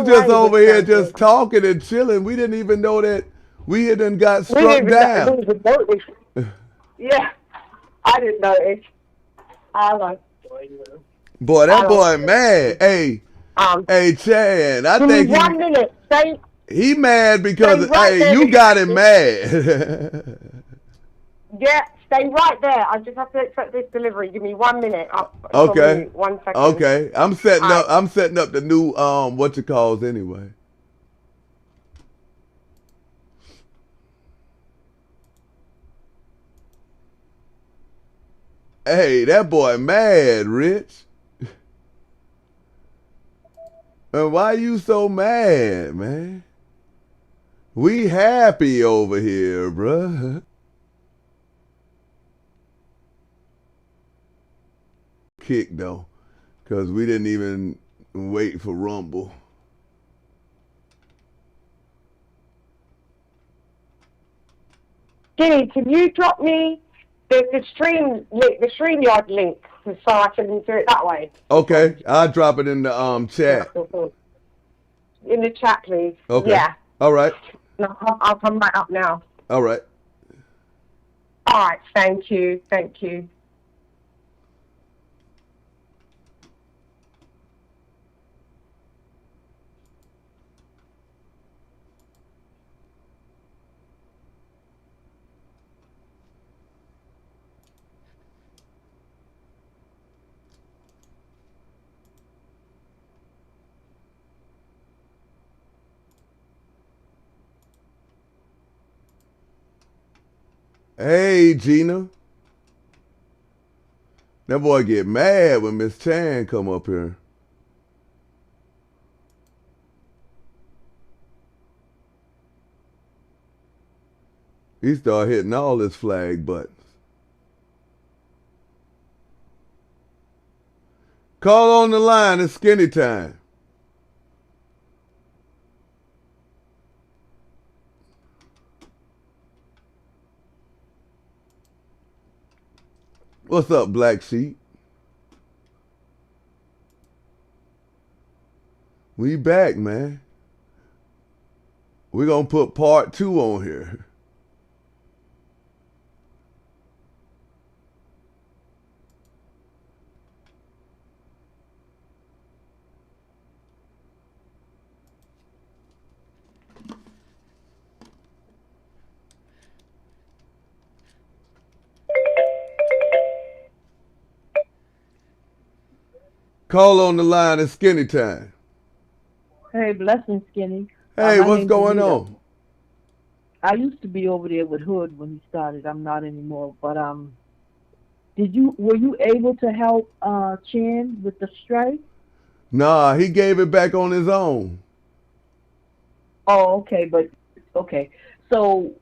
was just over here just talking and chilling. We didn't even know that we had done got We struck didn't down. even notice. Yeah, I didn't notice. I like. Boy, that boy mad. Hey, Chan, I Give me think 1 minute. he mad Stay because, right hey, there. you got him mad. Yeah, stay right there. I just have to accept this delivery. Give me 1 minute. Okay. 1 second. Okay. I'm setting up the new what you calls anyway. Hey, that boy mad, Rich. And why you so mad, man? We happy over here, bruh. Kick though, cause we didn't even wait for Rumble. Skinny, can you drop me the StreamYard link so I can do it that way? Okay, I'll drop it in the chat. In the chat, please. Okay. Yeah. All right. No, I'll come right up now. All right. All right. Thank you. Thank you. Hey, Gina. That boy get mad when Miss Chan come up here. He start hitting all his flag buttons. Call on the line. It's skinny time. What's up, Black Sheep? We back, man. We're going to put part 2 on here. Call on the line. It's skinny time. Hey, blessing, Skinny. Hey, what's going on? I used to be over there with Hood when he started. I'm not anymore. But were you able to help Chan with the strike? Nah, he gave it back on his own. Oh, okay, but okay. So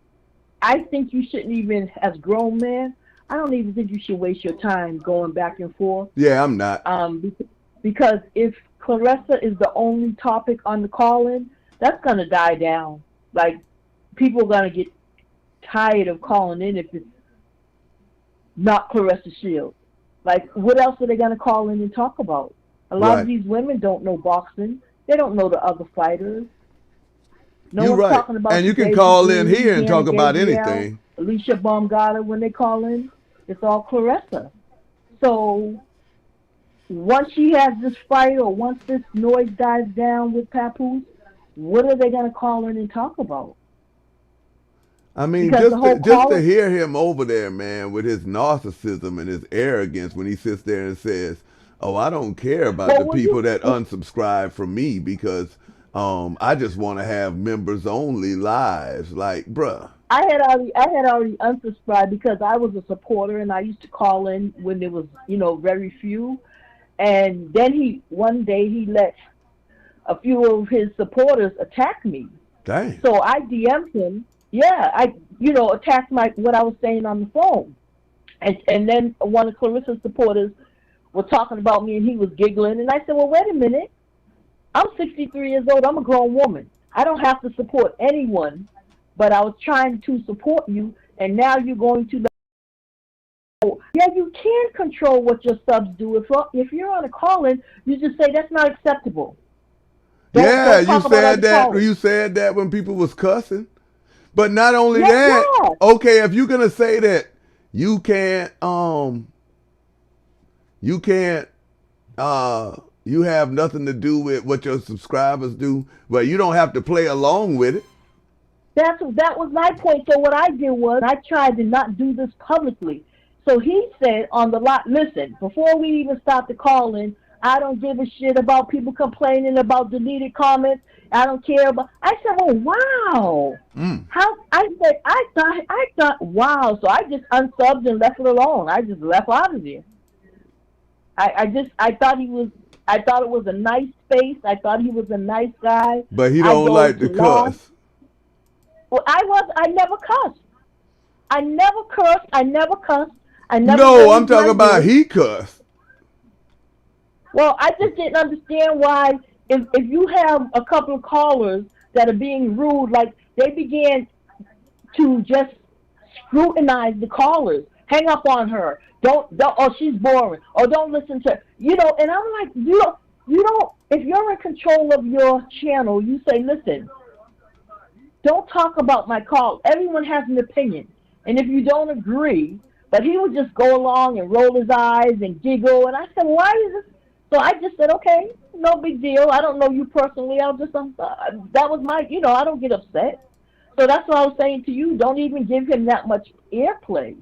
I think you shouldn't even, as grown men, I don't even think you should waste your time going back and forth. Yeah, I'm not. Because if Claressa is the only topic on the call-in, that's gonna die down. Like, people are gonna get tired of calling in if it's not Claressa Shields. Like, what else are they gonna call in and talk about? A lot of these women don't know boxing. They don't know the other fighters. You're right. Talking about and you can call in here and talk about anything. Alicia Baumgartner, when they call in, it's all Claressa. So once she has this fight or once this noise dies down with Papoose, what are they going to call in and talk about? I mean, just to hear him over there, man, with his narcissism and his arrogance when he sits there and says, oh, I don't care about the people that unsubscribe from me because I just want to have members only lives. Like, bruh. I had already unsubscribed because I was a supporter and I used to call in when there was, very few. And then one day he let a few of his supporters attack me. Dang. So I DM'd him. Yeah, I attacked what I was saying on the phone. And then one of Clarissa's supporters was talking about me and he was giggling. And I said, well, wait a minute. I'm 63 years old. I'm a grown woman. I don't have to support anyone, but I was trying to support you. And now you're going to yeah, you can control what your subs do. If you're on a call-in, you just say that's not acceptable. Yeah, Don't you talk about said other that. callers. You said that when people was cussing. But not only Yeah, that, yeah. okay, if you're gonna say that you can't you have nothing to do with what your subscribers do, but you don't have to play along with it. That was my point. So what I did was I tried to not do this publicly. So he said on the lot, listen, before we even start the calling, I don't give a shit about people complaining about deleted comments. I don't care about. I said, oh wow, Mm. how I said I thought wow. So I just unsubbed and left it alone. I just left out of there. I thought he was. I thought it was a nice space. I thought he was a nice guy. But he I don't go like to to law. cuss. Well, I never cussed. I never cursed. I never cussed. I never No, I'm raised my talking about voice. he cussed. Well, I just didn't understand why, if you have a couple of callers that are being rude, like they began to just scrutinize the callers, hang up on her, don't, oh, she's boring, or don't listen to, and I'm like, you don't, if you're in control of your channel, you say, listen, don't talk about my call. Everyone has an opinion. And if you don't agree, but he would just go along and roll his eyes and giggle. And I said, why is this? So I just said, okay, no big deal. I don't know you personally. I'll just, that was my, I don't get upset. So that's what I was saying to you. Don't even give him that much airplay.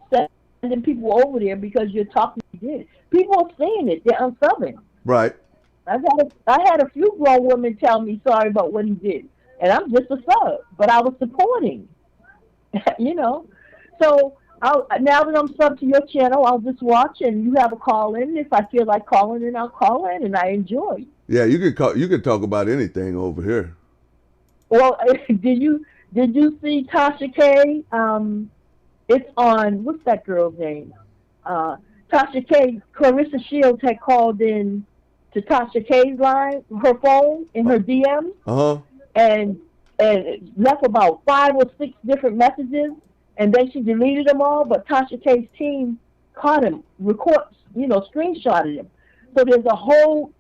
Sending people over there because you're talking to him. People are seeing it. They're unsubbing. Right. I had a few grown women tell me sorry about what he did, and I'm just a sub, but I was supporting, you know. So now that I'm sub to your channel, I'll just watch, and you have a call in. If I feel like calling in, I'll call in, and I enjoy. Yeah, you could call. You could talk about anything over here. Well, did you see Tasha K? It's on, what's that girl's name? Tasha K. Claressa Shields had called in to Tasha K's line, her phone, in her DM, and left about 5 or 6 different messages, and then she deleted them all. But Tasha K's team caught him, screenshotted him. So there's a whole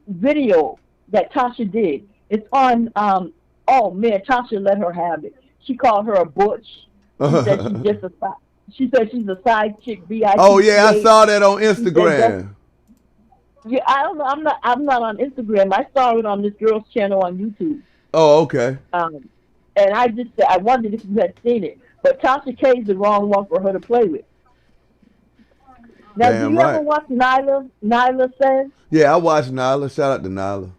video that Tasha did. It's on. Oh man, Tasha let her have it. She called her a butch. She said she's just a. She said she's a side chick. Oh yeah, I saw that on Instagram. Yeah, I don't know. I'm not on Instagram. I saw it on this girl's channel on YouTube. Oh, okay. And I wondered if you had seen it. But Tasha K is the wrong one for her to play with. Now, Damn do you ever watch Nyla? Nyla Says? Yeah, I watched Nyla. Shout out to Nyla.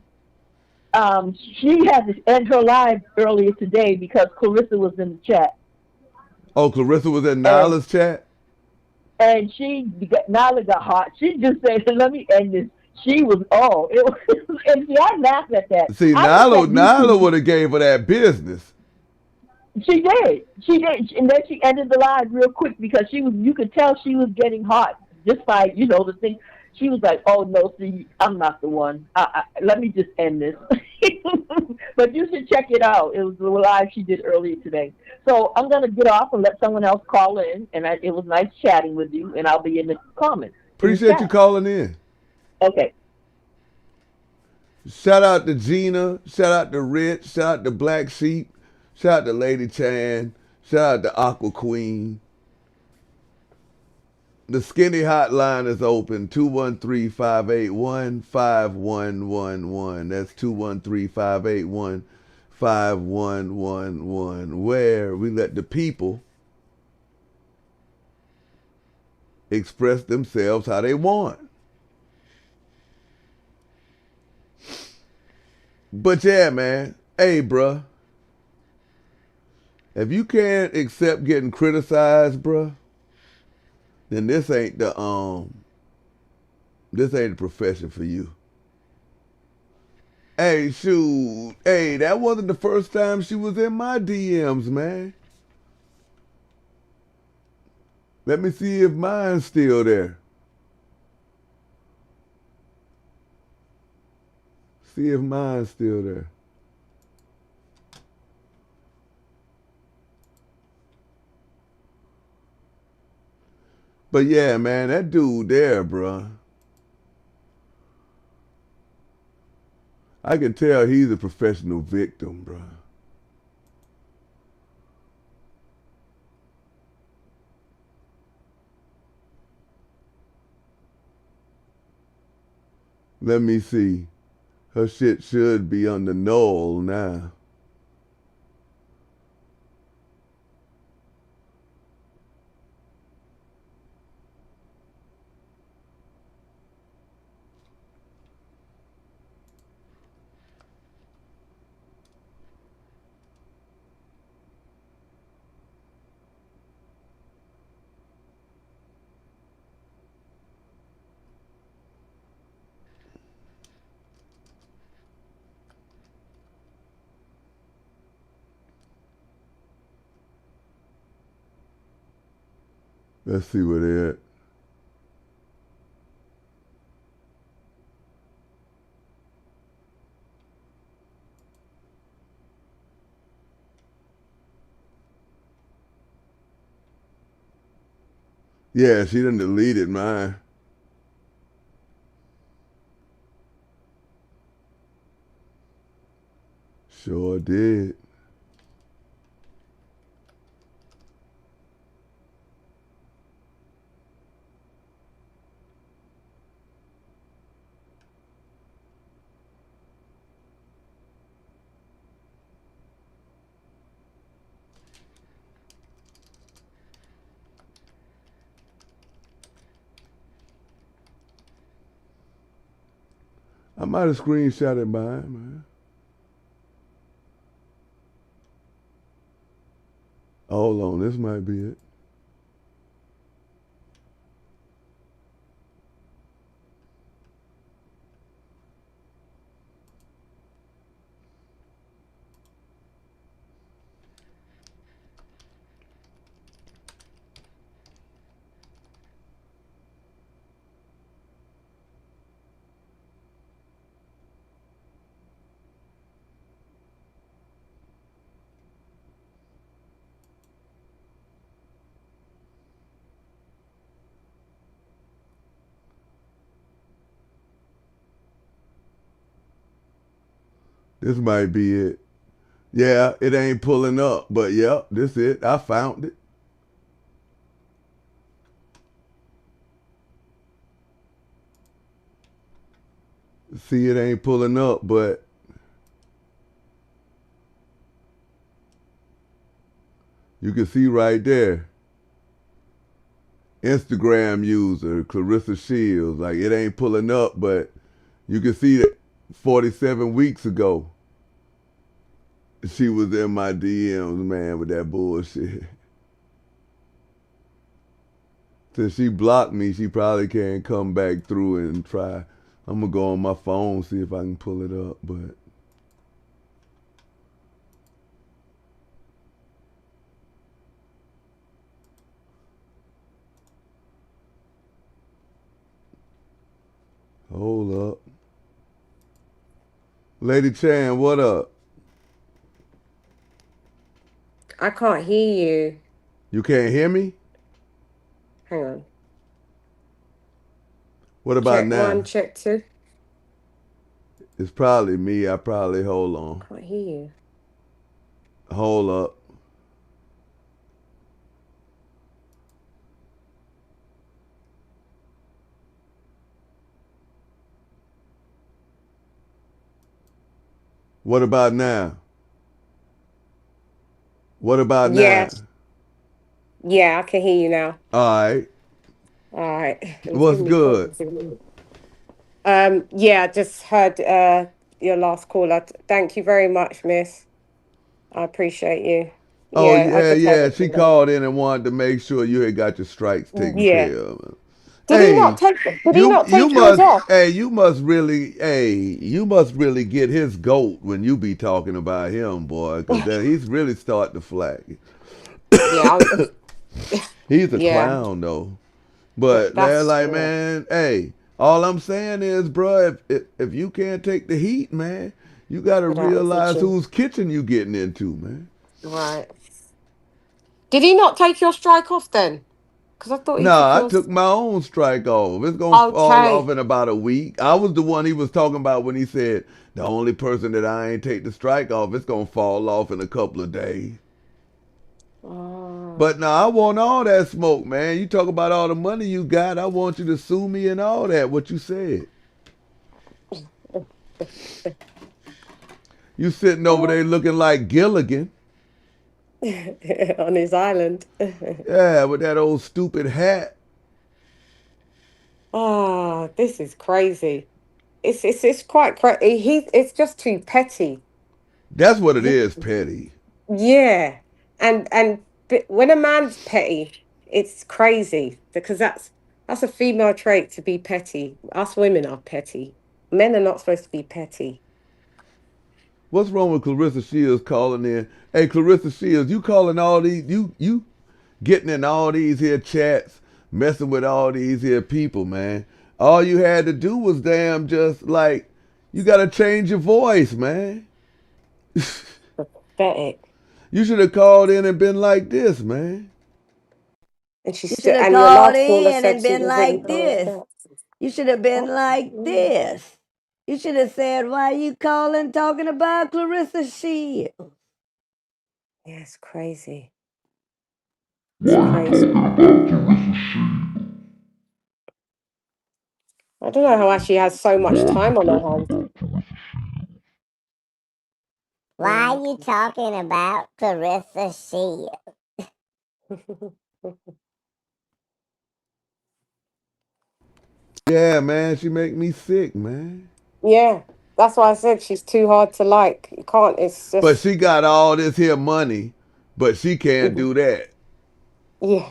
She had to end her live earlier today because Claressa was in the chat. Oh, Claressa was in Nyla's chat? And Nyla got hot. She just said, let me end this. She was, and see, I laughed at that. See, Nyla would have gave her that business. She did. And then she ended the live real quick because you could tell she was getting hot just by, the thing. She was like, oh, no, see, I'm not the one. Let me just end this. But you should check it out. It was the live she did earlier today. So I'm going to get off and let someone else call in. And it was nice chatting with you. And I'll be in the comments. Appreciate you calling in. Okay. Shout out to Gina. Shout out to Rich. Shout out to Black Sheep. Shout out to Lady Chan. Shout out to Aqua Queen. The Skinny Hotline is open, 213-581-5111. That's 213-581-5111, where we let the people express themselves how they want. But yeah, man. Hey, bruh. If you can't accept getting criticized, bruh, then this ain't the profession for you. Hey, shoot. Hey, that wasn't the first time she was in my DMs, man. Let me see if mine's still there. See if mine's still there. But yeah, man, that dude there, bruh. I can tell he's a professional victim, bro. Let me see. Her shit should be on the null now. Let's see where they're at. Yeah, she done deleted mine. Sure did. I might have screenshotted mine, man. Hold on, this might be it. This might be it. Yeah, it ain't pulling up, but yep, this it. I found it. See, it ain't pulling up, but you can see right there. Instagram user, Claressa Shields. Like, it ain't pulling up, but you can see that 47 weeks ago, she was in my DMs, man, with that bullshit. Since she blocked me, she probably can't come back through and try. I'm going to go on my phone, see if I can pull it up, but. Hold up. Lady Chan, what up? I can't hear you. You can't hear me? Hang on. What about Check now? one, check two. It's probably me. I probably, hold on. Can't hear you. Hold up. What about now? What about now? Yeah, I can hear you now. All right. All right. What's good? Yeah, I just heard your last caller. Thank you very much, miss. I appreciate you. Oh, yeah. She called in and wanted to make sure you had got your strikes taken Yeah. care of. Did he not take yours off? Hey, you must really get his goat when you be talking about him, boy, because he's really starting to flag. Yeah. He's a clown, though. But they're like, man, hey, all I'm saying is, bro, if you can't take the heat, man, you got to realize whose kitchen you getting into, man. Right. Did he not take your strike off then? Because I thought he No, took I yours. took my own strike off. It's gonna fall off Okay. in about a week. I was the one he was talking about when he said the only person that I ain't take the strike off. It's gonna fall off in a couple of days. Oh. But no, I want all that smoke, man. You talk about all the money you got. I want you to sue me and all that. What you said. You sitting over there looking like Gilligan. On his island. Yeah, with that old stupid hat. Ah, this is crazy. It's quite crazy. It's just too petty. That's what it is, petty. Yeah. When a man's petty, it's crazy because that's a female trait to be petty. Us women are petty. Men are not supposed to be petty. What's wrong with Clarissa Shields calling in? Hey, Clarissa Shields, you calling all these, you getting in all these here chats, messing with all these here people, man. All you had to do was damn just like, you got to change your voice, man. Pathetic. You should have called in and been like this, man. And she You should still, have and your called last caller in said and she been was ready like for your this. chat. You should have been like this. You should have said, why you calling talking about Clarissa Shields? Yeah, it's crazy. It's crazy. I don't know how she has so much time on her hands. Why are you talking about Clarissa Shields? Yeah, man, she make me sick, man. Yeah, that's why I said she's too hard to like. You can't, it's But just, she got all this here money, but she can't do that. yeah,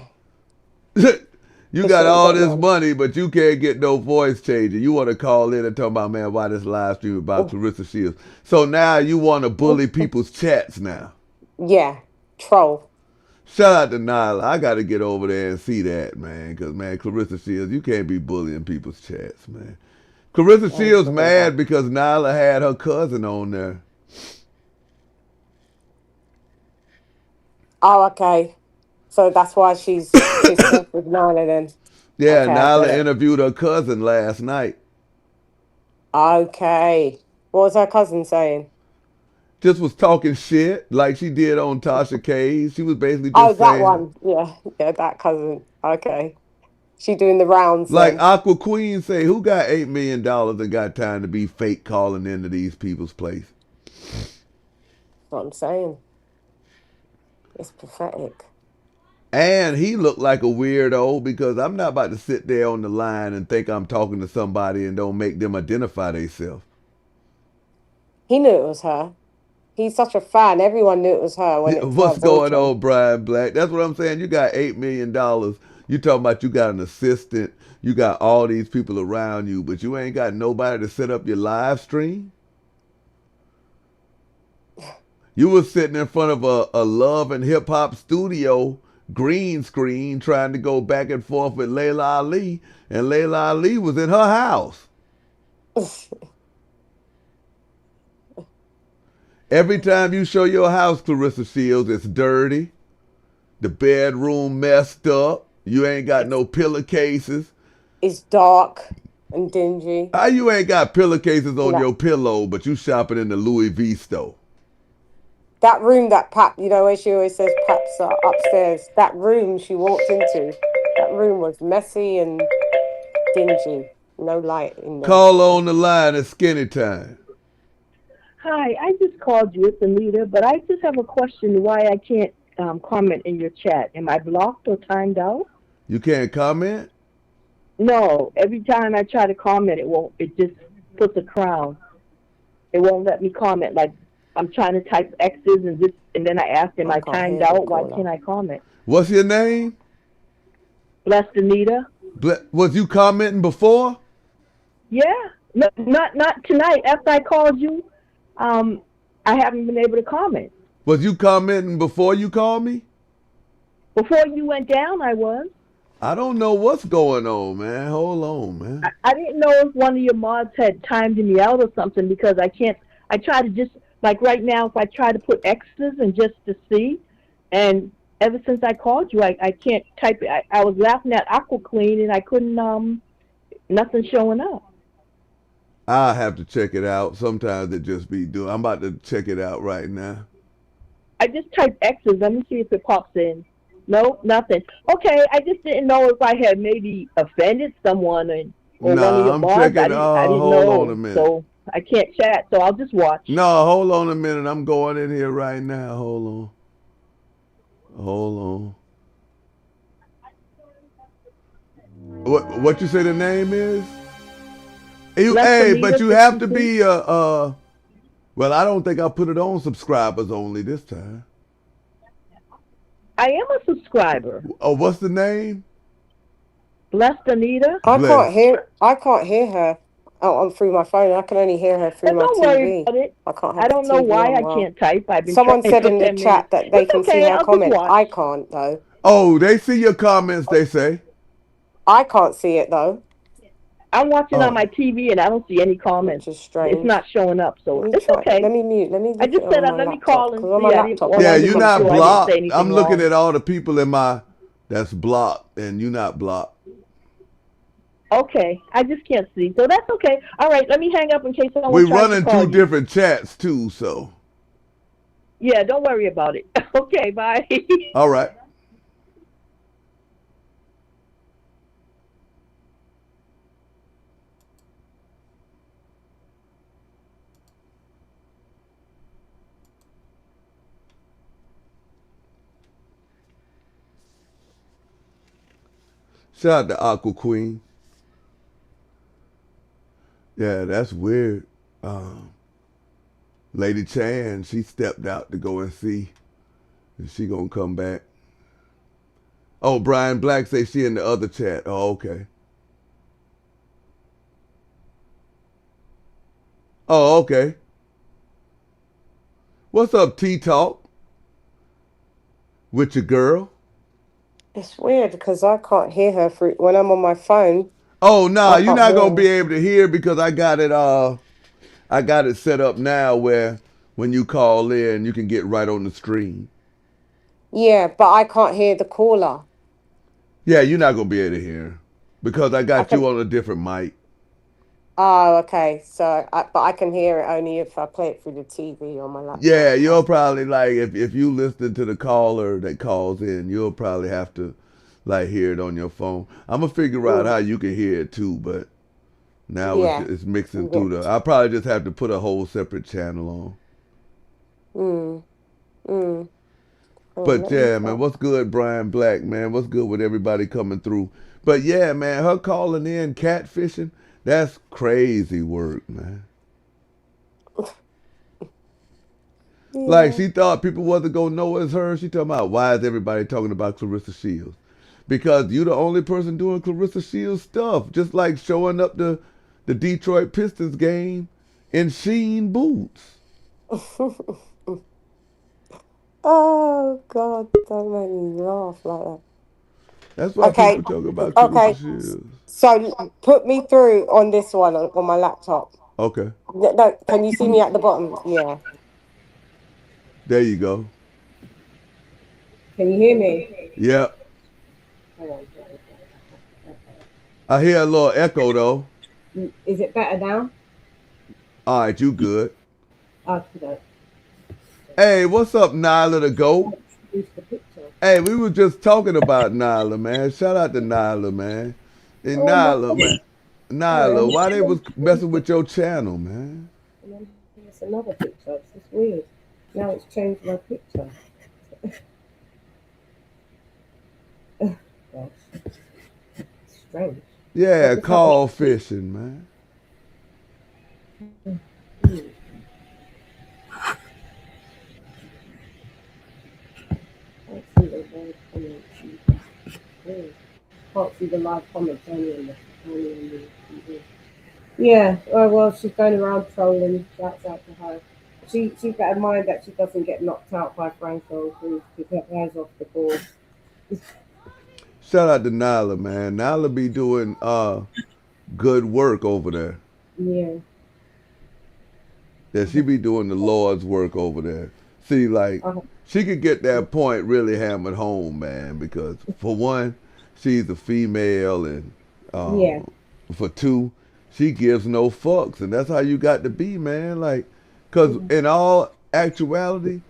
You because she got ain't all got this none. money, but you can't get no voice changer. You want to call in and talk about, man, why this live stream about Clarissa Shields. So now you want to bully people's chats now. Yeah, troll. Shout out to Nyla. I got to get over there and see that, man, because, man, Clarissa Shields, you can't be bullying people's chats, man. Clarissa Shields mad because Nyla had her cousin on there. Oh, okay. So that's why she's pissed off with Nyla then. Yeah, Okay, I get Nyla it. interviewed her cousin last night. Okay. What was her cousin saying? Just was talking shit like she did on Tasha K. She was basically Oh, just that saying, one. Yeah, yeah, that cousin. Okay. She doing the rounds like then. Aqua Queen say, who got $8 million and got time to be fake calling into these people's place? That's what I'm saying. It's pathetic. And he looked like a weirdo because I'm not about to sit there on the line and think I'm talking to somebody and don't make them identify themselves. He knew it was her. He's such a fan. Everyone knew it was her when it's her What's voice going on. on, Brian Black? That's what I'm saying. You got $8 million. You talking about you got an assistant. You got all these people around you, but you ain't got nobody to set up your live stream. You was sitting in front of a Love and Hip Hop studio green screen trying to go back and forth with Layla Ali, and Layla Ali was in her house. Every time you show your house, Clarissa Shields, it's dirty. The bedroom messed up. You ain't got no pillowcases. It's dark and dingy. How you ain't got pillowcases on No. your pillow, but you shopping in the Louis V store? That room that Pap, where she always says Pap's upstairs, that room she walked into, that room was messy and dingy. No light in there. Call on the line at Skinny Time. Hi, I just called you. It's Anita, but I just have a question why I can't comment in your chat. Am I blocked or timed out? You can't comment? No, every time I try to comment, it won't. It just puts a crown. It won't let me comment. Like I'm trying to type X's and then I ask, am I timed out? Why can't I comment? What's your name? Blessed Anita. Was you commenting before? Yeah, no, not tonight. After I called you, I haven't been able to comment. Was you commenting before you called me? Before you went down, I was. I don't know what's going on, man. Hold on, man. I didn't know if one of your mods had timed me out or something because I can't. I try to just like right now if I try to put X's and just to see, and ever since I called you, I can't type it. I was laughing at Aqua Clean and I couldn't, nothing showing up. I have to check it out. Sometimes it just be doing. I'm about to check it out right now. I just typed X's. Let me see if it pops in. No, nothing. Okay, I just didn't know if I had maybe offended someone or one of your I'm mods. checking. I didn't Hold know. on a minute. So I can't chat, so I'll just watch. No, hold on a minute. I'm going in here right now. Hold on. What you say the name is? Hey, but you have to be well, I don't think I put it on subscribers only this time. I am a subscriber. Oh, what's the name? Blessed Anita. I can't hear her through my phone. I can only hear her through my Don't TV. worry about it. I can't have I don't the know TV why on I well. can't type. I've been Someone trying said for in the 10 chat minutes. that they It's can okay, see her I'll just comments. watch. I can't though. Oh, they see your comments, they say. I can't see it though. I'm watching on my TV and I don't see any comments. Which is strange. It's not showing up, so it's try. okay. Let me mute. Let me. I just said let me call and see. I didn't Yeah, you're not sure blocked. I didn't say I'm looking wrong. at all the people in my that's blocked, and you're not blocked. Okay, I just can't see, so that's okay. All right, let me hang up in case someone We're tries to running call two you. different chats too, so. Yeah, don't worry about it. Okay, bye. All right. Shout out to Aqua Queen. Yeah, that's weird. Lady Chan, she stepped out to go and see. Is she gonna come back? Oh, Brian Black say she in the other chat. Oh, okay. Oh, okay. What's up, T-Talk? With your girl? It's weird because I can't hear her through when I'm on my phone. Oh no, you're not gonna be able to hear because I got it set up now where when you call in you can get right on the screen. Yeah, but I can't hear the caller. Yeah, you're not gonna be able to hear because I got you on a different mic. Oh, okay. So, but I can hear it only if I play it through the TV on my laptop. Yeah, you'll probably like if you listen to the caller that calls in, you'll probably have to like hear it on your phone. I'm gonna figure out how you can hear it too, but now it's mixing through the. I'll probably just have to put a whole separate channel on. But yeah, man, what's good, Brian Black, man? What's good with everybody coming through? But yeah, man, her calling in catfishing, that's crazy work, man. Like she thought people wasn't gonna know it's her. She talking about why is everybody talking about Claressa Shields? Because you the only person doing Claressa Shields stuff, just like showing up the Detroit Pistons game in Sheen boots. Oh God, don't make me laugh like that. That's why people talk about Claressa Shields. So put me through on this one on my laptop. Okay. No, can you see me at the bottom? Yeah. There you go. Can you hear me? Yep. I hear a little echo though. Is it better now? All right, you good. Okay. Hey, what's up, Nyla the GOAT? Hey, we were just talking about Nyla, man. Shout out to Nyla, man. And Nyla, man. Nyla, why they was messing with your channel, man? It's another picture. It's just weird. Now it's changed my picture. Strange. Yeah, call fishing, man. Can't see the live comments only on the TV. Yeah, well, she's going around trolling. Shouts out to her. She's got in mind that she doesn't get knocked out by Franco Cruz to get hers off the board. Shout out to Nyla, man. Nyla be doing good work over there. Yeah. Yeah, she be doing the Lord's work over there. See, like, she could get that point really hammered home, man, because for one, she's a female, and for two, she gives no fucks, and that's how you got to be, man. Like, because in all actuality,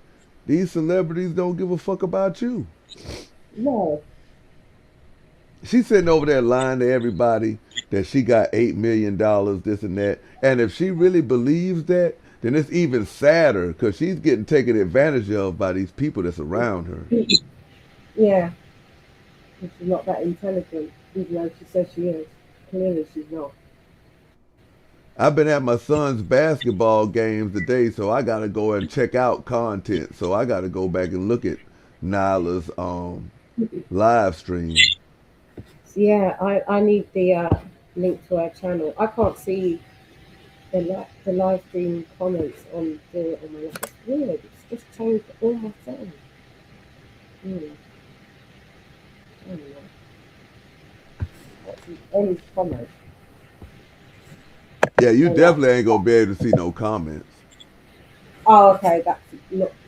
these celebrities don't give a fuck about you. No. She's sitting over there lying to everybody that she got $8 million, this and that. And if she really believes that, then it's even sadder because she's getting taken advantage of by these people that's around her. Yeah. She's not that intelligent, even though she says she is. Clearly she's not. I've been at my son's basketball games today, so I got to go and check out content. So I got to go back and look at Nyla's live stream. Yeah, I need the link to our channel. I can't see the live stream comments on my live. It's weird. It's just changed all my settings. I don't know. That's the only comment. Yeah, you definitely ain't gonna be able to see no comments. Oh, okay. That's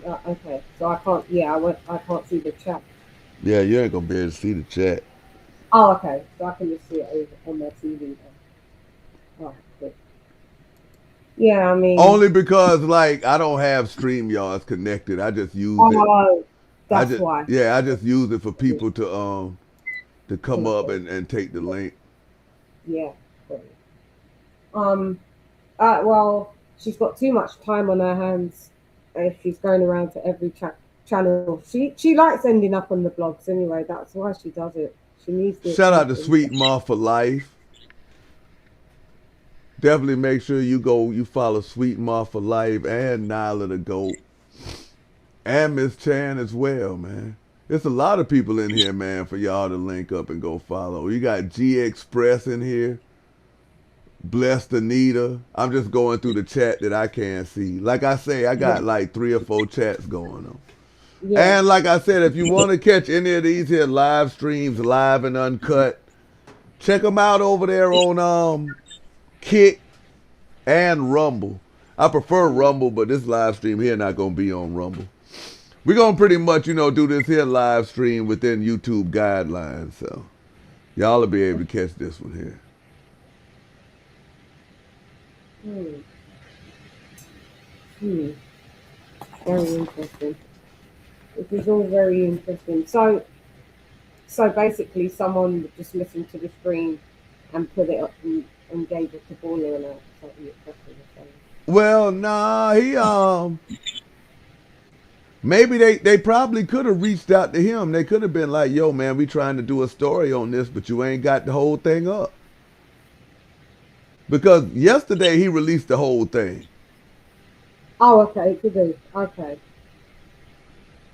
not okay. So I can't. Yeah, I can't see the chat. Yeah, you ain't gonna be able to see the chat. Oh, okay. So I can just see it over on my TV then. Oh, good. Yeah, I mean. Only because, like, I don't have StreamYards connected. I just use it. Oh, that's why. Yeah, I just use it for people to come up and take the link. Yeah. Well, she's got too much time on her hands if she's going around to every channel. She likes ending up on the blogs anyway. That's why she does it. She needs to. Shout out to Sweet Ma for Life. Definitely make sure you follow Sweet Ma for Life and Nyla the Goat and Miss Chan as well, man. There's a lot of people in here, man, for y'all to link up and go follow. You got G Express in here. Blessed Anita. I'm just going through the chat that I can't see. Like I say, I got like 3 or 4 chats going on. Yeah. And like I said, if you want to catch any of these here live streams, live and uncut, check them out over there on Kick and Rumble. I prefer Rumble, but this live stream here not going to be on Rumble. We're going to pretty much, do this here live stream within YouTube guidelines. So y'all will be able to catch this one here. Very interesting. It is all very interesting. So basically, someone would just listened to the stream and put it up and gave it to Baller and Well, nah, he maybe they probably could have reached out to him. They could have been like, "Yo, man, we trying to do a story on this, but you ain't got the whole thing up." Because yesterday he released the whole thing. Oh, okay, could do. Okay.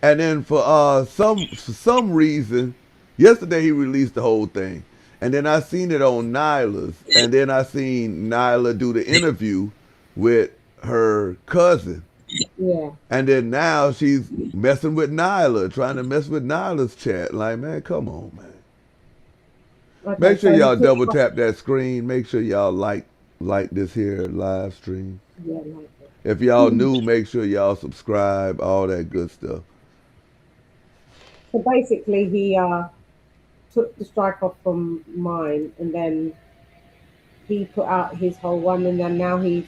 And then for some reason, yesterday he released the whole thing. And then I seen it on Nyla's. And then I seen Nyla do the interview with her cousin. Yeah. And then now she's messing with Nyla, trying to mess with Nyla's chat. Like, man, come on, man. Okay, make sure y'all double tap that screen. Make sure y'all like this here live stream. Yeah, like it. If y'all new, make sure y'all subscribe, all that good stuff. So basically, he took the strike off from mine, and then he put out his whole one, and then now he's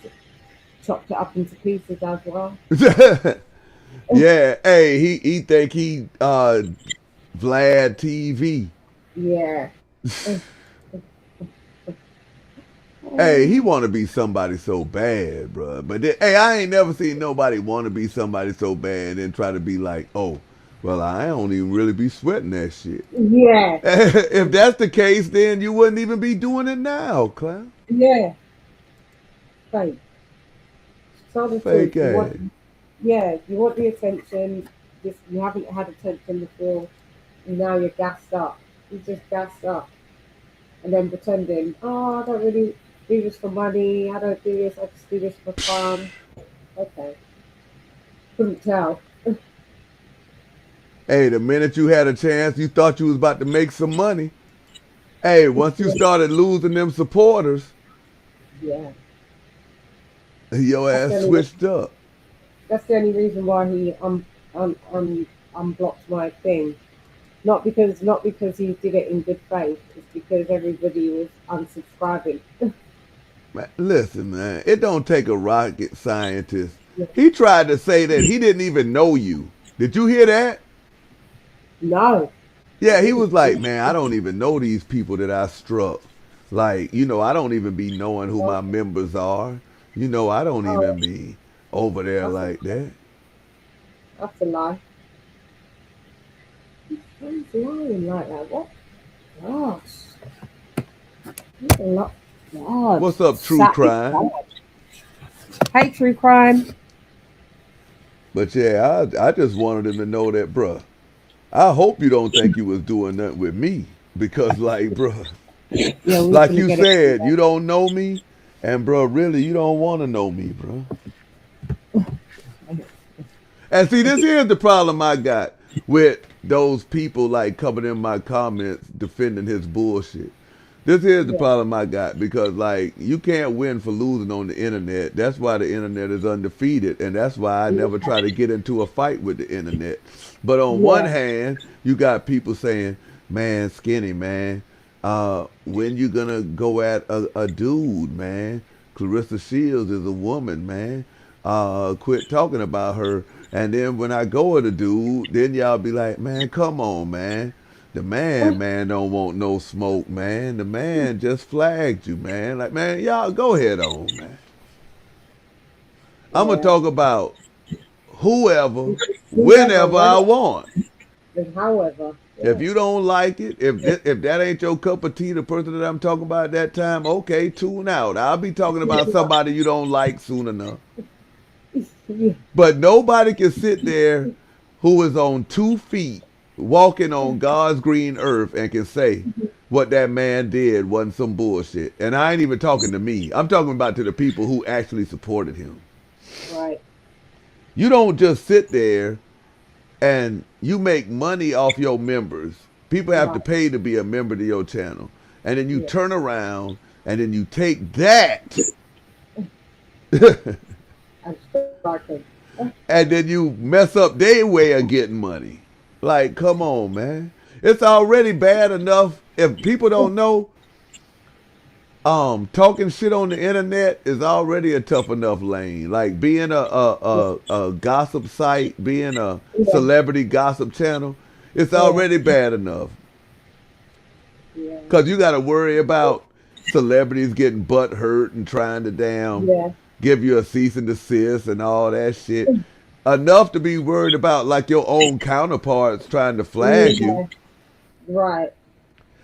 chopped it up into pieces as well. Yeah, hey, he think he Vlad TV. Yeah. Hey, he want to be somebody so bad, bro. But hey, I ain't never seen nobody want to be somebody so bad and try to be like, oh, well, I don't even really be sweating that shit. Yeah. If that's the case, then you wouldn't even be doing it now, Clown. Yeah. Fake. Fake ass. Yeah, you want the attention. You haven't had attention before, and now you're gassed up. You're just gassed up. And then pretending, oh, I don't really do this for money. I don't do this. I just do this for fun. Okay. Couldn't tell. Hey, the minute you had a chance, you thought you was about to make some money. Hey, once you started losing them supporters, yeah, your ass switched up. That's the only reason why he unblocked my thing. Not because he did it in good faith. It's because everybody was unsubscribing. Man, listen, man, it don't take a rocket scientist. He tried to say that he didn't even know you. Did you hear that? No. Yeah, he was like, man, I don't even know these people that I struck. Like, I don't even be knowing who my members are. I don't even be over there like that. That's a lie. Who's lying like that? What? Gosh. That's a lot. God. What's up, True Crime? Hey, True Crime. But yeah, I just wanted him to know that, bruh. I hope you don't think you was doing that with me. Because, like, bruh, Yeah, like you said, you don't know me. And, bruh, really, you don't want to know me, bruh. And see, this is the problem I got with those people, like, coming in my comments defending his bullshit. This is the problem I got because, like, you can't win for losing on the internet. That's why the internet is undefeated, and that's why I never try to get into a fight with the internet. But on one hand, you got people saying, man, Skinny, man, when you gonna go at a dude, man? Claressa Shields is a woman, man. Quit talking about her. And then when I go at a dude, then y'all be like, man, come on, man. The man, don't want no smoke, man. The man just flagged you, man. Like, man, y'all go ahead on, man. I'm gonna talk about whoever, whenever I want. However, if you don't like it, if that ain't your cup of tea, the person that I'm talking about at that time, okay, tune out. I'll be talking about somebody you don't like soon enough. But nobody can sit there who is on 2 feet walking on God's green earth and can say what that man did wasn't some bullshit. And I ain't even talking to me. I'm talking about to the people who actually supported him. Right. You don't just sit there and you make money off your members. People have to pay to be a member to your channel. And then you turn around and then you take that and then you mess up their way of getting money. Like, come on, man. It's already bad enough if people don't know. Talking shit on the internet is already a tough enough lane. Like being a gossip site, being a celebrity gossip channel, it's already bad enough. Cause you got to worry about celebrities getting butt hurt and trying to give you a cease and desist and all that shit. Enough to be worried about like your own counterparts trying to flag you. Right.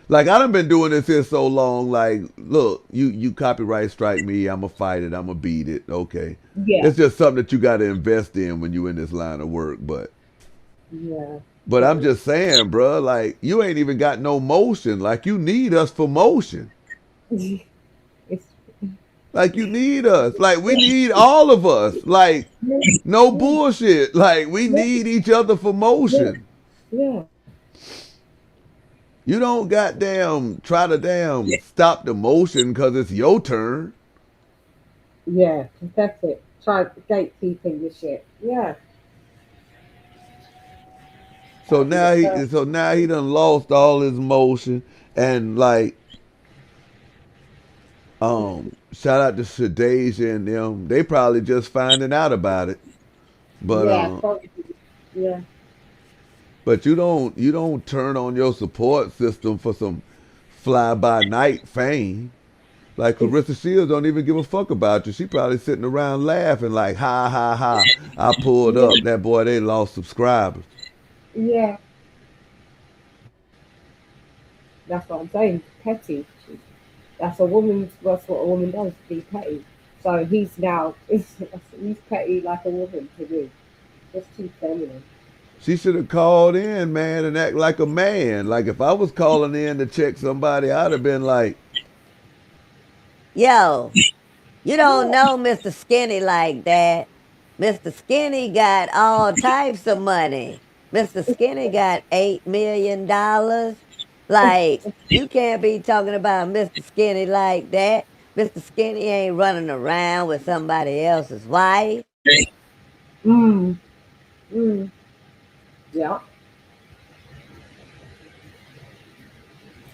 Like I done been doing this here so long, like, look, you copyright strike me, I'ma fight it, I'ma beat it. Okay. It's just something that you gotta invest in when you in this line of work, but I'm just saying, bro, like you ain't even got no motion. Like you need us for motion. Like you need us. Like we need all of us. Like no bullshit. Like we need each other for motion. Yeah. You don't try to stop the motion because it's your turn. Yeah, that's it. Try gatekeeping your shit. Yeah. So now he done lost all his motion and like shout out to Shadeja and them. They probably just finding out about it. But but you don't turn on your support system for some fly by night fame. Like Claressa Shields don't even give a fuck about you. She probably sitting around laughing like, ha ha ha. I pulled up. That boy, they lost subscribers. Yeah. That's what I'm saying. Petty. That's what a woman does, be petty. So he's petty like a woman to me. Just too feminine. She should have called in, man, and act like a man. Like if I was calling in to check somebody, I'd have been like, yo, you don't know Mr. Skinny like that. Mr. Skinny got all types of money. Mr. Skinny got $8 million. Like, you can't be talking about Mr. Skinny like that. Mr. Skinny ain't running around with somebody else's wife. Mm. Mm. Yeah.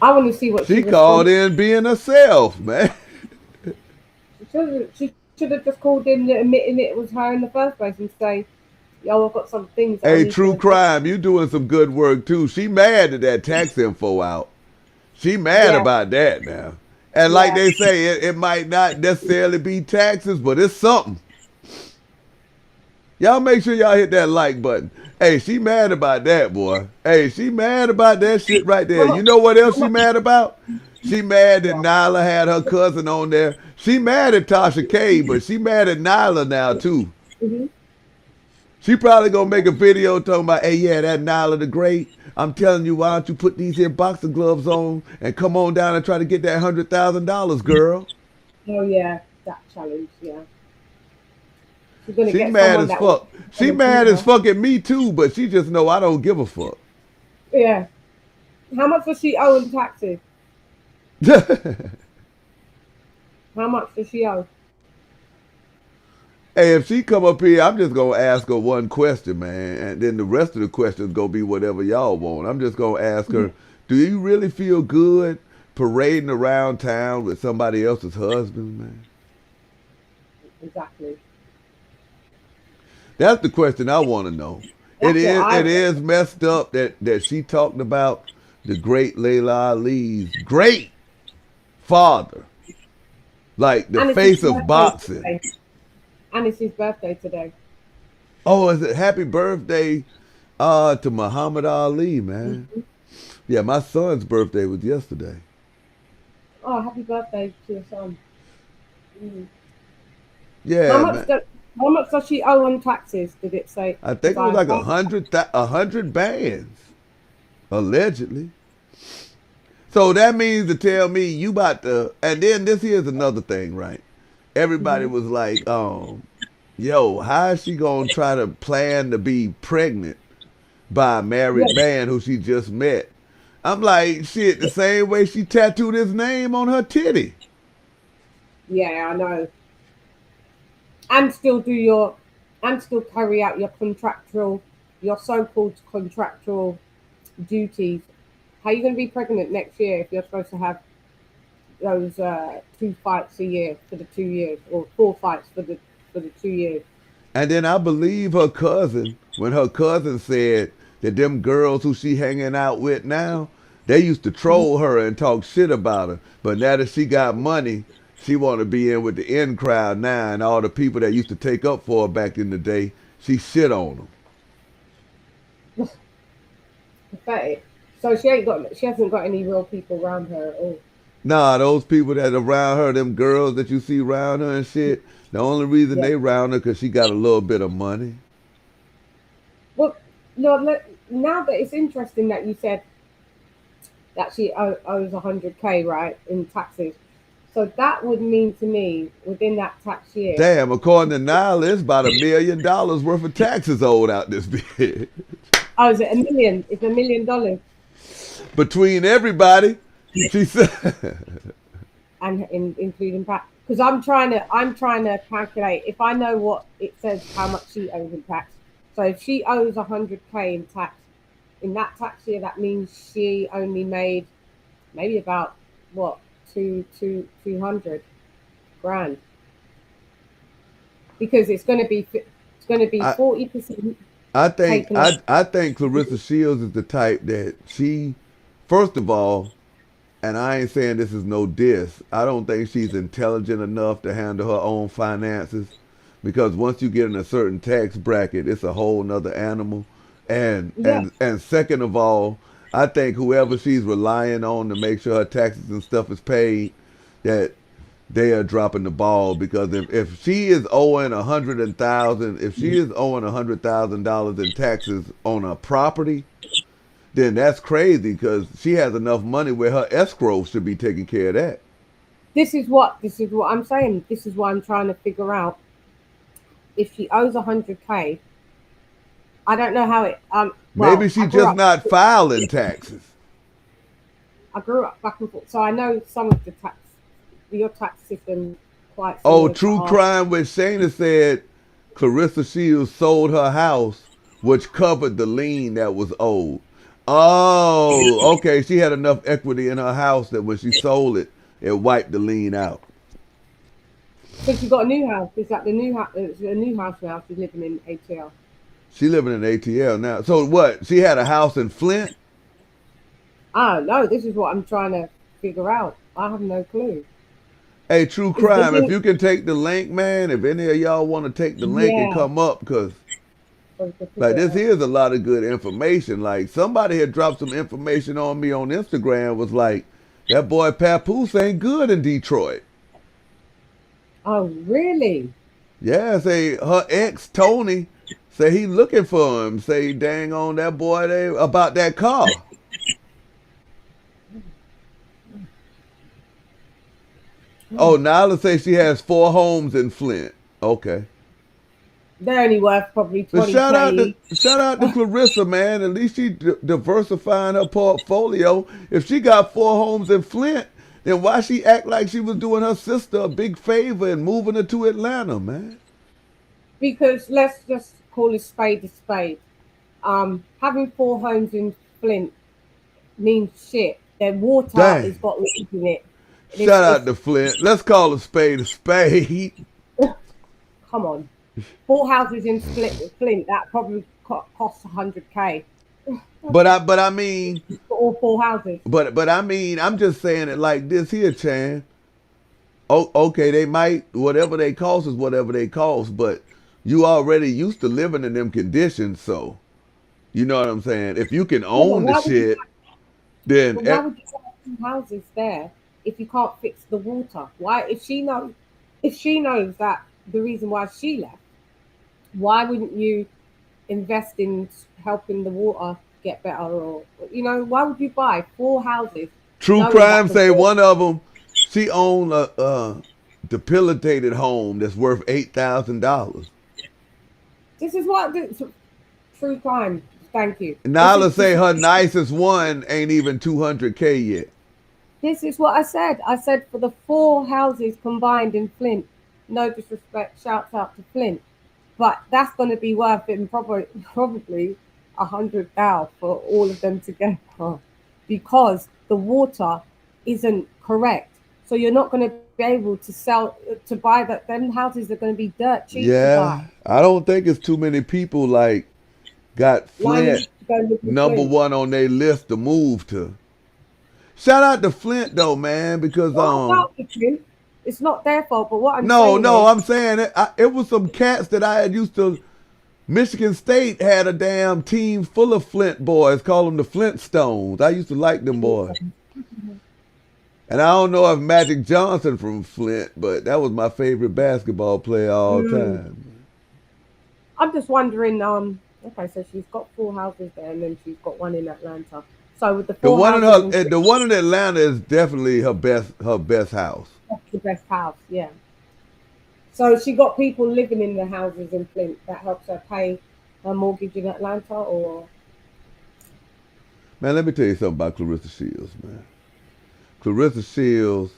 I want to see what she She called responds. in being herself, man. She should have just called in admitting it was her in the first place and say, "Yo, I've got some things that I Hey, need to True address." Crime, you doing some good work too. She mad at that tax info out. She mad Yeah, about that now. And like yeah, they say, it might not necessarily be taxes, but it's something. Y'all make sure y'all hit that like button. Hey, she mad about that, boy. Hey, she mad about that shit right there. how You much? know what else How she much? mad about? She mad that What? Nyla had her cousin on there. She mad at Tasha K, but she mad at Nyla now too. Hmm. She probably gonna make a video talking about, hey, yeah, that Nyla the Great. I'm telling you, why don't you put these here boxing gloves on and come on down and try to get that $100,000, girl? Oh yeah, that challenge. Yeah, she's gonna She get mad someone as that will fuck. She gonna beat mad as her. fuck at me too, but she just know I don't give a fuck. Yeah. How much does she owe in taxes? How much does she owe? Hey, if she come up here, I'm just gonna ask her one question, man, and then the rest of the questions gonna be whatever y'all want. I'm just gonna ask her, do you really feel good parading around town with somebody else's husband, man? Exactly. That's the question I want to know. It That's what is I it want. is messed up that she talked about the great Layla Ali's great father, like the And it's his face of birthday boxing. today. And it's his birthday today. Oh, is it happy birthday to Muhammad Ali, man? Yeah, my son's birthday was yesterday. Oh, happy birthday to your son. Mm. How Yeah, much man. do, how much does she owe on taxes? Did it say? I Because think it was I like heard. a hundred bands, allegedly. So that means to tell me you about to, and then this here's another thing, right? Everybody Hmm. was like, yo, how is she gonna try to plan to be pregnant by a Yeah, married man who she just met? I'm like, shit, the same way she tattooed his name on her titty. yeah, I know. And still do your, and still carry out your contractual, your so-called contractual duties. How are you going to be pregnant next year if you're supposed to have those 2 fights a year for the 2 years, or 4 fights for the 2 years? And then I believe her cousin when her cousin said that them girls who she hanging out with now, they used to Mhm. troll her and talk shit about her. But now that she got money, she want to be in with the in crowd now, and all the people that used to take up for her back in the day, she shit on them. Pathetic. So she hasn't got any real people around her at all. Nah, those people that around her, them girls that you see around her and shit, the only reason Yeah. they around her because she got a little bit of money. Well, no, now that it's interesting that you said that she owes 100K, right, in taxes. So that would mean to me within that tax year. Damn, according to Nile, it's about $1 million worth of taxes owed out this bitch. Oh, is it a million? It's $1 million, Between everybody, she said. and including tax. Because I'm trying to calculate if I know what it says how much she owes in tax. So if she owes 100K in tax in that tax year, that means she only made maybe about what 200 grand, because it's going to be I 40% I think taken off. I think Clarissa Shields is the type that she, first of all, and I ain't saying this is no diss. I don't think she's intelligent enough to handle her own finances, because once you get in a certain tax bracket, it's a whole nother animal. And Yeah, and and second of all, I think whoever she's relying on to make sure her taxes and stuff is paid, that they are dropping the ball, because if she is owing if she is owing $100,000 in taxes on a property, then that's crazy, because she has enough money where her escrow should be taking care of that. this is what I'm saying. This is why I'm trying to figure out if she owes 100K. I don't know how it. Maybe Well, she just not filing taxes. I grew up back and forth, so I know some of the your tax system quite Oh, similar to true ours. crime with Shayna said Claressa Shields sold her house, which covered the lien that was owed. Oh, okay. She had enough equity in her house that when she sold it, it wiped the lien out. So she got a new house. Is that the new house? It's a new house now. She's living in ATL. She living in ATL now. So what? She had a house in Flint? I don't know. This is what I'm trying to figure out. I have no clue. Hey, True Crime, if you can take the link, man, if any of y'all want to take the link and Yeah. come up, because like this here's a lot of good information. Like somebody had dropped some information on me on Instagram, was like, that boy Papoose ain't good in Detroit. Oh, really? Yeah, say her ex Tony say he looking for him. Say dang on that boy they about that car. Oh, Nyla say she has 4 homes in Flint. Okay. They're only worth probably But 20K. shout out to Claressa, man. At least she diversifying her portfolio. If she got 4 homes in Flint, then why she act like she was doing her sister a big favor and moving her to Atlanta, man? Because let's just call a spade a spade. Having 4 homes in Flint means shit. Their water Dang. has got leaks in it. Shout out to Flint. Let's call a spade a spade. Come on. 4 houses in Flint, that probably costs 100K. But I mean, For all 4 houses. but I mean, I'm just saying it like this here, Chan. Oh, okay, they might, whatever they cost is whatever they cost, but you already used to living in them conditions, so you know what I'm saying? If you can own the shit, then But why would you have 2 houses there if you can't fix the water? Why, if she knows that the reason why she left, why wouldn't you invest in helping the water get better? Or why would you buy 4 houses? True knowing Crime that the say water- one of them, she owned a debilitated home that's worth $8,000. This is what True Crime. Thank you. Nyla say her nicest one ain't even 200K yet. This is what I said. I said for the 4 houses combined in Flint, no disrespect, shouts out to Flint, but that's going to be worth it probably 100,000 for all of them together, because the water isn't correct. So you're not going to be able to buy that. Them houses are going to be dirt cheap to Yeah, buy. I don't think it's too many people like got Flint number 1 on their list to move to. Shout out to Flint though, man, because it's not their fault, but what I'm no, saying I'm saying it was some cats that I had used to. Michigan State had a damn team full of Flint boys, call them the Flintstones. I used to like them boys. And I don't know if Magic Johnson from Flint, but that was my favorite basketball player all time. I'm just wondering. Okay, so she's got 4 houses there, and then she's got 1 in Atlanta. So with the 4 houses, the one in Atlanta is definitely her best house. That's the best house, yeah. So she got people living in the houses in Flint that helps her pay her mortgage in Atlanta, or? Man, let me tell you something about Claressa Shields, man. Claressa Shields,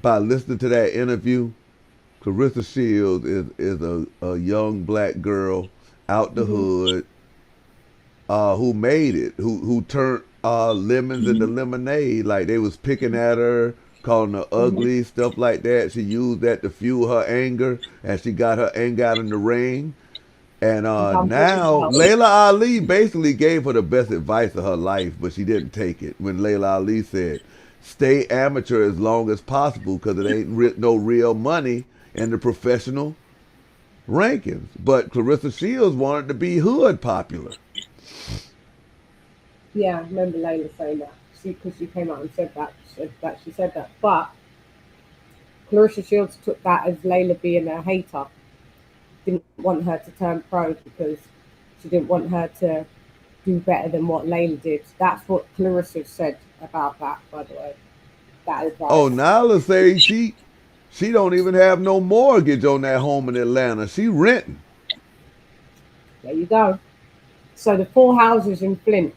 by listening to that interview, Claressa Shields is a young black girl out the hood who made it, who turned lemons into lemonade. Like they was picking at her, calling her ugly, stuff like that. She used that to fuel her anger, and she got her anger out in the ring. And now Layla Ali basically gave her the best advice of her life, but she didn't take it. When Layla Ali said, "Stay amateur as long as possible, because it ain't no real money in the professional rankings." But Claressa Shields wanted to be hood popular. Yeah, I remember Layla saying that. Because she came out and said that. She said that. But Claressa Shields took that as Layla being a hater. Didn't want her to turn pro because she didn't want her to do better than what Layla did. That's what Claressa said about that, by the way. That is right. Oh, Nyla say she don't even have no mortgage on that home in Atlanta. She renting. There you go. So the 4 houses in Flint,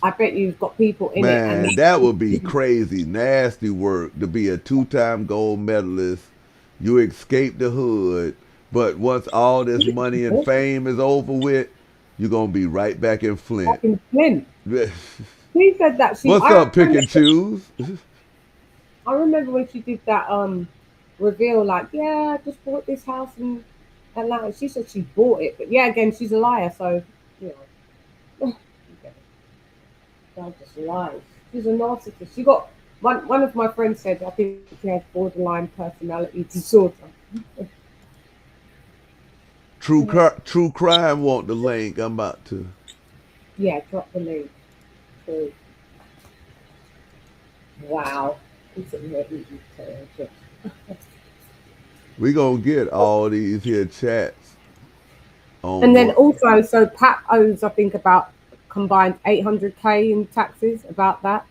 I bet you've got people in it. Man, that would be crazy, nasty work to be a 2-time gold medalist. You escaped the hood, But once all this money and fame is over with, you're gonna be right back in Flint. In Flint. She said that. What's up, pick and choose? I remember when she did that reveal, like, yeah, I just bought this house in Atlanta. She said she bought it, but yeah, again, she's a liar, so you know. Just lies. She's a narcissist. She got one of my friends said I think she has borderline personality disorder. True crime want the link. I'm about to. Yeah, drop the link. So, wow. We gonna get all these here chats. And then also, so Pat owes, I think, about combined 800K in taxes. About that.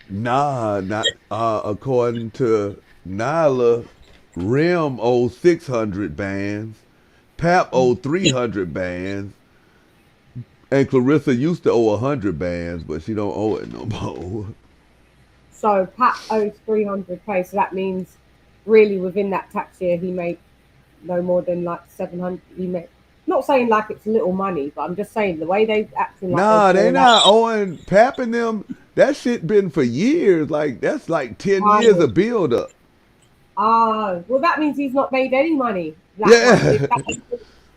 Nah, not according to Nyla, Rim owes 600 bands, Pap owed 300 bands, and Claressa used to owe 100 bands, but she don't owe it no more. So Pat owes 300K, so that means really within that tax year he made no more than like 700. He made, not saying like it's little money, but I'm just saying the way they acting. Like nah, they not owing Pap and them. That shit been for years. Like that's like 10 years of build up. Ah, well that means he's not made any money. That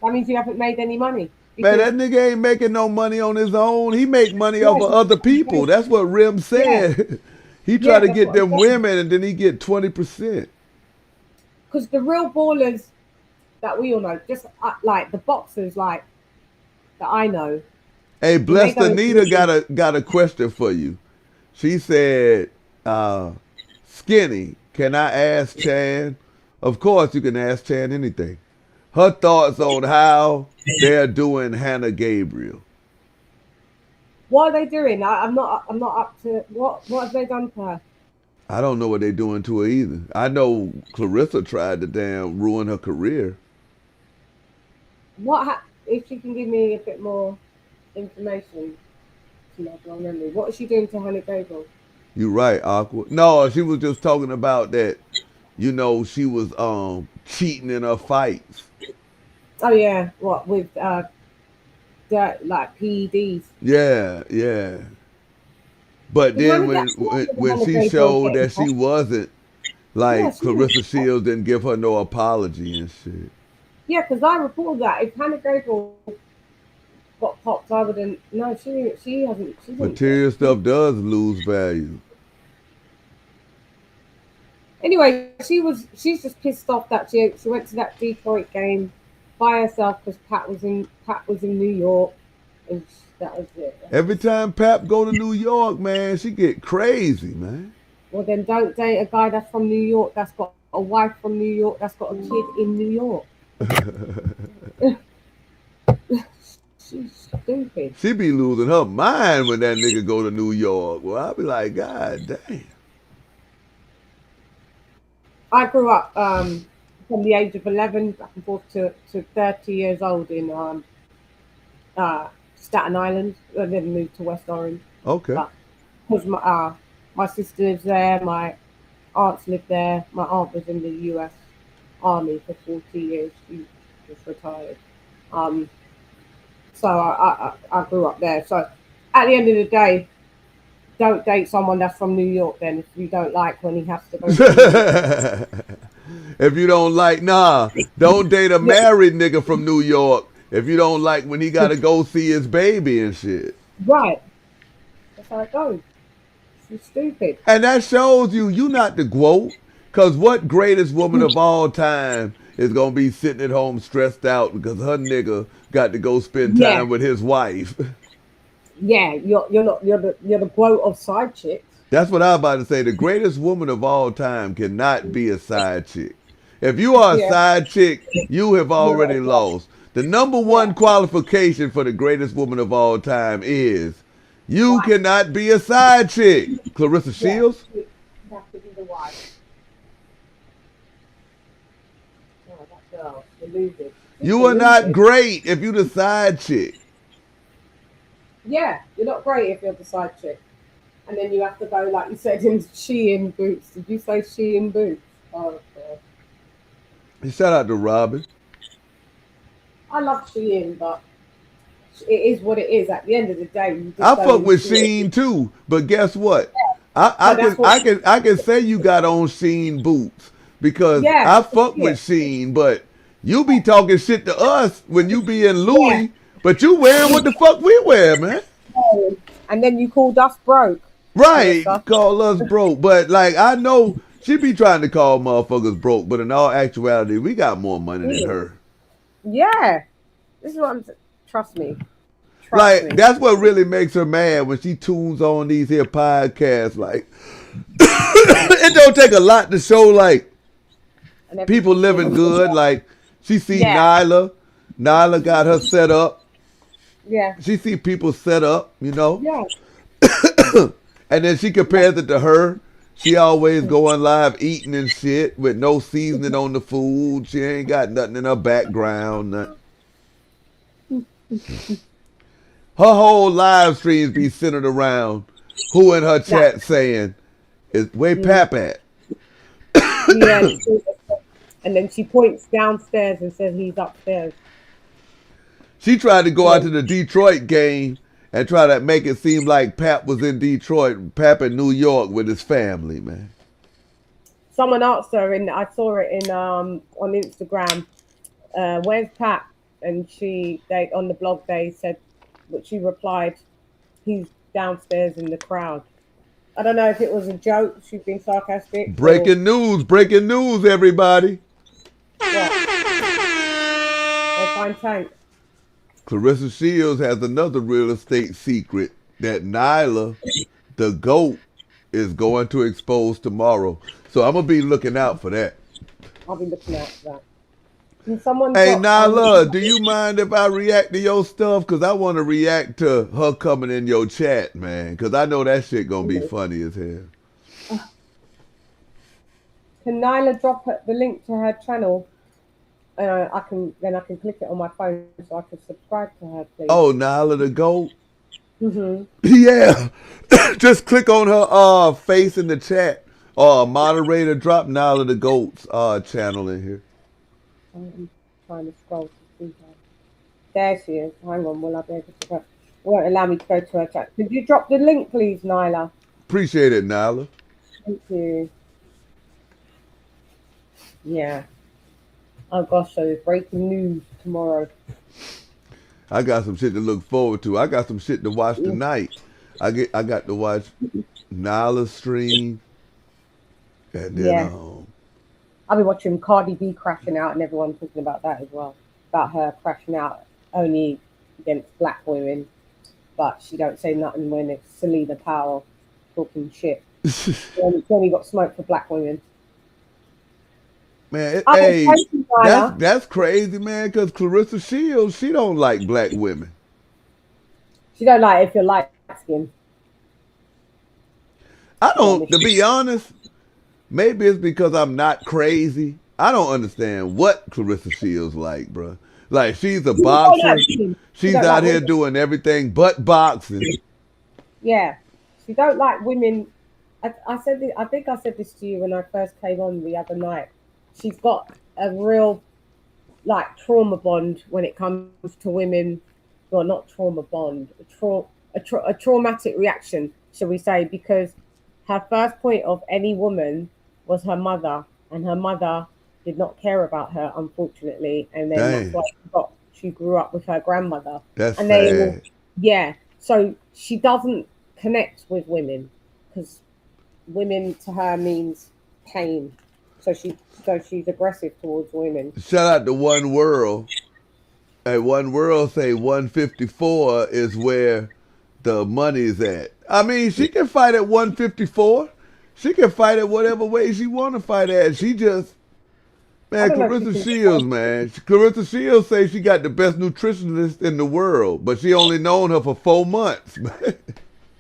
means you haven't made any money. Man, that nigga ain't making no money on his own. He make money off of other people. That's what Rim said. Yeah. He try to get them women and then he get 20%. Because the real ballers that we all know, just like the boxers, like that I know. Hey, Blessed Anita got a question for you. She said, Skinny, can I ask Chan? Of course you can ask Chan anything. Her thoughts on how they're doing Hannah Gabriel. What are they doing? I'm not up to what have they done to her? I don't know what they're doing to her either. I know Claressa tried to damn ruin her career. If you can give me a bit more information, what is she doing to Hannah Gabriel? You're right, Aqua. No, she was just talking about that, you know, she was cheating in her fights. Oh yeah, what with like PEDs? Yeah. But then when she showed that she wasn't, like Claressa Shields didn't give her no apology and shit. Yeah, because I reported that if Hannah Gabriel got popped, I wouldn't. No, she hasn't. Material stuff does lose value. Anyway, she's just pissed off that she went to that Detroit game by herself because Pat was in New York, and that was it. Every time Pap go to New York, man, she get crazy, man. Well, then don't date a guy that's from New York, that's got a wife from New York, that's got a kid in New York. She's stupid. She be losing her mind when that nigga go to New York. Well, I'll be like, God damn. I grew up from the age of 11 back and forth to 30 years old in Staten Island, and then moved to West Orange. Okay. Because my sister lives there, my aunts live there. My aunt was in the U.S. Army for 40 years. She just retired. So I grew up there. So at the end of the day, don't date someone that's from New York then if you don't like when he has to go to If you don't like, don't date a married nigga from New York if you don't like when he got to go see his baby and shit. Right. That's how it goes. She's stupid. And that shows you not the quote. Because what greatest woman of all time is going to be sitting at home stressed out because her nigga got to go spend time with his wife? Yeah, you're the quote of side chicks. That's what I was about to say. The greatest woman of all time cannot be a side chick. If you are a side chick, you have already lost. The number one qualification for the greatest woman of all time is you cannot be a side chick. Claressa Shields? You have to be the wife. Oh, that girl, deluded. You are not great if you the side chick. Yeah, you're not great if you're the side chick. And then you have to go, like you said, in Shein boots. Did you say Shein boots? Oh, God. Shout out to Robin. I love Shein, but it is what it is. At the end of the day, you just I go fuck and with see it. Sheen too, but guess what? So that's what. I can say you got on Sheen boots because Yeah, I I fuck see with it. Sheen, but you be talking shit to us when you be in Yeah. Louis, but you wearing what the fuck we wear, man. And then you called us broke, Right, Claressa. call us broke, but like I know she be trying to call motherfuckers broke, but in all actuality, we got more money than her. Yeah, this is what I'm. Trust me. Trust Like me. that's what really makes her mad when she tunes on these here podcasts. Like it don't take a lot to show like And everything. people living good. Like she see Yeah. Nyla got her set up. Yeah. She see people set up, you know, Yeah. and then she compares it to her. She always going live eating and shit with no seasoning on the food. She ain't got nothing in her background. Nothing. Her whole live streams be centered around who in her chat saying is where Pap at? Yeah. And then she points downstairs and says he's upstairs. She tried to go out to the Detroit game and try to make it seem like Pap was in Detroit, Pap in New York with his family, man. Someone asked her, and I saw it in on Instagram. Where's Pat? And they on the blog they said, but she replied, he's downstairs in the crowd. I don't know if it was a joke. She's being sarcastic. Breaking news, everybody. They find Tank. Claressa Shields has another real estate secret that Nyla, the GOAT, is going to expose tomorrow. So I'm going to be looking out for that. I'll be looking out for that. Can someone Hey, Nyla, do you mind if I react to your stuff? Because I want to react to her coming in your chat, man. Because I know that shit going to be funny as hell. Can Nyla drop the link to her channel? I can click it on my phone so I can subscribe to her, please. Oh, Nyla the GOAT? Mm-hmm. Yeah. Just click on her face in the chat. Moderator, drop Nyla the GOAT's channel in here. I'm trying to scroll to see her. There she is. Hang on, will I be able to? Won't allow me to go to her chat. Could you drop the link, please, Nyla? Appreciate it, Nyla. Thank you. Yeah. Oh gosh, so there's breaking news tomorrow. I got some shit to look forward to. I got some shit to watch tonight. I got to watch Nyla's stream. And then I'll be watching Cardi B crashing out and everyone talking about that as well. About her crashing out only against black women. But she don't say nothing when it's Selena Powell talking shit. She only got smoke for black women. Man, that's crazy, man, because Claressa Shields, she don't like black women. She don't like it if you're light skinned. I don't, to be honest, maybe it's because I'm not crazy. I don't understand what Claressa Shields like, bro. Like, she's a boxer. She's out here doing everything but boxing. Yeah. She don't like women. I think I said this to you when I first came on the other night. She's got a real, like, trauma bond when it comes to women. Well, not trauma bond, a traumatic reaction, shall we say, because her first point of any woman was her mother, and her mother did not care about her, unfortunately, and then that's why she grew up with her grandmother. That's and sad. So she doesn't connect with women because women to her means pain. So she's aggressive towards women. Shout out to One World. And One World say 154 is where the money's at. I mean, she can fight at 154. She can fight it whatever way she want to fight at. She just, man, Claressa Shields, man. Claressa Shields say she got the best nutritionist in the world, but she only known her for 4 months.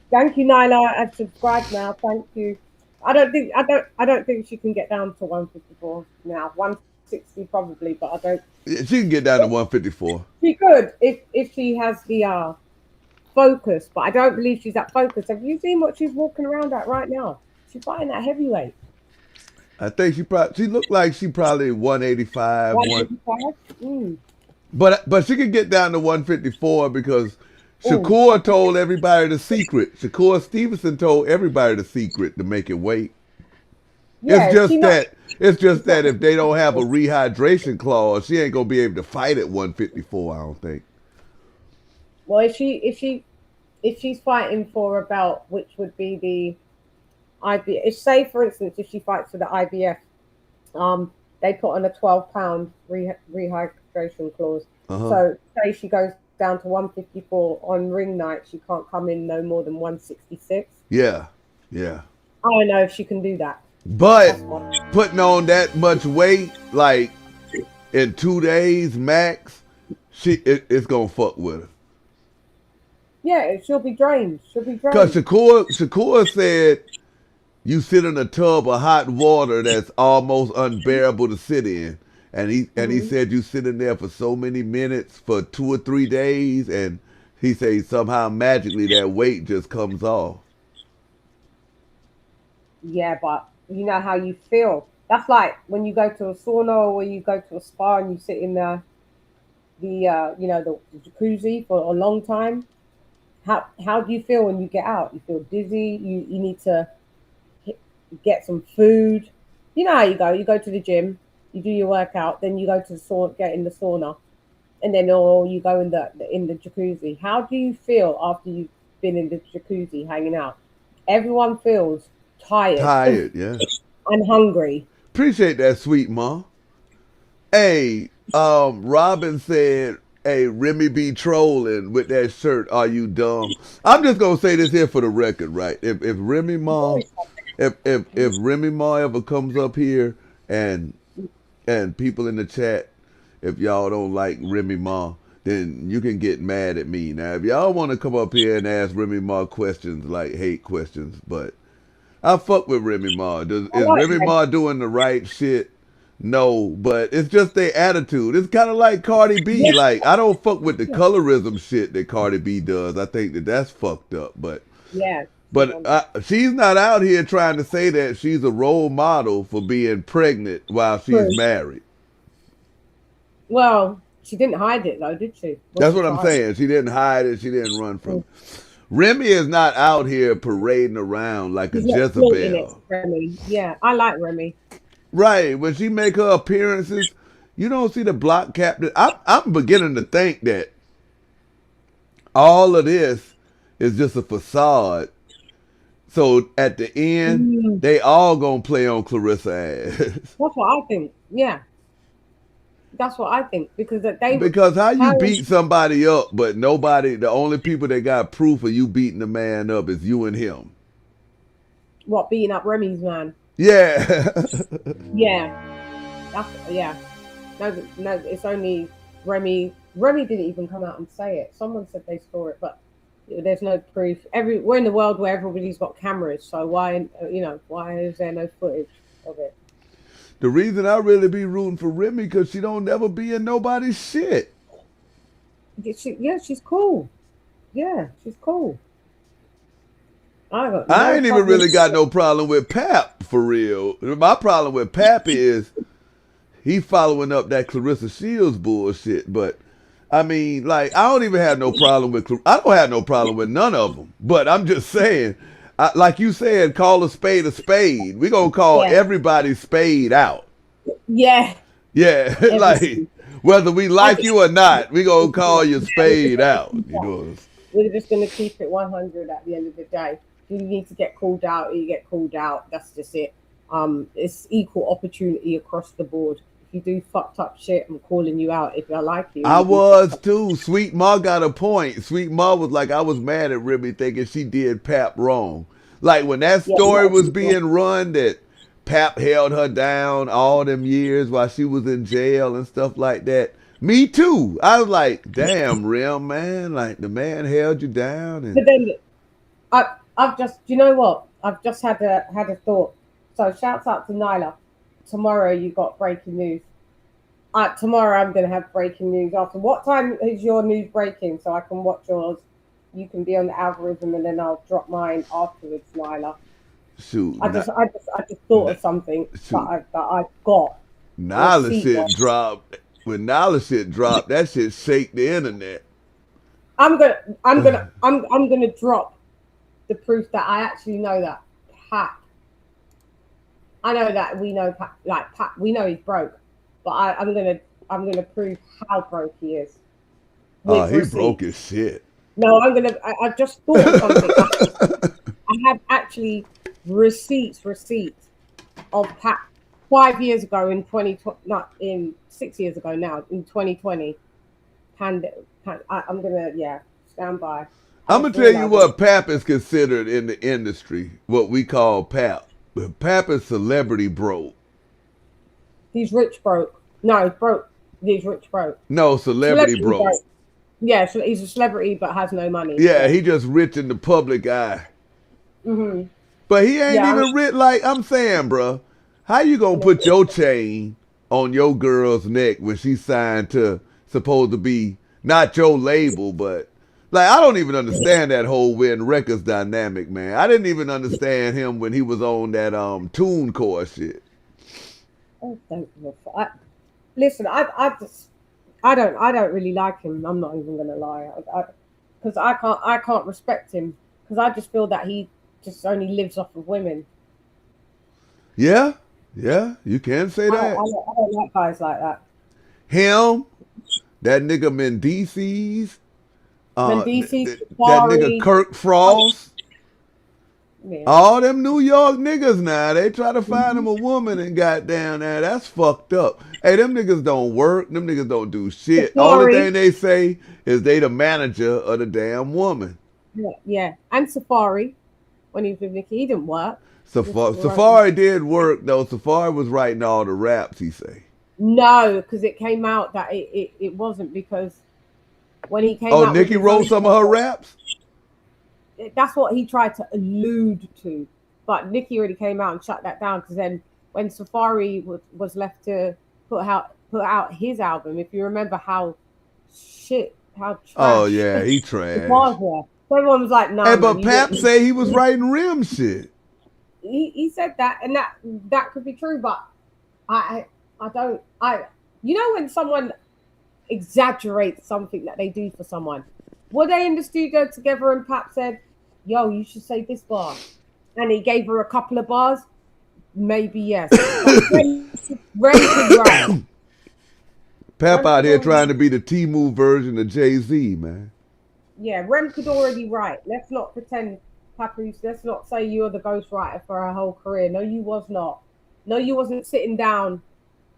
Thank you, Nyla. I've subscribed now. Thank you. I don't think she can get down to 154 now. 160 probably, but I don't. Yeah, she can get down to 154. She could if she has the focus, but I don't believe she's at focus. Have you seen what she's walking around at right now? She's fighting that heavyweight. I think she looked like she probably 185. 185? But she could get down to 154 because Ooh. Shakur told everybody the secret. Shakur Stevenson told everybody the secret to make it weight. Yeah, It's just that if they don't have a rehydration clause, she ain't gonna be able to fight at 154. I don't think. Well, if she's fighting for a belt, which would be the IBF. If, say, for instance, if she fights for the IBF, they put on a 12-pound rehydration clause. So say she goes down to 154 on ring night, she can't come in no more than 166. Yeah. I don't know if she can do that. But putting on that much weight, like in 2 days max, it's gonna fuck with her. Yeah, she'll be drained. Because Shakur said you sit in a tub of hot water that's almost unbearable to sit in. And he said you sit in there for so many minutes for 2 or 3 days, and he said somehow magically that weight just comes off. Yeah, but you know how you feel. That's like when you go to a sauna or you go to a spa and you sit in the jacuzzi for a long time. How do you feel when you get out? You feel dizzy. You need to get some food. You know how you go. You go to the gym, you do your workout, then you go to the sauna, get in the sauna, and then you go in the jacuzzi. How do you feel after you've been in the jacuzzi hanging out? Everyone feels tired, yeah, and hungry. Appreciate that, sweet ma. Hey, Robin said, hey, Remy be trolling with that shirt. Are you dumb? I'm just gonna say this here for the record, right? If Remy Ma, if Remy Ma ever comes up here and people in the chat, if y'all don't like Remy Ma, then you can get mad at me. Now, if y'all want to come up here and ask Remy Ma questions, like hate questions, but I fuck with Remy Ma. Is Remy Ma doing the right shit? No, but it's just their attitude. It's kind of like Cardi B. Like, I don't fuck with the colorism shit that Cardi B does. I think that's fucked up. But yeah, she's not out here trying to say that she's a role model for being pregnant while she's married. Well, she didn't hide it though, did she? That's what I'm saying. She didn't hide it. She didn't run from it. Remy is not out here parading around like a Jezebel. Remy. Yeah, I like Remy. Right. When she make her appearances, you don't see the block captain. I'm beginning to think that all of this is just a facade. So at the end, they all gonna play on Claressa ass. That's what I think. Yeah. That's what I think. Because how you beat somebody up, but the only people that got proof of you beating the man up is you and him. What, beating up Remy's man? Yeah. Yeah. No, it's only Remy. Remy didn't even come out and say it. Someone said they saw it, but there's no proof. We're in the world where everybody's got cameras, so why is there no footage of it? The reason I really be rooting for Remy because she don't never be in nobody's shit. She's cool. Yeah, she's cool. I ain't even really got no problem with Pap, for real. My problem with Pap is he following up that Claressa Shields bullshit. But, I mean, like, I don't even have no problem with I don't have no problem with none of them. But I'm just saying, like you said, call a spade a spade. We gonna call everybody spade out. Yeah. Yeah, like, whether we like you or not, we gonna call you spade out. You know. We're just gonna keep it 100 at the end of the day. If you need to get called out, you get called out. That's just it. It's equal opportunity across the board. If you do fucked up shit, I'm calling you out. If I like you, I was too. Sweet Ma got a point. Sweet Ma was like, I was mad at Remy thinking she did Pap wrong. Like when that story was being run that Pap held her down all them years while she was in jail and stuff like that. Me too. I was like, damn, real man. Like the man held you down. And... But then I've just, you know what? I've just had a thought. So shouts out to Nyla. Tomorrow you got breaking news. Tomorrow I'm going to have breaking news. After what time is your news breaking so I can watch yours? You can be on the algorithm and then I'll drop mine afterwards, Nyla. Shoot. I just thought of something that I've got. Nyla shit dropped When Nala shit dropped, that shit shake the internet. I'm gonna drop the proof that I actually know that Pat. I know that we know Pat, like Pat. We know he's broke, but I'm gonna prove how broke he is. Oh, he broke his shit. No, I just thought of something. I have actually receipts of Pat 5 years ago in 2020, not in 6 years ago now, in 2020. I'm gonna stand by. I'm gonna tell you what Pap is considered in the industry. What we call Pap. Pap is celebrity broke. He's rich broke. No, broke. He's rich broke. No, celebrity broke. Yeah, so he's a celebrity but has no money. Yeah, he just rich in the public eye. Mm-hmm. But he ain't even rich. Like I'm saying, bro, how you gonna put your chain on your girl's neck when she signed to supposed to be not your label, but like I don't even understand that whole Win Records dynamic, man. I didn't even understand him when he was on that TuneCore shit. Oh, listen, I don't really like him. I'm not even gonna lie, because I can't respect him because I just feel that he just only lives off of women. Yeah, you can say that. I don't like guys like that. Him, that nigga Mendices, that Safari, nigga Kirk Frost. Yeah. All them New York niggas now, they try to find them a woman and got down there. That's fucked up. Hey, them niggas don't work. Them niggas don't do shit. Only thing they say is they the manager of the damn woman. Yeah. And Safari, when he was with Nicki, he didn't work. Safari did work, though. Safari was writing all the raps, he say. No, because it came out that it wasn't because when he came out... Oh, Nicki wrote some of her raps? That's what he tried to allude to, but Nicki already came out and shut that down because then when Safari was left to put out his album, if you remember how trash. Oh yeah, he trash. So everyone was like, "No." Hey, but Pap say he was writing rim shit. He said that, and that could be true, but I don't. You know when someone exaggerates something that they do for someone. Were they in the studio together and Pap said, yo, you should say this bar? And he gave her a couple of bars? Maybe yes. Rem could write. Pap out here trying to be the Temu version of Jay-Z, man. Yeah, Rem could already write. Let's not pretend, Papoose, let's not say you're the ghostwriter for her whole career. No, you was not. No, you wasn't sitting down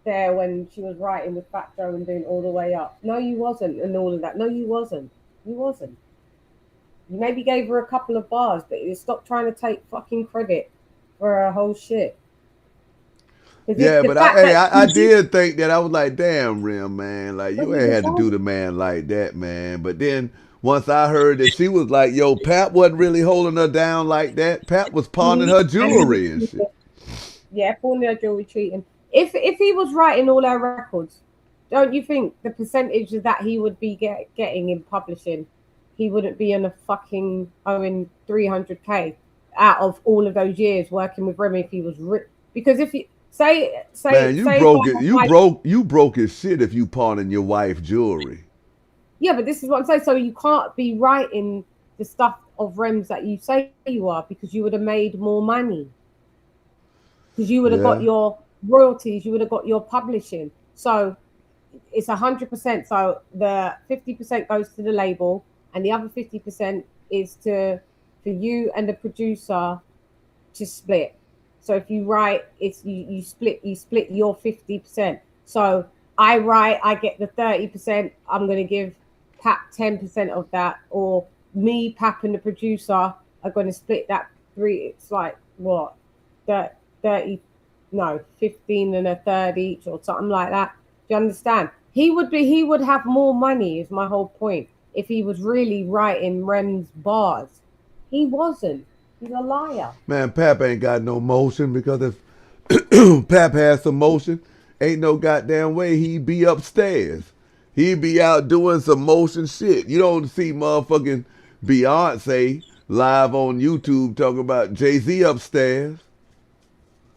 there when she was writing with Fat Joe and doing All the Way Up. No, you wasn't, and all of that. No, you wasn't. You wasn't. You maybe gave her a couple of bars, but you stopped trying to take fucking credit for her whole shit. Yeah, but I did think that. I was like, damn, Rim, man. Like, you ain't had to do the man like that, man. But then once I heard that she was like, yo, Pap wasn't really holding her down like that. Pap was pawning her jewelry and shit. Yeah, pawning her jewelry, cheating. If he was writing all her records, don't you think the percentage that he would be getting in publishing, he wouldn't be on a fucking owing 300K out of all of those years working with Remy if he was because if you say man, you broke his shit if you pawning your wife jewelry. Yeah, but this is what I'm saying. So you can't be writing the stuff of Rems that you say you are because you would have made more money. Because you would have got your royalties, you would have got your publishing. So it's 100%. So the 50% goes to the label, and the other 50% is for you and the producer to split. So if you write, it's you split your 50%. So I write, I get the 30%. I'm going to give Pap 10% of that, or me, Pap, and the producer are going to split that three. It's like what, 30, no, 15 and a third each, or something like that. Do you understand? He would have more money. Is my whole point. If he was really writing Rem's bars, he wasn't. He's a liar. Man, Pap ain't got no motion, because if Pap has some motion, ain't no goddamn way he'd be upstairs. He'd be out doing some motion shit. You don't see motherfucking Beyonce live on YouTube talking about Jay-Z upstairs.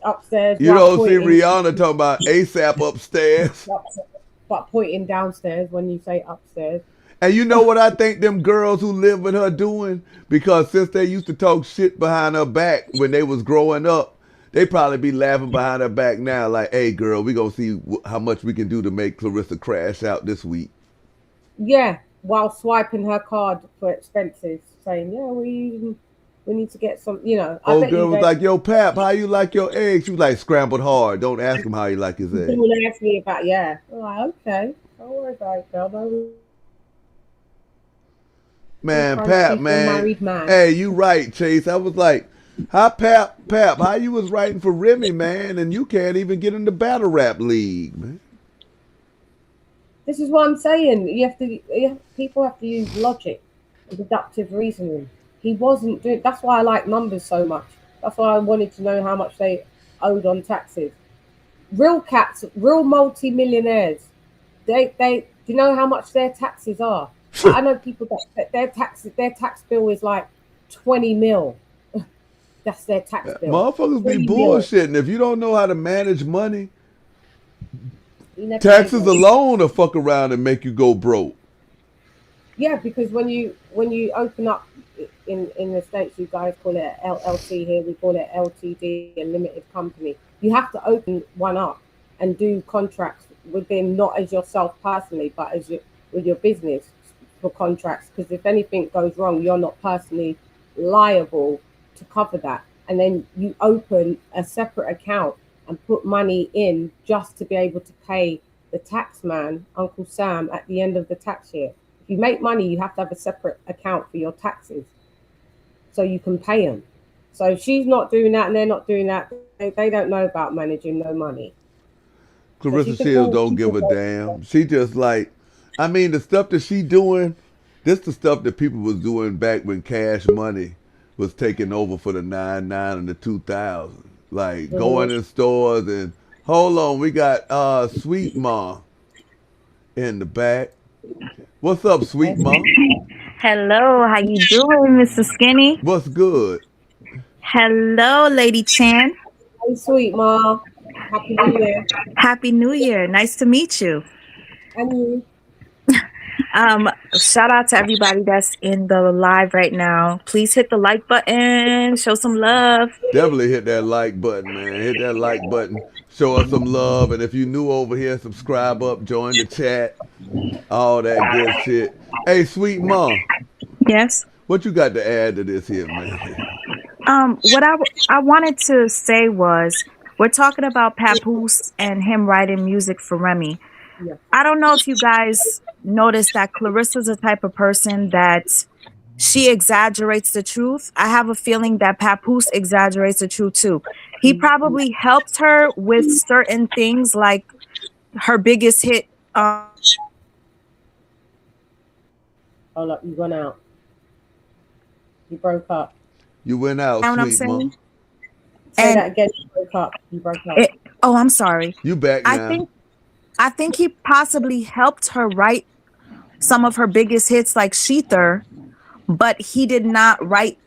Upstairs. You don't see Rihanna talking about ASAP upstairs. but pointing downstairs when you say upstairs. And you know what I think them girls who live with her doing? Because since they used to talk shit behind her back when they was growing up, they probably be laughing behind her back now like, hey, girl, we gonna see how much we can do to make Claressa crash out this week. Yeah, while swiping her card for expenses, saying, yeah, we need to get some, you know. Old girl was like, yo, Pap, how you like your eggs? She was like, scrambled hard. Don't ask him how he like his eggs. People ask me about, yeah. I'm like, okay, don't worry about it, girl. Man, Pap, man. Hey, you right, Chase. I was like, how Pap, how you was writing for Remy, man, and you can't even get in the battle rap league, man. This is what I'm saying. People have to use logic and deductive reasoning. He wasn't doing. That's why I like numbers so much. That's why I wanted to know how much they owed on taxes. Real cats, real multi-millionaires. Do you know how much their taxes are? I know people that their tax bill is like 20 mil. That's their tax bill. Motherfuckers be bullshitting. If you don't know how to manage money, taxes alone will fuck around and make you go broke. Yeah, because when you open up in the States, you guys call it LLC. Here we call it LTD, a limited company. You have to open one up and do contracts within, not as yourself personally, but as with your business for contracts. Because if anything goes wrong, you're not personally liable to cover that. And then you open a separate account and put money in just to be able to pay the tax man, Uncle Sam, at the end of the tax year. If you make money, you have to have a separate account for your taxes so you can pay them. So if she's not doing that and they're not doing that, they don't know about managing no money. Claressa Shields don't give a damn. She just like, I mean, the stuff that she doing, this the stuff that people was doing back when Cash Money was taking over for the 99 and the 2000. Like going in stores and hold on, we got Sweet Mom in the back. What's up, Sweet Mom? Hello, how you doing, Mr. Skinny? What's good? Hello, Lady Chan. Hey, Sweet Mom. Happy New Year. Happy New Year. Nice to meet you. And you. Shout out to everybody that's in the live right now. Please hit the like button. Show some love. Definitely hit that like button, man. Hit that like button. Show us some love. And if you're new over here, subscribe up, join the chat, all that good shit. Hey, Sweet Mom. Yes? What you got to add to this here, man? What I wanted to say was, we're talking about Papoose and him writing music for Remy. Yeah. I don't know if you guys noticed that Claressa's the type of person that she exaggerates the truth. I have a feeling that Papoose exaggerates the truth too. He probably helped her with certain things, like her biggest hit. Hold up, you went out. You broke up. You went out, Sweet Mom. Say that again. You broke up. You broke up. I'm sorry. You back now. I think he possibly helped her write some of her biggest hits like Sheether, but he did not write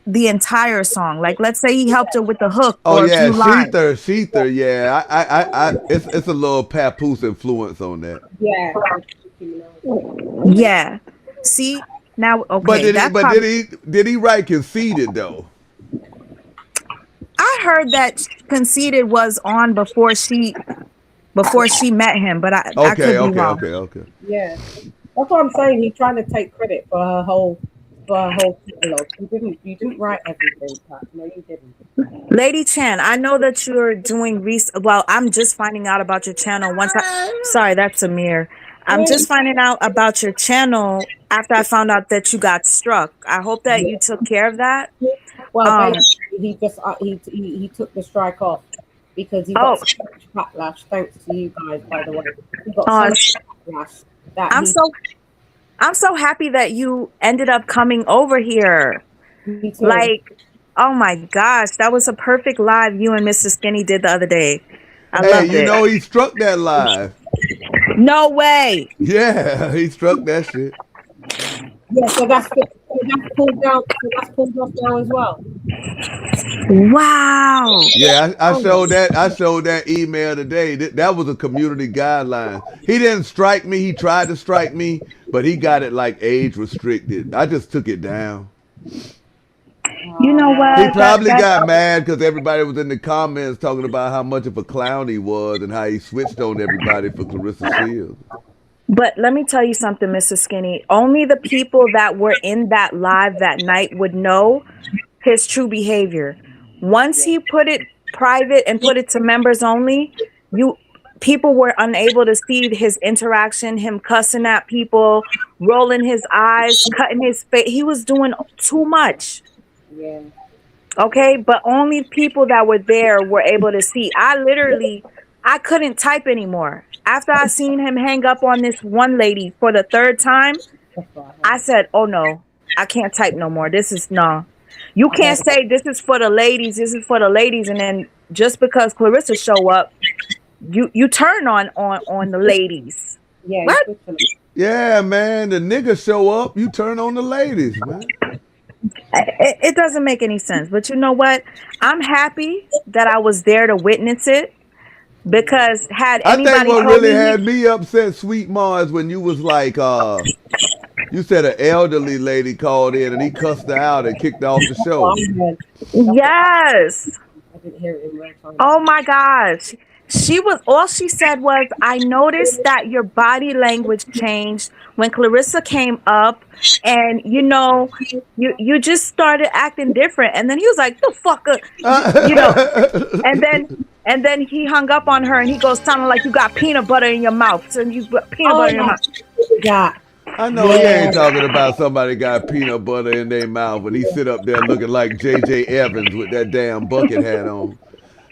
the entire song. Like, let's say he helped her with the hook. Oh yeah, Sheether, yeah. I it's a little Papoose influence on that. Yeah. Yeah. See, now okay. But did he write Conceited though? I heard that Conceited was on before she met him, but I could be wrong. Okay. Yeah, that's what I'm saying. He's trying to take credit for her whole catalog. You didn't write everything, Pat. No, you didn't. Lady Chan, I know that you're doing well, I'm just finding out about your channel sorry, that's Amir. I'm just finding out about your channel after I found out that you got struck. I hope that you took care of that. Well, he just he took the strike off because he got such backlash. Thanks to you guys, by the way. He got such backlash that I'm so happy that you ended up coming over here. Me too. Like, oh my gosh, that was a perfect live you and Mr. Skinny did the other day. I loved it. You know he struck that live. No way. Yeah, he struck that shit. Yeah, so that's pulled down. So that's pulled off now as well. Wow. Yeah, I showed that. I showed that email today. That was a community guideline. He didn't strike me. He tried to strike me, but he got it like age restricted. I just took it down. You know He what? probably got mad because everybody was in the comments talking about how much of a clown he was and how he switched on everybody for Claressa Shields. But let me tell you something, Mr. Skinny. Only the people that were in that live that night would know his true behavior. Once he put it private and put it to members only, people were unable to see his interaction, him cussing at people, rolling his eyes, cutting his face. He was doing too much. Yeah. Okay, but only people that were there were able to see. I couldn't type anymore. After I seen him hang up on this one lady for the third time, I said, oh no, I can't type no more. This is no. You can't say this is for the ladies, this is for the ladies, and then just because Claressa show up, you turn on the ladies. Yeah. What? Yeah, man. The niggas show up, you turn on the ladies, man. It doesn't make any sense. But you know what? I'm happy that I was there to witness it. Because had anybody I think what told really had me upset, Sweet Mars, when you was like, you said an elderly lady called in and he cussed her out and kicked her off the show. Yes. I didn't hear it in real time. Oh my gosh. All she said was, I noticed that your body language changed when Claressa came up, and you just started acting different. And then he was like, the fucker, and then he hung up on her and he goes, sounding like you got peanut butter in your mouth. So you got peanut butter in your mouth. Yeah. I know he ain't talking about somebody got peanut butter in their mouth when he sit up there looking like J.J. Evans with that damn bucket hat on.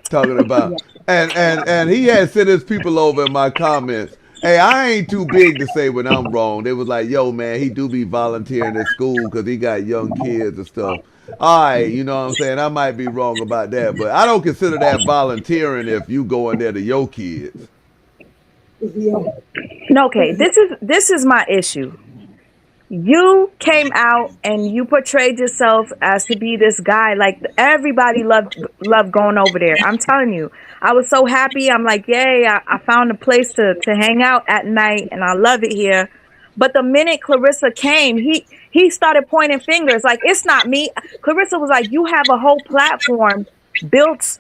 Talking about and he had sent his people over in my comments. Hey, I ain't too big to say when I'm wrong. They was like, yo, man, he do be volunteering at school because he got young kids and stuff. All right, you know what I'm saying? I might be wrong about that, but I don't consider that volunteering if you go in there to your kids. Okay, this is my issue. You came out and you portrayed yourself as to be this guy. Like, everybody loved going over there. I'm telling you, I was so happy. I'm like, yay, I found a place to hang out at night, and I love it here. But the minute Claressa came, he started pointing fingers. Like, it's not me. Claressa was like, you have a whole platform built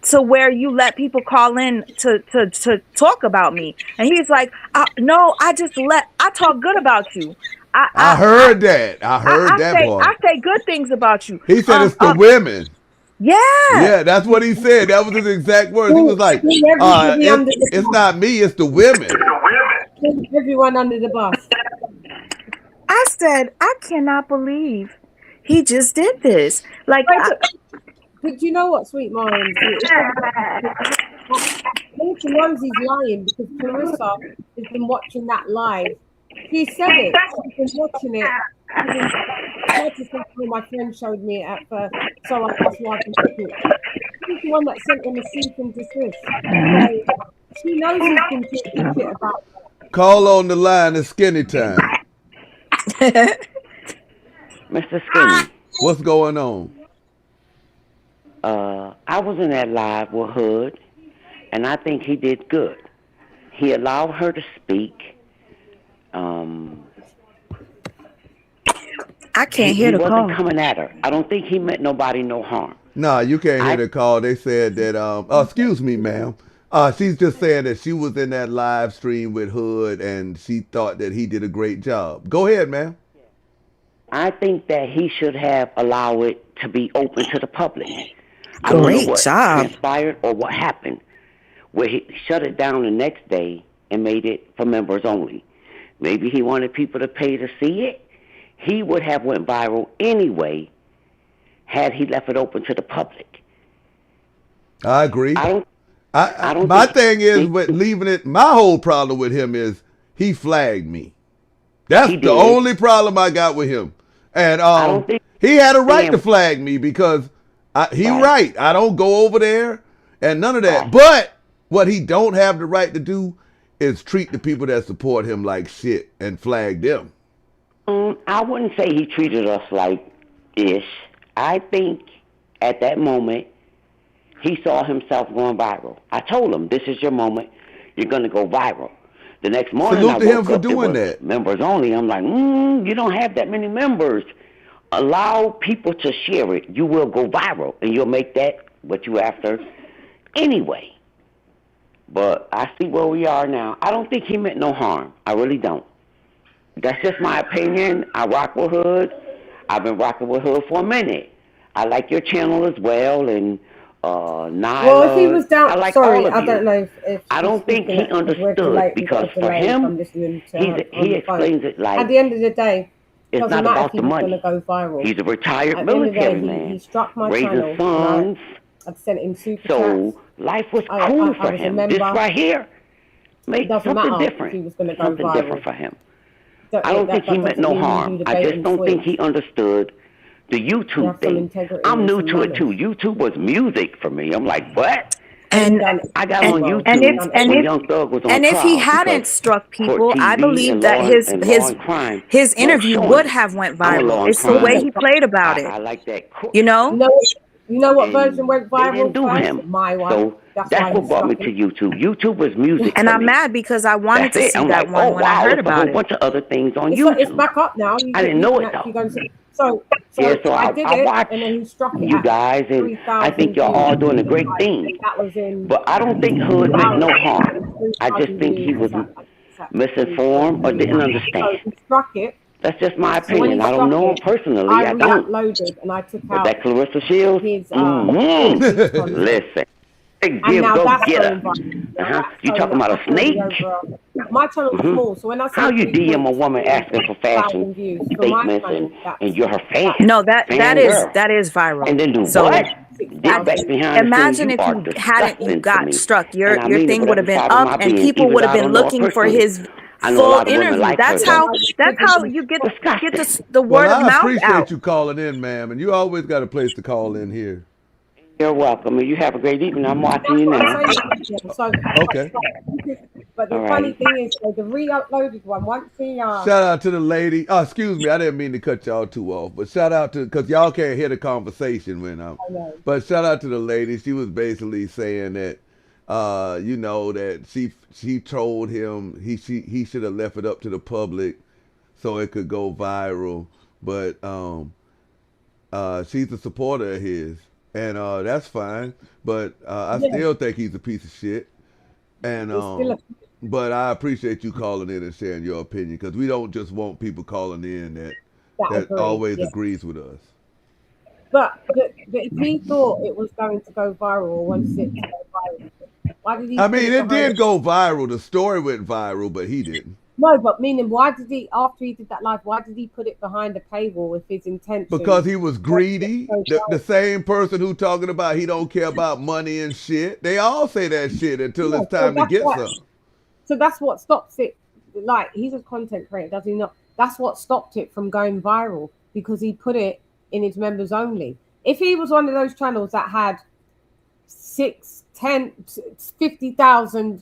to where you let people call in to talk about me. And he's like, no, I talk good about you. I heard that. I heard that part. I say good things about you. He said it's the women. Yeah. Yeah, that's what he said. That was his exact words. He was like, it's not me, it's the women. Everyone under the bus. I said, I cannot believe he just did this. Like, but you know what, Sweet Mom? Mumsy's lying because Claressa has been watching that live. She said it. She's been watching it. I just think my friend showed me it at first, so I was watching it. She's the one that sent him a cease and desist. So she knows he's been talking shit about her. Call on the line, it's skinny time. Mr. Skinny. What's going on? I was in that live with Hood, and I think he did good. He allowed her to speak. I can't hear the call. He wasn't coming at her. I don't think he meant nobody no harm. Nah, you can't hear the call. They said that, excuse me, ma'am. She's just saying that she was in that live stream with Hood and she thought that he did a great job. Go ahead, ma'am. I think that he should have allowed it to be open to the public. I don't know what transpired or what happened, where he shut it down the next day and made it for members only. Maybe he wanted people to pay to see it. He would have went viral anyway had he left it open to the public. I agree. I don't my thing is with leaving it, my whole problem with him is he flagged me. That's the only problem I got with him. And he had a right to flag me because he right. I don't go over there and none of that. But what he don't have the right to do is treat the people that support him like shit and flag them. I wouldn't say he treated us like ish. I think at that moment, he saw himself going viral. I told him, this is your moment. You're going to go viral. The next morning, Salute I to him woke for up, doing it was that. members only. I'm like, you don't have that many members. Allow people to share it. You will go viral, and you'll make that what you after anyway. But I see where we are now. I don't think he meant no harm. I really don't. That's just my opinion. I rock with Hood. I've been rocking with Hood for a minute. I like your channel as well, and Nyla. Well, if he was down, I like sorry, all of I you. don't know if I don't think he understood because for him, he explains it like at the end of the day, it it's doesn't not matter about if he the was going money. to go viral. He's a retired At the end of the military day, man, he struck my raising channel. sons. I've sent him super So chats. life was I cool was for a him. member. This right here made Doesn't something matter if different. he was going to go Something viral. different for him. I don't think he meant no harm. I just don't think he understood the YouTube thing. I'm new to it too. YouTube was music for me. I'm like, what? And I got on YouTube when Young Thug was on and if he trial hadn't because struck people, court I TV believe and that law and crime his won't interview show would him. have went I'm a law viral. and It's the way crime. he played about it. I like that court. You know? You know what And version went they didn't viral do first? him. My one. So that's what brought me to YouTube. YouTube was music And for I'm me. mad because I wanted That's to it. see I'm that like, one oh when I wow, heard there's a about whole it. bunch of other things on It's YouTube. back up now. I didn't know it though. So Yeah, so I did I it, watch and then he struck it you at guys, and 3,000 I think y'all all doing a great views. thing. That was in But I don't think Hood meant no harm. I just think he was misinformed or didn't understand. So he struck it. That's just my So when he opinion. I don't know him struck it, personally. I don't. re-uploaded and I took But out that Claressa Shields, his listen, and give, now go that's get going her. viral. You talking about a snake? My channel is small, so when I say How you DM a woman asking for fashion statements and you're her fan? No, that girl. is viral. And then do So what? Dig back behind imagine the if scenes. you You hadn't got struck, and your I mean thing it, would have but been that's part of up my and being, people even would have though I been don't know her looking for personally. his I know a full lot of women interview. like That's her, how though. you get Disgusting. the word Well, of I mouth appreciate out. you calling in, ma'am, and you always got a place to call in here. You're welcome, and you have a great evening. I'm watching you now. Okay. But the funny thing is, the re-uploaded one, once he Shout out to the lady. Oh, excuse me, I didn't mean to cut y'all too off, but shout out to, because y'all can't hear the conversation when I'm. But shout out to the lady. She was basically saying that, you know, that she told him he should have left it up to the public so it could go viral. But she's a supporter of his, and that's fine. But I still think he's a piece of shit. And but I appreciate you calling in and sharing your opinion, because we don't just want people calling in that always agrees with us. But if he thought it was going to go viral or wanted it to go viral, why did he? I mean, it did go viral. The story went viral, but he didn't. No, but meaning, why did he, after he did that live, why did he put it behind a paywall with his intention? Because he was greedy. The same person who talking about he don't care about money and shit. They all say that shit until it's time to get some. So that's what stops it. Like, he's a content creator, does he not? That's what stopped it from going viral, because he put it in his members only. If he was one of those channels that had 6, 10, 50,000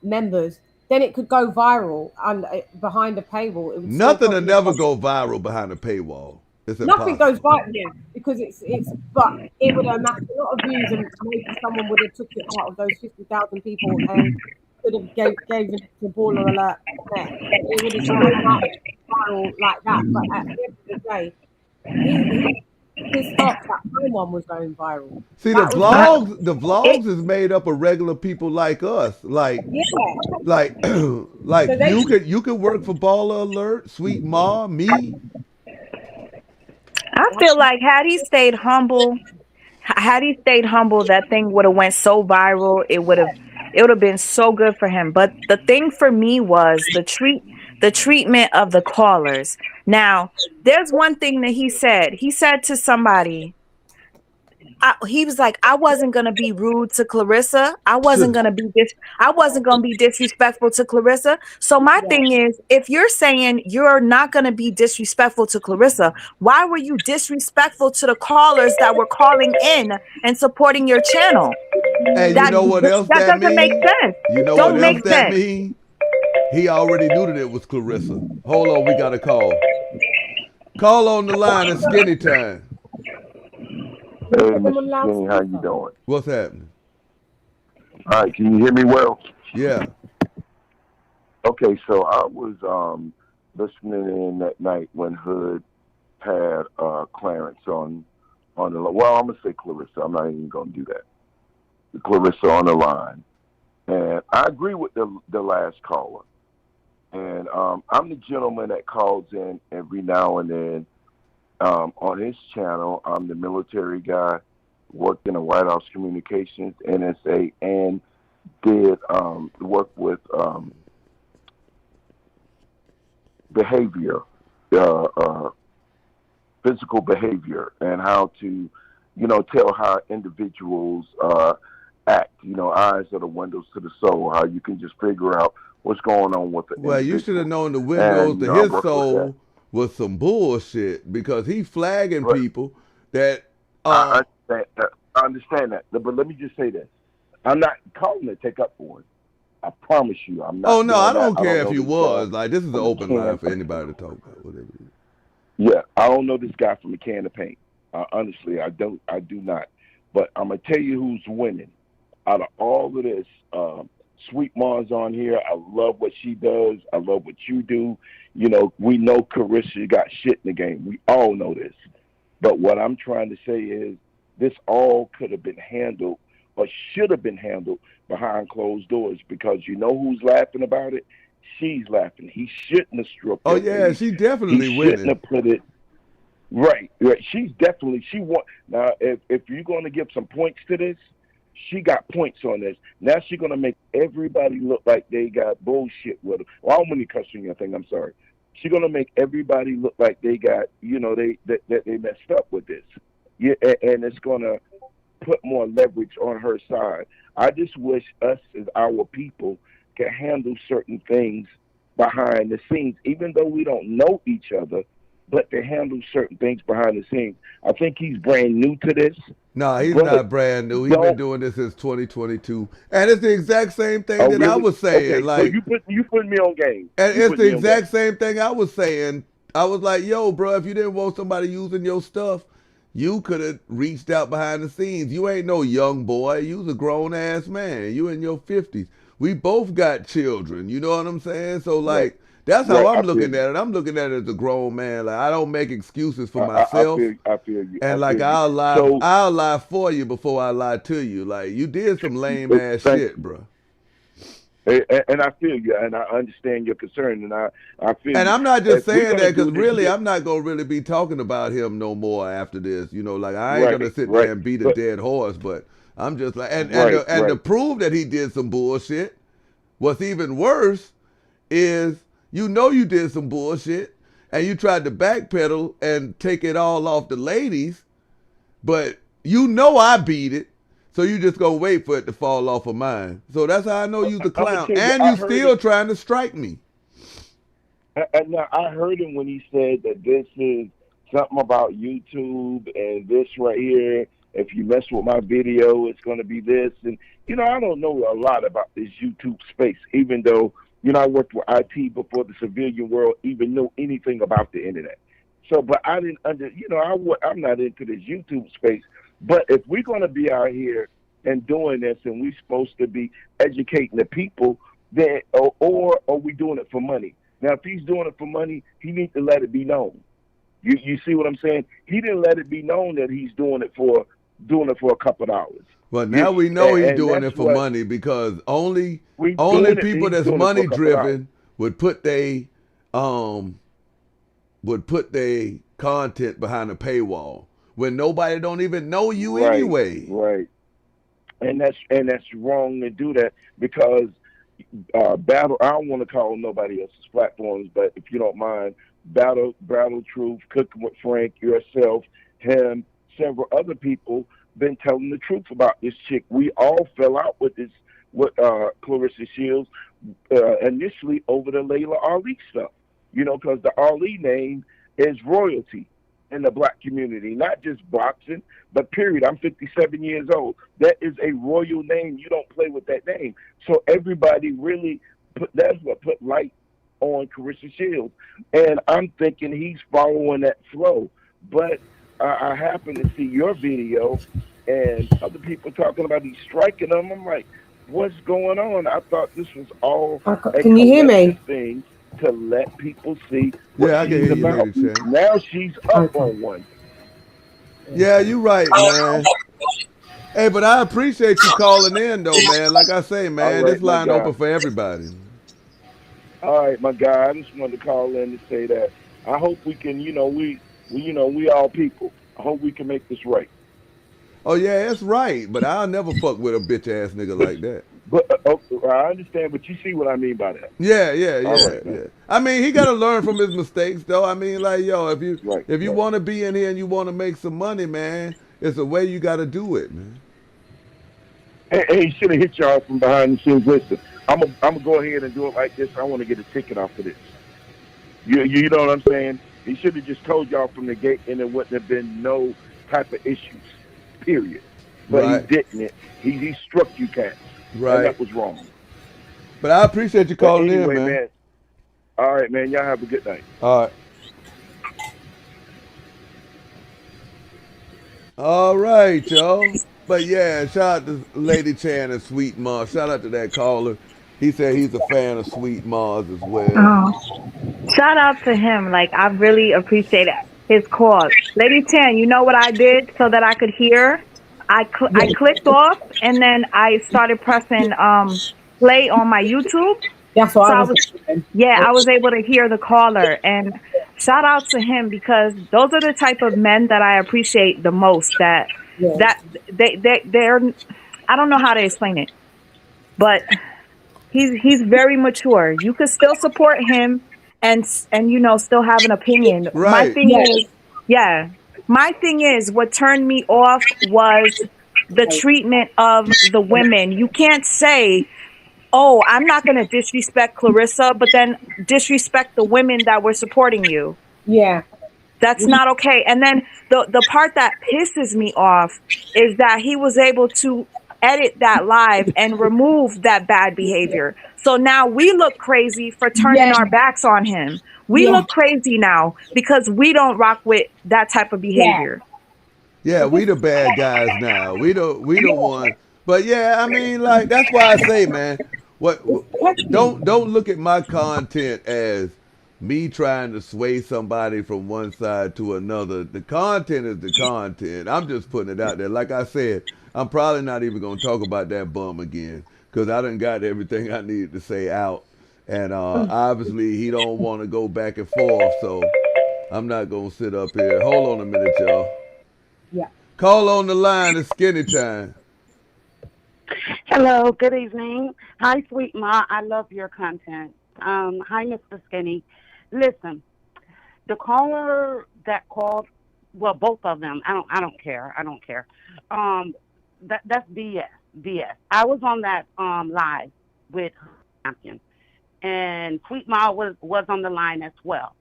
members, then it could go viral and behind a paywall. It would Nothing will never go viral behind a paywall. It's nothing goes viral because it's but it would have amassed a lot of views, and maybe someone would have took it out of those 50,000 people and could have gave it to Baller Alert. It would have gone viral like that. But at the end of the day, his stuff, that one was going viral. See, the vlogs is made up of regular people like us. Like so you could work for Baller Alert, Sweet Ma, me. I feel like had he stayed humble, that thing would have went so viral. It would have been so good for him. But the thing for me was the treatment of the callers. Now, there's one thing that he said. He said to somebody, he was like, I wasn't gonna be rude to Claressa. I wasn't gonna be disrespectful to Claressa. So my thing is, if you're saying you're not gonna be disrespectful to Claressa, why were you disrespectful to the callers that were calling in and supporting your channel? And you know what else that doesn't mean? make sense. You know what else that mean? He already knew that it was Claressa. Hold on, we got a call. Call on the line. It's skinny time. Hey, Mr. Skinny, how you doing? What's happening? All right, can you hear me well? Yeah. Okay, so I was listening in that night when Hood had Clarence on the line. Well, I'm gonna say Claressa. I'm not even gonna do that. Claressa on the line, and I agree with the last caller. And I'm the gentleman that calls in every now and then on his channel. I'm the military guy, worked in the White House Communications, NSA, and did work with behavior, physical behavior, and how to, tell how individuals act. Eyes are the windows to the soul. How you can just figure out what's going on with the Well, you should have known the windows to his soul was some bullshit because he flagging people that. I understand that, but let me just say this: I'm not calling to take up for it. I promise you, I'm not. Oh no, I don't that. care I don't if know you was. guy. Like, this is an open line for anybody to talk about whatever it is. Yeah, I don't know this guy from a can of paint. Honestly, I do not. But I'm gonna tell you who's winning out of all of this. Sweet Ma's on here. I love what she does. I love what you do. We know Claressa got shit in the game. We all know this. But what I'm trying to say is this all could have been handled or should have been handled behind closed doors, because you know who's laughing about it? She's laughing. He shouldn't have struck. Oh yeah, she definitely he winning. Shouldn't have put it. Right. She's definitely now. If you're going to give some points to this, she got points on this. Now she's going to make everybody look like they got bullshit with her. Well, I'm only cussing your thing. I'm sorry. She's going to make everybody look like they got, that they messed up with this. Yeah, and it's going to put more leverage on her side. I just wish us as our people can handle certain things behind the scenes, even though we don't know each other, but to handle certain things behind the scenes. I think he's brand new to this. No, he's not brand new. He's been doing this since 2022, and it's the exact same thing that I was saying. Okay, like, so you put me on game, and it's the exact same thing I was saying. I was like, yo, bro, if you didn't want somebody using your stuff, you could have reached out behind the scenes. You ain't no young boy. You's a grown ass man. You in your 50s. We both got children. You know what I'm saying? So like, that's how I'm looking at it. I'm looking at it as a grown man. Like, I don't make excuses for myself. I feel you. And like, I'll lie for you before I lie to you. Like, you did some lame ass shit, bro. And I feel you, and I understand your concern, and I feel. And I'm not just saying that because really, I'm not gonna really be talking about him no more after this. Like, I ain't gonna sit there and beat a dead horse, but I'm just like, and to prove that he did some bullshit, what's even worse is you did some bullshit and you tried to backpedal and take it all off the ladies, but I beat it. So you just gonna wait for it to fall off of mine. So that's how I know you's a clown. And you still trying to strike me. And now I heard him when he said that this is something about YouTube and this right here. If you mess with my video, it's gonna be this. And I don't know a lot about this YouTube space, even though I worked with IT before the civilian world even knew anything about the internet. So, but I didn't I'm not into this YouTube space. But if we're going to be out here and doing this, and we're supposed to be educating the people, then or are we doing it for money? Now, if he's doing it for money, he needs to let it be known. You see what I'm saying? He didn't let it be known that he's doing it for a couple of dollars. Well, now we know he's doing it for money, because only people that's money driven would put they content behind a paywall when nobody don't even know you anyway. Right. And that's wrong to do that, because Battle, I don't want to call nobody else's platforms, but if you don't mind, Battle Truth, Cooking with Frank, yourself, him, several other people been telling the truth about this chick. We all fell out with Claressa Shields initially over the Layla Ali stuff, because the Ali name is royalty in the black community, not just boxing, but period. I'm 57 years old. That is a royal name. You don't play with that name. So everybody really put light on Claressa Shields. And I'm thinking he's following that flow. But I happened to see your video and other people talking about he's striking them. I'm like, what's going on? I thought this was all a Can you hear me? thing to let people see what Yeah, I can she's hear you, about. Lady Chan. Now she's up on one. Yeah, you right, man. Hey, but I appreciate you calling in, though, man. Like I say, man, All this right, my line guy. open for everybody. All right, my guy. I just wanted to call in to say that I hope we can, we all people. I hope we can make this right. Oh yeah, that's right. But I'll never fuck with a bitch ass nigga like that. But I understand, but you see what I mean by that. Yeah. All right, man. Yeah. I mean, he got to learn from his mistakes, though. I mean, like, yo, if you Right. want to be in here and you want to make some money, man, it's a way you got to do it, man. Hey, he should have hit y'all from behind the scenes. Listen, I'm gonna go ahead and do it like this. I want to get a ticket off of this. You know what I'm saying? He should have just told y'all from the gate, and there wouldn't have been no type of issues. Period. But Right. he didn't. He struck you cats. Right. And that was wrong. But I appreciate you calling anyway, in, man. All right, man. Y'all have a good night. All right. All right, y'all. But yeah, shout out to Lady Chan and Sweet Mars. Shout out to that caller. He said he's a fan of Sweet Mars as well. Oh. Shout out to him. Like, I really appreciate his call. Lady Tan, you know what I did so that I could hear? I clicked off, and then I started pressing play on my YouTube. That's what I was doing. Yeah, I was able to hear the caller. And shout out to him, because those are the type of men that I appreciate the most. That they're I don't know how to explain it, but he's very mature. You could still support him and still have an opinion. Right. My thing is what turned me off was the treatment of the women. You can't say, oh, I'm not going to disrespect Claressa, but then disrespect the women that were supporting you. Yeah. That's not okay. And then the part that pisses me off is that he was able to edit that live and remove that bad behavior. So now we look crazy for turning our backs on him. We look crazy now because we don't rock with that type of behavior. Yeah, we the bad guys now. We don't want. But yeah, I mean, like, that's why I say, man, don't look at my content as me trying to sway somebody from one side to another. The content is the content. I'm just putting it out there. Like I said, I'm probably not even gonna talk about that bum again because I done got everything I needed to say out. And obviously he don't want to go back and forth, so I'm not gonna sit up here. Hold on a minute, y'all. Yeah. Call on the line. It's Skinny time. Hello, good evening. Hi, Sweet Ma. I love your content. Hi, Mr. Skinny. Listen, the caller that called, well, both of them. I don't care. That's BS. I was on that live with Champion, and Sweet Ma was on the line as well.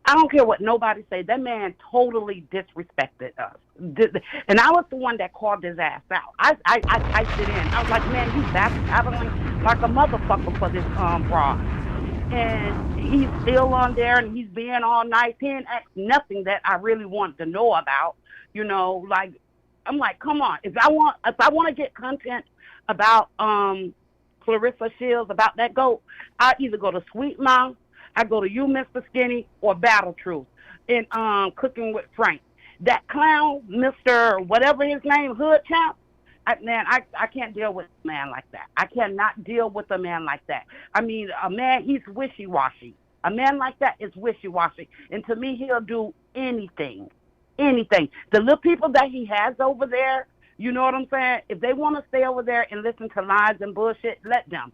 I don't care what nobody say. That man totally disrespected us. And I was the one that called his ass out. I typed it in. I was like, man, you battling like a motherfucker for this broad. And he's still on there, and he's being all nice. He ain't asked nothing that I really want to know about. You know, like, I'm like, come on. If I want to get content about Claressa Shields, about that goat, I either go to Sweet Mouth, I go to you, Mr. Skinny, or Battle Truth in Cooking with Frank. That clown, Mr. whatever his name, Hood Champ, I can't deal with a man like that. I cannot deal with a man like that. I mean, a man, he's wishy-washy. A man like that is wishy-washy. And to me, he'll do anything. Anything. The little people that he has over there, you know what I'm saying? If they want to stay over there and listen to lies and bullshit, let them.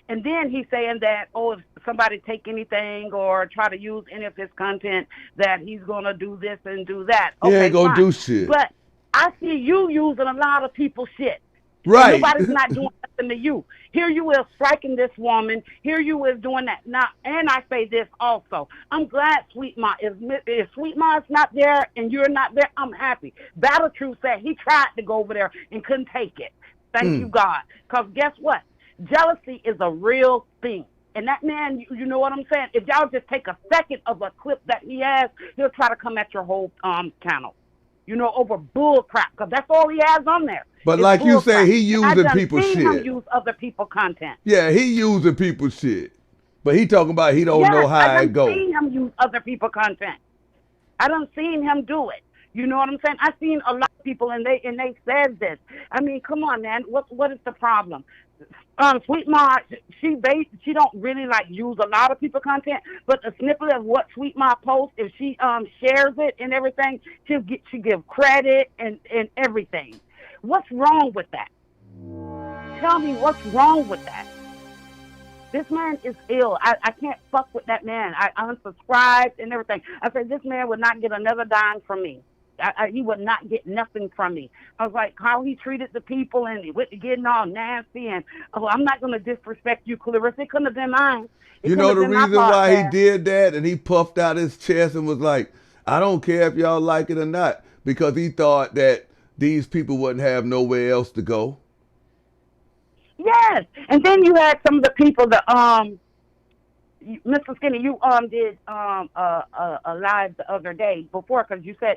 And then he's saying that, oh, if somebody take anything or try to use any of his content, that he's going to do this and do that. He okay, ain't going to fine. do shit. But I see you using a lot of people's shit. Right. And nobody's not doing nothing to you. Here you is striking this woman. Here you is doing that. Now, and I say this also. I'm glad Sweet Ma if Sweet Ma's not there and you're not there, I'm happy. Battle Truth said he tried to go over there and couldn't take it. Thank you, God. Because guess what? Jealousy is a real thing. And that man, you know what I'm saying? If y'all just take a second of a clip that he has, he'll try to come at your whole channel. You know, over bull crap, because that's all he has on there. But like you say, he using people's shit. I done seen him use other people's content. Yeah, he using people's shit. But he talking about he don't know how it goes. I done seen him use other people's content. I done seen him do it. You know what I'm saying? I've seen a lot of people, and they said this. I mean, come on, man. What is the problem? Sweet Ma, she don't really like use a lot of people's content, but the snippet of what Sweet Ma posts, if she shares it and everything, she give credit and everything. What's wrong with that? Tell me what's wrong with that. This man is ill. I can't fuck with that man. I unsubscribed and everything. I said, this man would not get another dime from me. He would not get nothing from me. I was like, how he treated the people and he went to getting all nasty and, I'm not going to disrespect you, Claressa. It couldn't have been mine. You know the reason why he did that, and he puffed out his chest and was like, I don't care if y'all like it or not, because he thought that these people wouldn't have nowhere else to go. Yes. And then you had some of the people that, Mr. Skinny, you did a live the other day before, because you said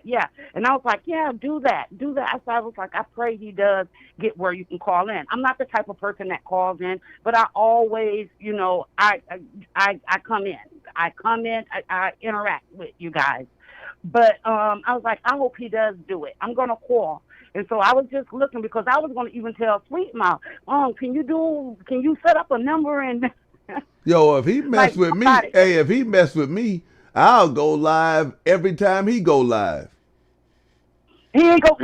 and I was like, do that. I was like, I pray he does get where you can call in. I'm not the type of person that calls in, but I always, you know, I come in, I interact with you guys. But I was like, I hope he does do it. I'm gonna call. And so I was just looking, because I was gonna even tell Sweet Mouth, can you set up a number and Yo, if he mess with me, if he mess with me, I'll go live every time he go live. He ain't go.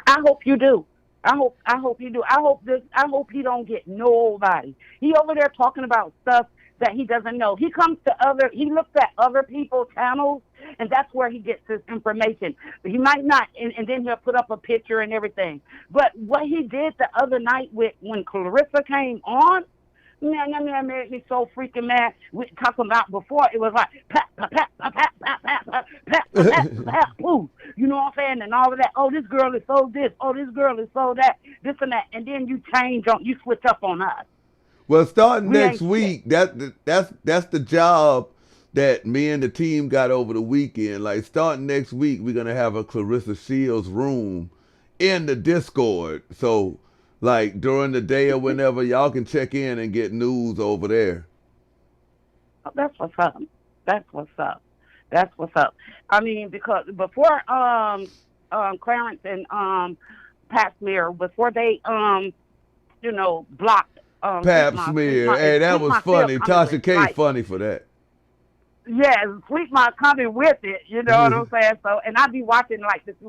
I hope you do. I hope you do. I hope he don't get nobody. He over there talking about stuff that he doesn't know. He looks at other people's channels, and that's where he gets his information. He might not, and then he'll put up a picture and everything. But what he did the other night when Claressa came on, man, that man made me so freaking mad. We talking about before, it was like pat, pat, pat, pat, pat, pat, pat, pat, pat, pat, poof. You know what I'm saying? And all of that. Oh, this girl is so this. Oh, this girl is so that. This and that. And then you switch up on us. Well, starting next week, that's the job that me and the team got over the weekend. Like, starting next week, we're gonna have a Claressa Shields room in the Discord. So, like, during the day or whenever, y'all can check in and get news over there. Oh, that's what's up. That's what's up. That's what's up. I mean, because before Clarence and Pat Smear, before they blocked Pap Smear. Hey, that was funny. Tasha K funny for that. Yeah, Sweet Ma coming with it, you know what I'm saying? So, and I be watching like to see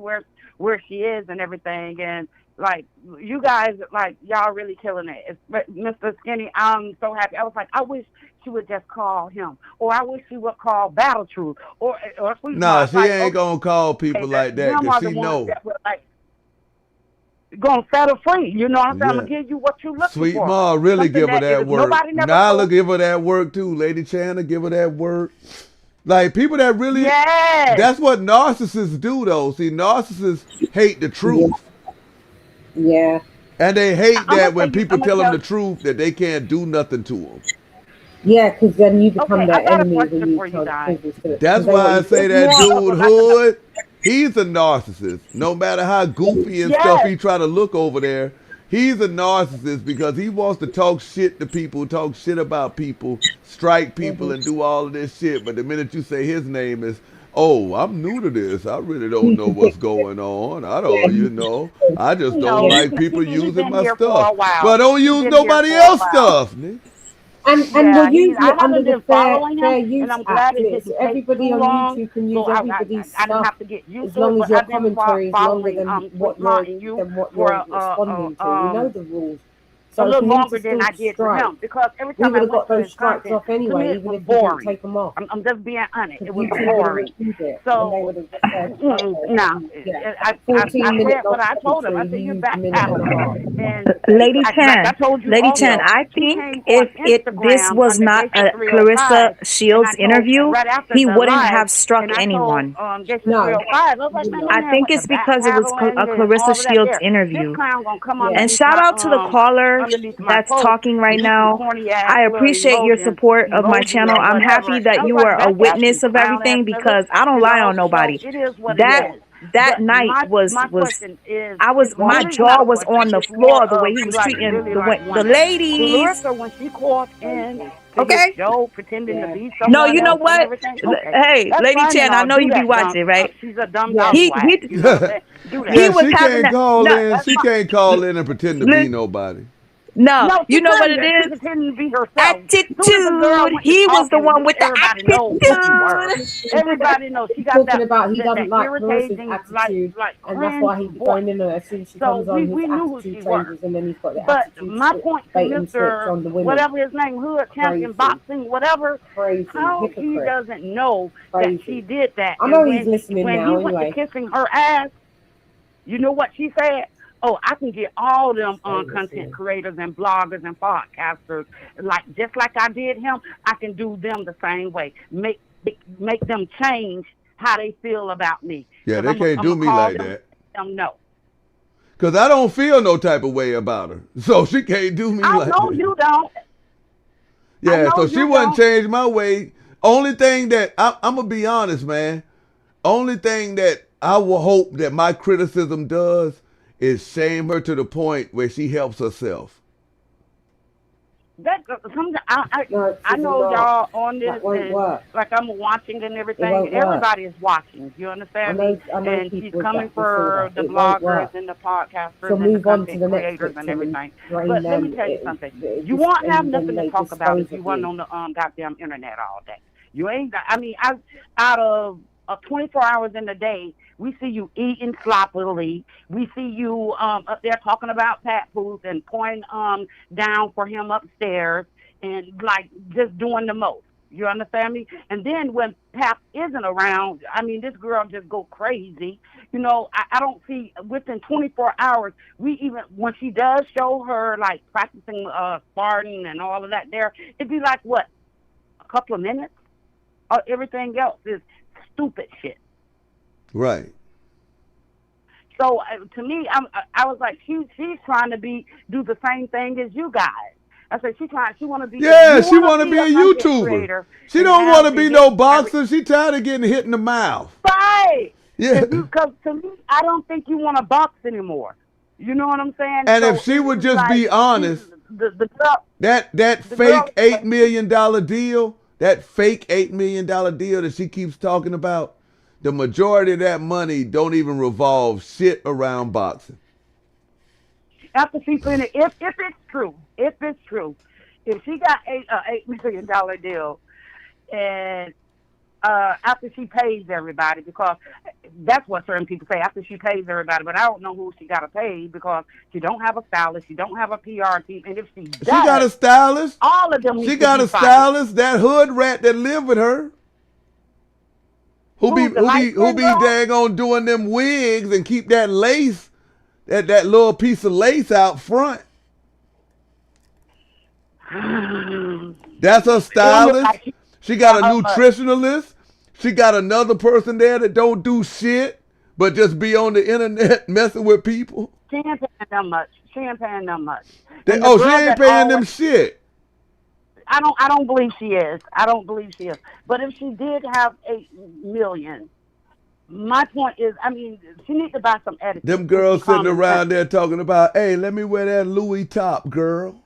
where she is and everything, and like you guys, like y'all really killing it. Mr. Skinny, I'm so happy. I was like, I wish she would just call him, or I wish she would call Battle Truth, or Sweet Ma. Nah, she ain't gonna call people like that because she know. Gonna set her free, you know what I'm saying? I'm gonna give you what you looking for. Sweet Ma really give her that work. Nyla give her that work too. Lady Chandler give her that work. Like people that really, that's what narcissists do though. See, narcissists hate the truth. Yeah. And they hate that when people tell them the truth that they can't do nothing to them. Yeah, because then you become their enemy when you tell the truth. That's why I say that dude Hood, he's a narcissist. No matter how goofy and stuff he try to look over there, he's a narcissist because he wants to talk shit to people, talk shit about people, strike people, and do all of this shit. But the minute you say his name is, oh, I'm new to this. I really don't know what's going on. I don't, I just don't like people using my stuff. But I don't use nobody else's stuff, nigga. And we're usually under the fair use act. Everybody on YouTube can use everybody's stuff. I don't have to get used as long as your commentary is longer than what you're responding to. You know the rules. So a little longer than I did for him, because every time we would have got those strikes off anyway, even if you didn't take them off. I'm just being honest. It was boring. So no, I said what I told him. I said you back Lady Chan, I think if this was not a Claressa Shields interview, he wouldn't have struck anyone. No, I think it's because it was a Claressa Shields interview. And shout out to the caller underneath my that's post talking right with your now. corny ass I little appreciate your support of my emoji channel. or I'm whatever. happy And I that was you like, were a back off, you witness of clown ass everything nigga. because I don't You lie on know, so nobody. it is what it That is. that But night my was question is, my well, really jaw not a was question. on the It's more floor the way of he was like treating really like the wondering. ladies. Clarissa, when she called in to his Okay. show pretending to be No, someone you know else and what? everything, okay, Hey, that's Lady fine and Chan, I all. know Do you be that, dumb. watching, right? She's a dumb He housewife. You know what I'm saying? Do that. he Yeah, was she having can't that. call No, in. She can't call in and pretend to be nobody. no, No, she you know what couldn't. it She is? pretending to be herself. As soon as the girl Attitude. went to He was the talking, one with the everybody knows who she were. attitude. Everybody knows she got Talking about he that doesn't like Clarissa's irritating, attitude, like and that's cringe why he's voice. going in there. As soon as she So comes on, his we knew who attitude she were. changes, and then he's got the But attitude my point to bait and switch Mr. on the women. whatever his name, Hood Champion Crazy, Boxing, whatever, crazy, how he hypocrite, doesn't know that she crazy. did that. I know And he's listening when now he went anyway. to kissing her ass, you know what she said? Oh, I can get all them content creators and bloggers and podcasters, just like I did him. I can do them the same way. Make them change how they feel about me. Yeah, they can't do me like that. No. Because I don't feel no type of way about her. So she can't do me like that. I know you don't. Yeah, so she wouldn't change my way. Only thing that, I'm going to be honest, man. Only thing that I will hope that my criticism does is shame her to the point where she helps herself. That I know y'all on this, and like I'm watching and everything. Everybody is watching. You understand me? And she's coming for the bloggers and the podcasters and the content creators and everything. But let me tell you something. You won't have nothing to talk about if you weren't on the goddamn internet all day. You ain't. I mean, out of 24 hours in the day, we see you eating sloppily. We see you up there talking about Papoose and pouring down for him upstairs and like just doing the most. You understand me? And then when Pap isn't around, I mean, this girl just go crazy. You know, I don't see within 24 hours, when she does show her like practicing farting and all of that there, it'd be like what, a couple of minutes? Everything else is stupid shit. Right. So to me, I was like, she's trying to do the same thing as you guys. I said she want to be. Yeah, she want to be a YouTuber. She don't want to be no boxer. She tired of getting hit in the mouth. Right. Yeah. Because to me, I don't think you want to box anymore. You know what I'm saying? And so if she would just be honest, that fake $8 million deal, that fake $8 million deal that she keeps talking about, the majority of that money don't even revolve shit around boxing. After she finished, if it's true, if she got $8 million deal, and after she pays everybody, because that's what certain people say, after she pays everybody, but I don't know who she got to pay because she don't have a stylist, she don't have a PR team, and if she does, she got a stylist. All of them. She got a stylist. That hood rat that lived with her. Who be daggone doing them wigs and keep that lace, that little piece of lace out front. That's her stylist. She got a nutritionalist. She got another person there that don't do shit, but just be on the internet messing with people. She ain't paying them much. She ain't paying them shit. I don't believe she is. But if she did have $8 million, my point is, I mean, she needs to buy some etiquette. Them girls sitting around there talking about, hey, let me wear that Louis top, girl.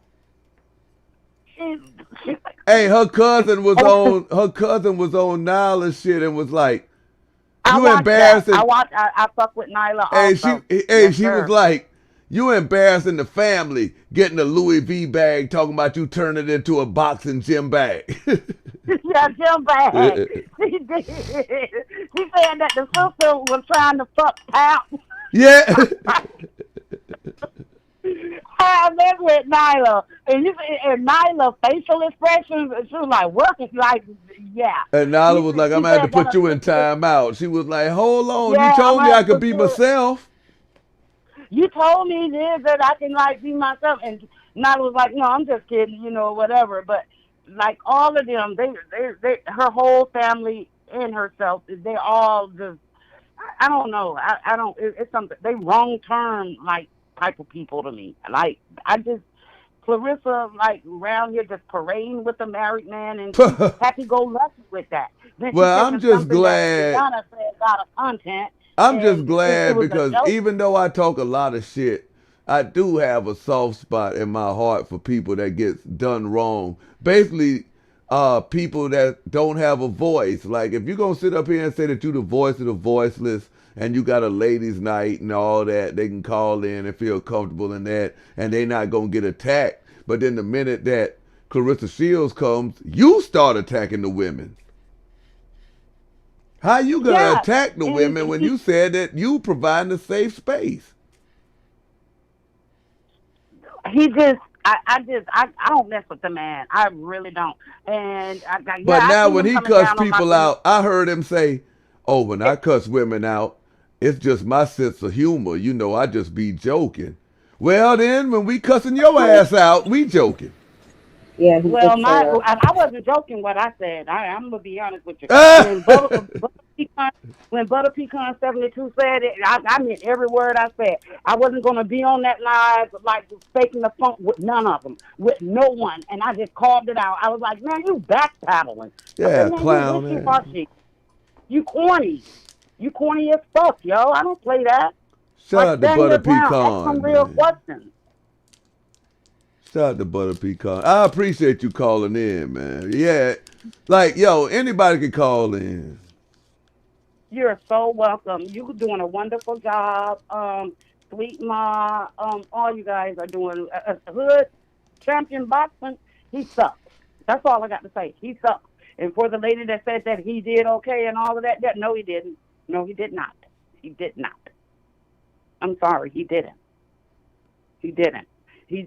Hey, her cousin was on Nyla's shit and was like, you embarrassing. I fuck with Nyla also. She was like, you embarrassing the family getting a Louis V bag, talking about you turning it into a boxing gym bag. Yeah, gym bag. She did. She said that the sister was trying to fuck Pap. Yeah. I remember with Nyla, and Nyla facial expressions, she was like, working, like, yeah. And Nyla was like, I'm going to have to put you in timeout. She was like, hold on, you told me I could be myself. You told me this, that I can, like, be myself. And Nyla was like, no, I'm just kidding, you know, whatever. But, like, all of them, they her whole family and herself, they all just, I don't know. I don't, it's something, they wrong turn, like, type of people to me. Like, Claressa like around here just parading with a married man and happy-go-lucky with that. Then she Well, I'm taking just something that glad. Rihanna said got a content, I'm just and it glad was a because joke. even though I talk a lot of shit, I do have a soft spot in my heart for people that gets done wrong. Basically, people that don't have a voice. Like if you're gonna sit up here and say that you the voice of the voiceless and you got a ladies' night and all that, they can call in and feel comfortable in that, and they not gonna get attacked. But then the minute that Claressa Shields comes, you start attacking the women. How you gonna attack the women when you said that you providing a safe space? He just, I don't mess with the man. I really don't. And But now I see when him he coming cuss down on my people out, I heard him say, "Oh, when I cuss women out, it's just my sense of humor. You know, I just be joking." Well, then when we cussing your ass out, we joking. Yeah, Well, I wasn't joking what I said. I'm gonna be honest with you. When Butter Pecan 72 said it, I meant every word I said. I wasn't gonna be on that live like faking the funk with none of them, with no one, and I just called it out. I was like, man, you backpedaling. I Yeah, said, man, clown. you wishy-washy. You corny. You corny as fuck, yo. I don't play that. Shout out to Butter Brown, ask some Pecan, real man. questions. Shout out to Butter Pecan. I appreciate you calling in, man. Yeah, like, yo, anybody can call in. You're so welcome. You're doing a wonderful job. Sweet Ma, all you guys are doing. Hood champion boxing, he sucks. That's all I got to say. He sucks. And for the lady that said that he did okay and all of that, no, he didn't. No, he did not. He did not. I'm sorry, he didn't. He didn't. He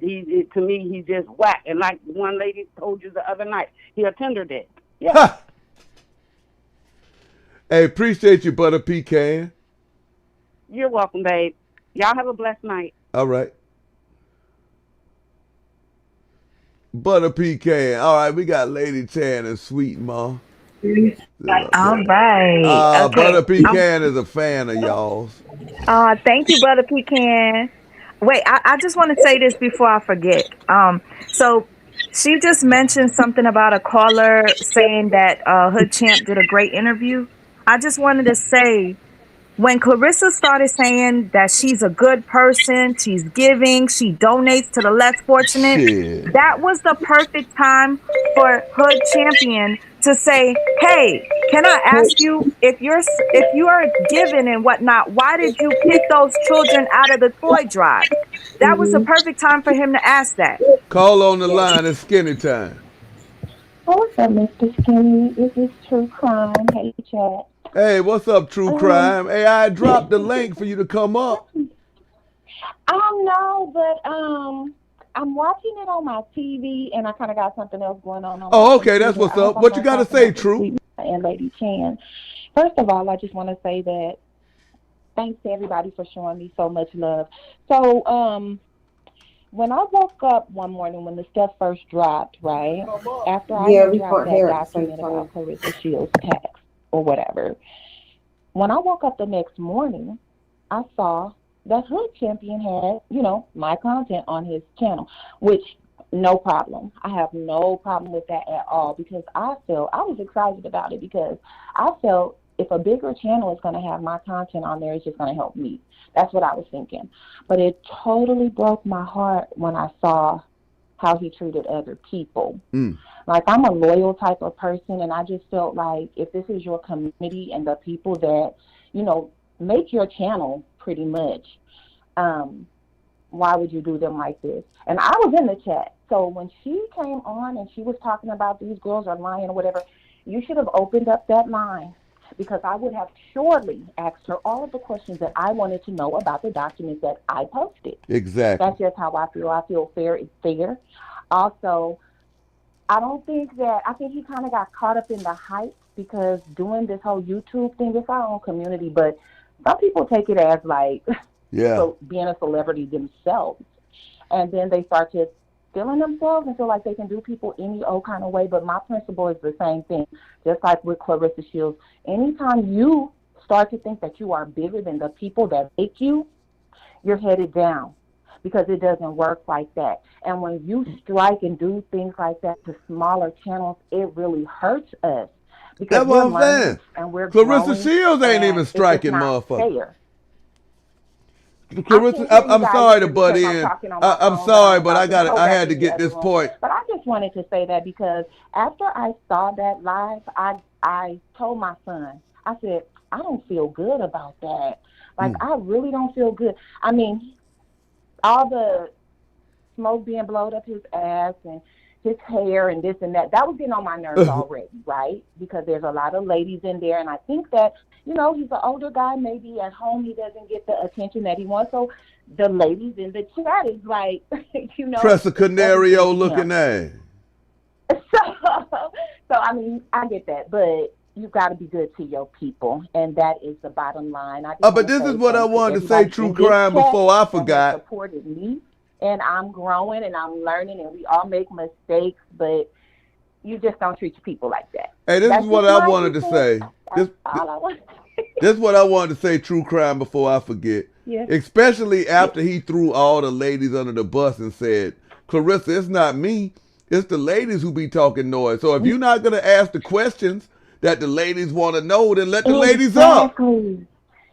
to me, he just whacked. And like one lady told you the other night, he a tender dick. Yeah. Hey, appreciate you, Butter Pecan. You're welcome, babe. Y'all have a blessed night. All right. Butter Pecan. All right, we got Lady Chan and Sweet Ma. All right. Okay. Butter Pecan is a fan of y'all's. Thank you, Butter Pecan. Wait, I just want to say this before I forget. So she just mentioned something about a caller saying that Hood Champ did a great interview. I just wanted to say, when Claressa started saying that she's a good person, she's giving, she donates to the less fortunate, that was the perfect time for Hood Champion to say, hey, can I ask you, if you are giving and whatnot, why did you pick those children out of the toy drive? That was the perfect time for him to ask that. Call on the line. It's Skinny time. What's up, Mr. Skinny? This is True Crime. Hey, chat. Hey, what's up, True Crime? Hey, I dropped the link for you to come up. No, but I'm watching it on my TV, and I kind of got something else going on. Oh, okay, that's what's up. What you got to say, True? And Lady Chan. First of all, I just want to say that thanks to everybody for showing me so much love. So, when I woke up one morning when the stuff first dropped, right after I dropped that document about Claressa Shields' tax or whatever, when I woke up the next morning, I saw that Hood Champion had, my content on his channel, which no problem. I have no problem with that at all, because I was excited about it, because I felt if a bigger channel is going to have my content on there, it's just going to help me. That's what I was thinking. But it totally broke my heart when I saw how he treated other people. Like, I'm a loyal type of person, and I just felt like if this is your community and the people that, make your channel pretty much, why would you do them like this? And I was in the chat. So when she came on and she was talking about these girls are lying or whatever, you should have opened up that line, because I would have surely asked her all of the questions that I wanted to know about the documents that I posted. Exactly. That's just how I feel. I feel fair is fair. Also, I think he kind of got caught up in the hype, because doing this whole YouTube thing, it's our own community, but some people take it as like being a celebrity themselves. And then they start to feeling themselves and feel like they can do people any old kind of way. But my principle is the same thing, just like with Claressa Shields. Anytime you start to think that you are bigger than the people that make you, you're headed down. because it doesn't work like that. And when you strike and do things like that to smaller channels, it really hurts us. Because That's what I'm saying. And we're Claressa Shields ain't even striking, motherfucker. Claressa, I'm sorry to butt in. I'm sorry, but I had to get this point. But I just wanted to say that because after I saw that live, I told my son, I said, I don't feel good about that. Like, I really don't feel good. I mean, all the smoke being blowed up his ass and his hair and this and that was getting on my nerves already, right? Because there's a lot of ladies in there, and I think that, you know, he's an older guy. Maybe at home he doesn't get the attention that he wants. So the ladies in the chat is like, you know, Press a canario looking at. So I mean, I get that, but you got to be good to your people, and that is the bottom line. But this is what I wanted to say, True Crime, before I forgot. Supported me. And I'm growing and I'm learning, and we all make mistakes, but you just don't treat your people like that. Hey, this is what I wanted to say. This is what I wanted to say, True Crime, before I forget. Yes. Especially after he threw all the ladies under the bus and said, Claressa, it's not me. It's the ladies who be talking noise. So if you're not going to ask the questions that the ladies want to know, then let the ladies up.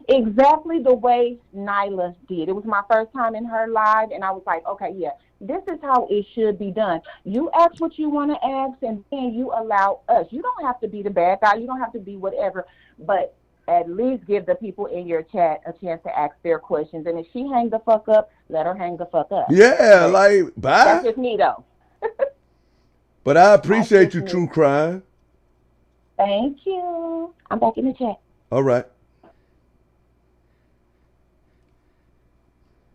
Exactly the way Nyla did. It was my first time in her live, and I was like, okay, yeah, this is how it should be done. You ask what you want to ask, and then you allow us. You don't have to be the bad guy. You don't have to be whatever, but at least give the people in your chat a chance to ask their questions. And if she hang the fuck up, let her hang the fuck up. Yeah, like, bye. That's just me, though. But I appreciate you, True Crime. Thank you. I'm back in the chat. All right.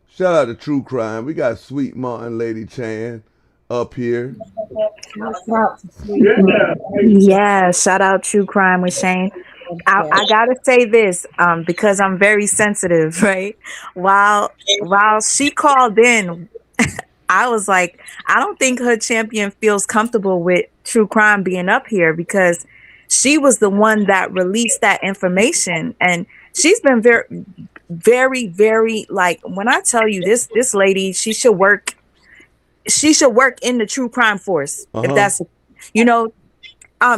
Shout out to True Crime. We got Sweet Martin Lady Chan up here. Yeah, shout out True Crime with Shane. I gotta say this because I'm very sensitive, right? While she called in, I was like, I don't think Hood Champion feels comfortable with True Crime being up here because she was the one that released that information, and she's been very, very, like, when I tell you this lady, she should work in the True Crime force. If that's, you know,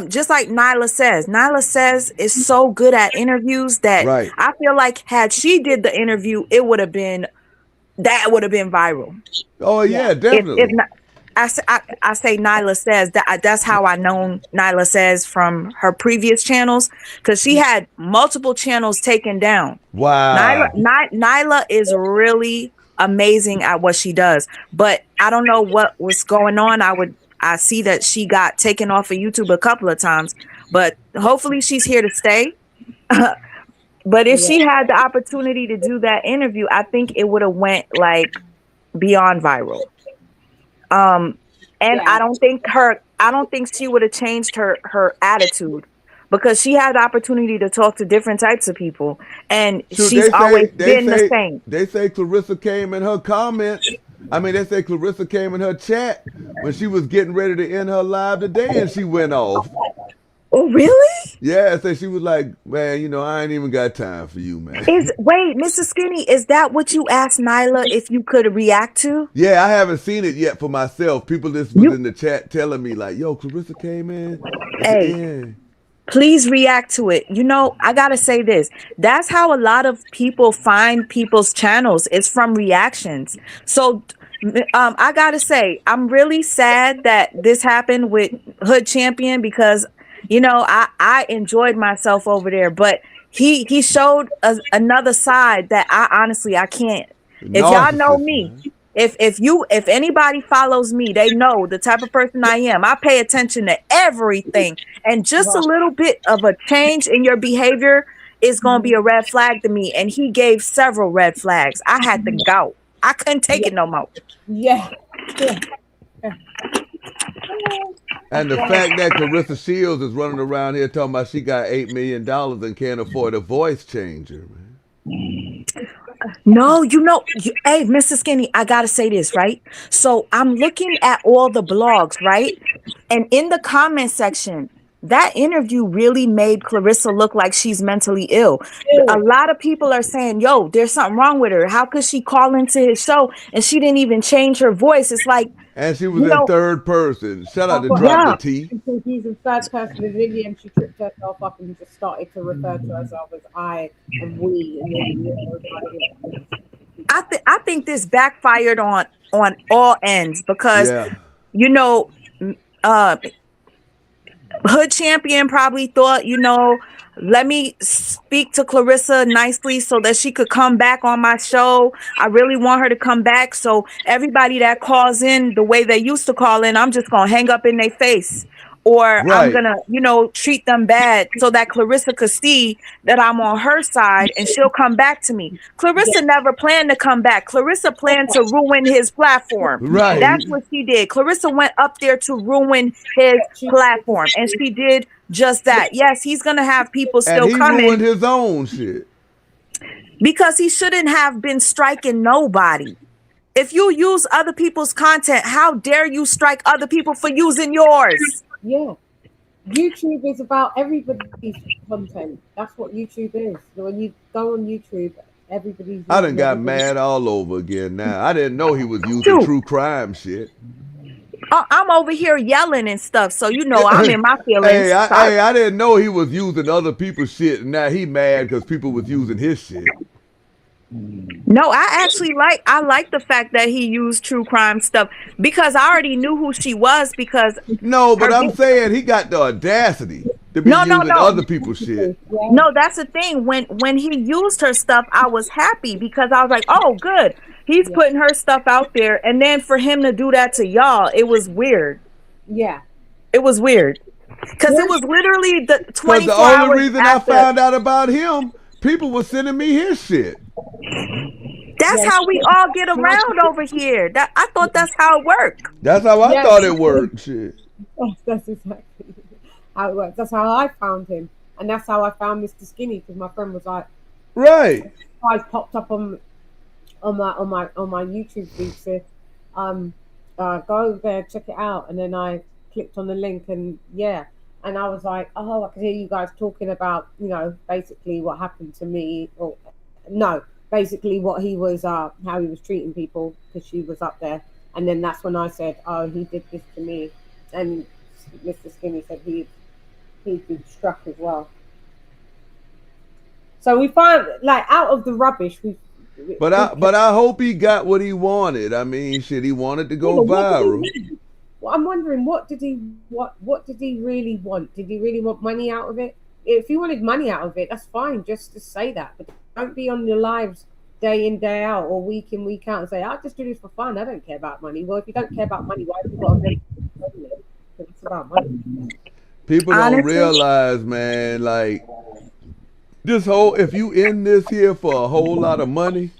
just like Nyla says is so good at interviews that I feel like had she did the interview, it would have been viral. Oh yeah, definitely. If not, I say Nyla says that's how I known Nyla says from her previous channels, because she had multiple channels taken down. Wow. Nyla is really amazing at what she does, but I don't know what was going on. I see that she got taken off of YouTube a couple of times, but hopefully she's here to stay. But if she had the opportunity to do that interview, I think it would have went like beyond viral. I don't think she would have changed her attitude, because she had the opportunity to talk to different types of people, and she's always been the same. They say Claressa came in her comments. They say Claressa came in her chat when she was getting ready to end her live today, and she went off. Oh, really? Yeah, so she was like, man, you know, I ain't even got time for you, man. Wait, Mr. Skinny, is that what you asked Nyla if you could react to? Yeah, I haven't seen it yet for myself. People just was in the chat telling me like, yo, Claressa came in. Hey, please react to it. You know, I gotta say this. That's how a lot of people find people's channels. It's from reactions. So I gotta say, I'm really sad that this happened with Hood Champion, because you know, I enjoyed myself over there, but he showed another side that I can't. If y'all know me, if anybody follows me, they know the type of person I am. I pay attention to everything, and just a little bit of a change in your behavior is going to be a red flag to me. And he gave several red flags. I had to go. I couldn't take it no more. Yeah. And the fact that Claressa Shields is running around here talking about she got $8 million and can't afford a voice changer, man. No, you know, hey, Mr. Skinny, I gotta say this, right? So I'm looking at all the blogs, right? And in the comment section, that interview really made Claressa look like she's mentally ill. A lot of people are saying, yo, there's something wrong with her. How could she call into his show and she didn't even change her voice? It's like, and she was in third person. Shout out to Drop the T. He's in third person in Lily, and she tripped herself up and just started to refer to herself as I and we. And I think this backfired on all ends because, you know, Hood Champion probably thought, you know, let me speak to Claressa nicely so that she could come back on my show. I really want her to come back. So everybody that calls in the way they used to call in, I'm just going to hang up in their face. Or I'm going to, you know, treat them bad so that Claressa could see that I'm on her side and she'll come back to me. Claressa never planned to come back. Claressa planned to ruin his platform. Right. That's what she did. Claressa went up there to ruin his platform, and she did just that. Yes, he's going to have people still coming. And he ruined his own shit. Because he shouldn't have been striking nobody. If you use other people's content, how dare you strike other people for using yours? Yeah. YouTube is about everybody's content. That's what YouTube is. When you go on YouTube, everybody's... I done got mad all over again now. I didn't know he was using true crime shit. I'm over here yelling and stuff, so you know I'm in my feelings. Hey, I didn't know he was using other people's shit, and now he mad because people was using his shit. No, I like the fact that he used true crime stuff because I already knew who she was because... No, but I'm saying he got the audacity to be using other people's shit. No, that's the thing. When he used her stuff, I was happy because I was like, oh, good. He's putting her stuff out there. And then for him to do that to y'all, it was weird. Yeah. It was weird. Because it was literally the 24 hours. The only reason I found out about him, people were sending me his shit. That's how we all get around over here. I thought that's how it worked. That's how I thought it worked. Shit. That's exactly how it works. That's how I found him, and that's how I found Mr. Skinny because my friend was like, right. I popped up on my YouTube feed. So, go over there, check it out, and then I clicked on the link, and and I was like, oh, I could hear you guys talking about, you know, basically what happened to me, or no. Basically what he was, how he was treating people because she was up there. And then that's when I said, oh, he did this to me. And Mr. Skinny said he'd been struck as well. So we find, like, out of the rubbish, But I hope he got what he wanted. I mean, shit, he wanted to go viral. Well, I'm wondering, what did he really want? Did he really want money out of it? If he wanted money out of it, that's fine, just to say that. But don't be on your lives day in, day out, or week in, week out and say, I just do this for fun. I don't care about money. Well, if you don't care about money, why have you got to make it? It's about money. People don't realize, man, like, this whole, if you in this here for a whole lot of money,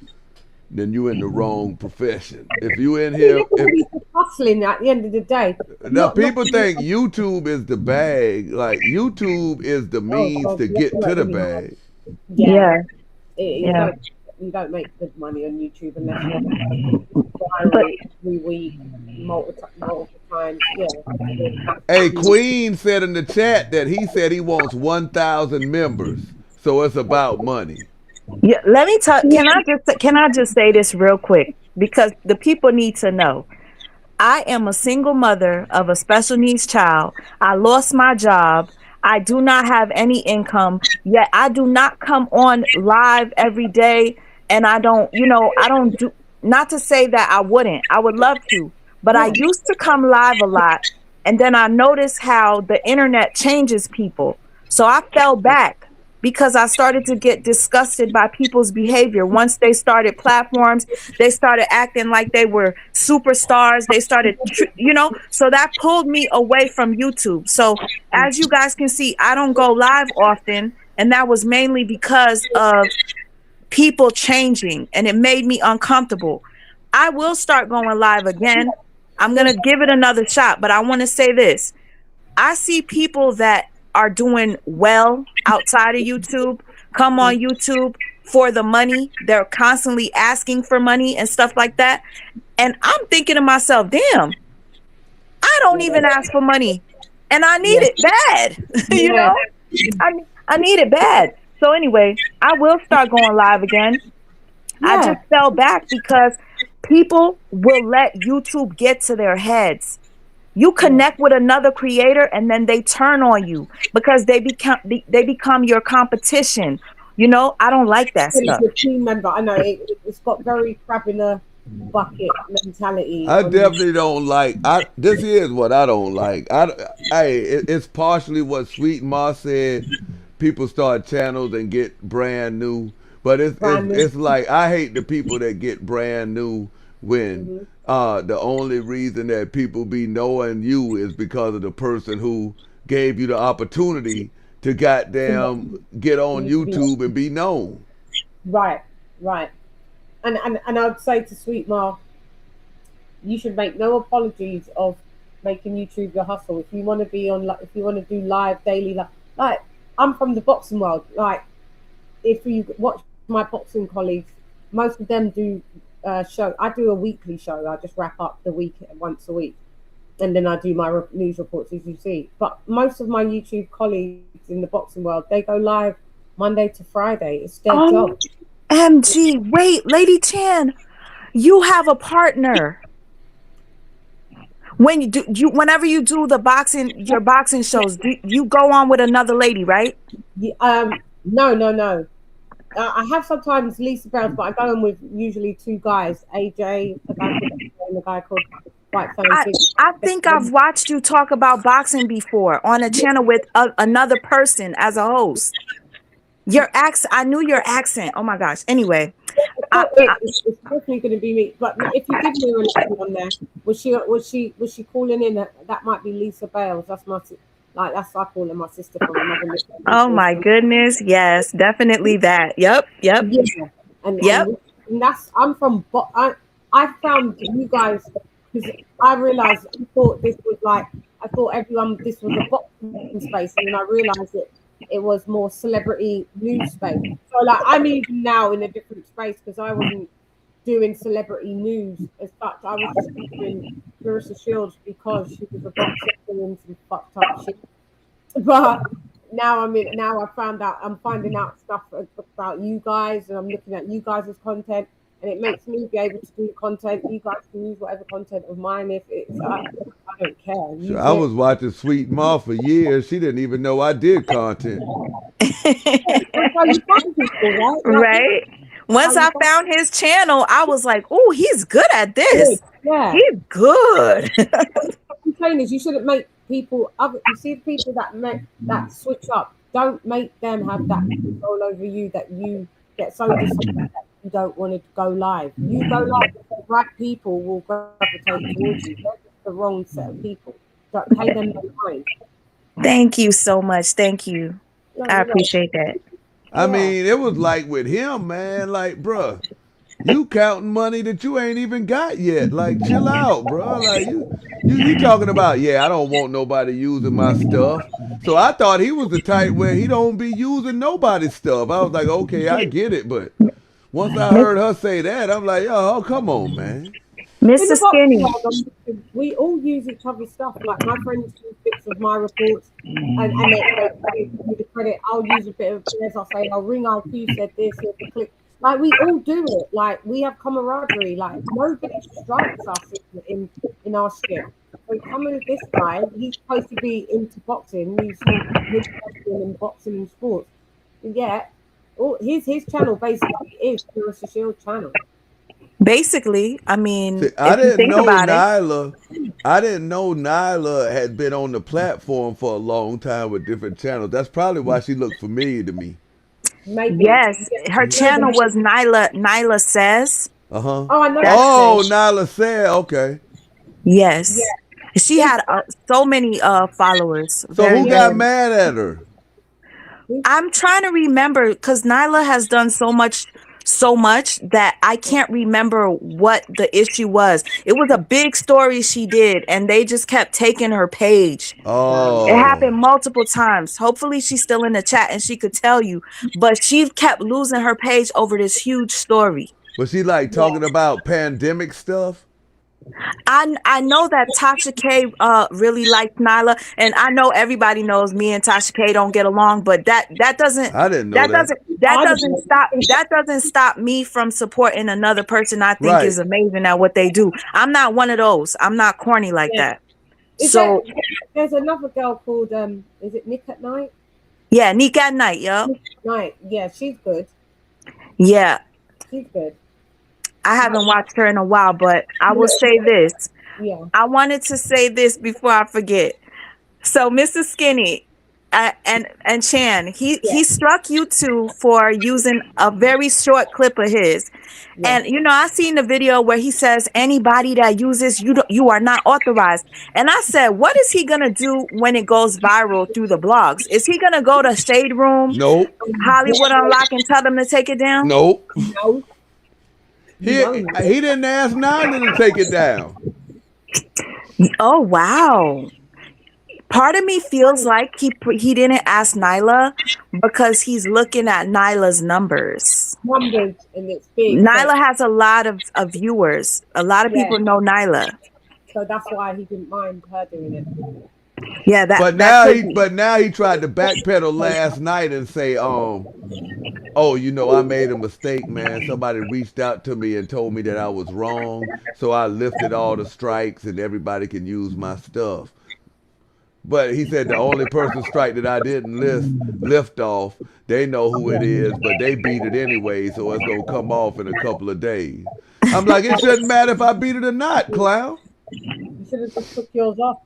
then you in the wrong profession. If you in here... hustling at the end of the day. Now, people think YouTube is the bag. Like, YouTube is the means to get to the bag. Yeah. You don't make good money on YouTube unless you viral every week, multiple times. Yeah. Hey, Queen said in the chat that he said he wants 1,000 members. So it's about money. Yeah, let me talk. Can I just say this real quick because the people need to know. I am a single mother of a special needs child. I lost my job. I do not have any income, yet I do not come on live every day. And I don't do, not to say that I would love to, but I used to come live a lot. And then I noticed how the internet changes people. So I fell back because I started to get disgusted by people's behavior. Once they started platforms, they started acting like they were superstars. They started, so that pulled me away from YouTube. So as you guys can see, I don't go live often. And that was mainly because of people changing, and it made me uncomfortable. I will start going live again. I'm going to give it another shot, but I want to say this. I see people that are doing well outside of YouTube come on YouTube for the money. They're constantly asking for money and stuff like that. And I'm thinking to myself, damn, I don't even ask for money. and I need it bad. You know, I need it bad. So anyway, I will start going live again. I just fell back because people will let YouTube get to their heads. You connect with another creator and then they turn on you because they become your competition. You know, I don't like that stuff. Your team member, I know it's got very crab in a bucket mentality. I definitely don't like. This is what I don't like. It's partially what Sweet Ma said. People start channels and get brand new, but it's like I hate the people that get brand new when the only reason that people be knowing you is because of the person who gave you the opportunity to goddamn get on YouTube and be known. Right. And I'd say to Sweet Ma, you should make no apologies of making YouTube your hustle. If you want to be on, if you want to do live daily, like I'm from the boxing world. Like if you watch my boxing colleagues, most of them do show. I do a weekly show. I just wrap up the week once a week, and then I do my news reports, as you see. But most of my YouTube colleagues in the boxing world, they go live Monday to Friday. It's their job. MG, wait, Lady Chan, you have a partner. When whenever you do your boxing shows, you go on with another lady, right? No. I have sometimes Lisa Browns, but I go on with usually two guys, AJ, and a guy called White Phone. I think I've watched you talk about boxing before on a channel with another person as a host. Your accent, I knew your accent. Oh my gosh. Anyway, it's definitely going to be me. But if you give me a name on there, was she calling in? That might be Lisa Bales. That's my that's I call her my sister from another. Oh my goodness, yes, definitely that. Yep. Yeah. And that's I'm from. I found you guys because I realized I thought this was this was a boxing space, and then I realized it was more celebrity news space. So like I'm even now in a different space because I wasn't doing celebrity news as such. I was just doing Claressa Shields because she was a boxer doing some fucked up shit. But now I'm finding out stuff about you guys, and I'm looking at you guys' content, and it makes me be able to do content. You guys can use whatever content of mine if it's I don't care. I was watching Sweet Ma for years. She didn't even know I did content. Right. Once I found his channel, I was like, "Oh, he's good at this. Yeah, he's good." I'm saying is, you shouldn't make people. You see people that switch up. Don't make them have that control over you that you get so disrespected. You don't want to go live. You go live, the right people will gravitate towards you. They're just the wrong set of people. Don't pay them no mind. Thank you so much. Thank you. I appreciate that. I mean, it was like with him, man. Like, bruh, you counting money that you ain't even got yet. Like, chill out, bruh. Like, you talking about, I don't want nobody using my stuff. So I thought he was the type where he don't be using nobody's stuff. I was like, okay, I get it, but once I heard her say that, I'm like, oh, come on, man. Mr. Skinny. We all use each other's stuff. Like my friends use bits of my reports, and they give me the credit. I'll use a bit of theirs. I'll say, Ring IQ said this, here's the clip. Like we all do it. Like we have camaraderie. Like nobody strikes us in our shit. So coming with this guy, he's supposed to be into boxing. He's in boxing and sports. And his channel basically is Claressa Shields' channel. Basically, I mean, see, I didn't know Nyla had been on the platform for a long time with different channels. That's probably why she looked familiar to me. Maybe. Yes, her channel was Nyla Says. Oh, I know. Nyla Says. Okay. Yes, she had so many followers. So who got mad at her? I'm trying to remember because Nyla has done so much that I can't remember what the issue was. It was a big story she did, and they just kept taking her page. Oh, it happened multiple times. Hopefully she's still in the chat and she could tell you, but she kept losing her page over this huge story. Was she like talking about pandemic stuff? I know that Tasha K really likes Nyla, and I know everybody knows me and Tasha K don't get along, but that doesn't I didn't know that. that doesn't stop me from supporting another person I think is amazing at what they do. I'm not one of those. I'm not corny like that. There's another girl called is it Nick at Night? Yeah, Nick at Night, Night. Yeah, she's good. Yeah. She's good. I haven't watched her in a while, but I will say this. Yeah. I wanted to say this before I forget. So, Mr. Skinny and Chan, he struck you two for using a very short clip of his. Yeah. And, you know, I seen the video where he says, anybody that uses, you are not authorized. And I said, what is he going to do when it goes viral through the blogs? Is he going to go to Shade Room? Nope. Hollywood Unlocked and tell them to take it down? Nope. No. He didn't ask Nyla to take it down. Oh, wow. Part of me feels like he didn't ask Nyla because he's looking at Nyla's numbers. And it's big. Nyla has a lot of viewers. A lot of people know Nyla. So that's why he didn't mind her doing it. Yeah, but now he tried to backpedal last night and say, oh, you know, I made a mistake, man. Somebody reached out to me and told me that I was wrong, so I lifted all the strikes and everybody can use my stuff. But he said the only person strike that I didn't lift off, they know who it is, but they beat it anyway, so it's gonna come off in a couple of days. I'm like, it shouldn't matter if I beat it or not, clown. You should have just took yours off.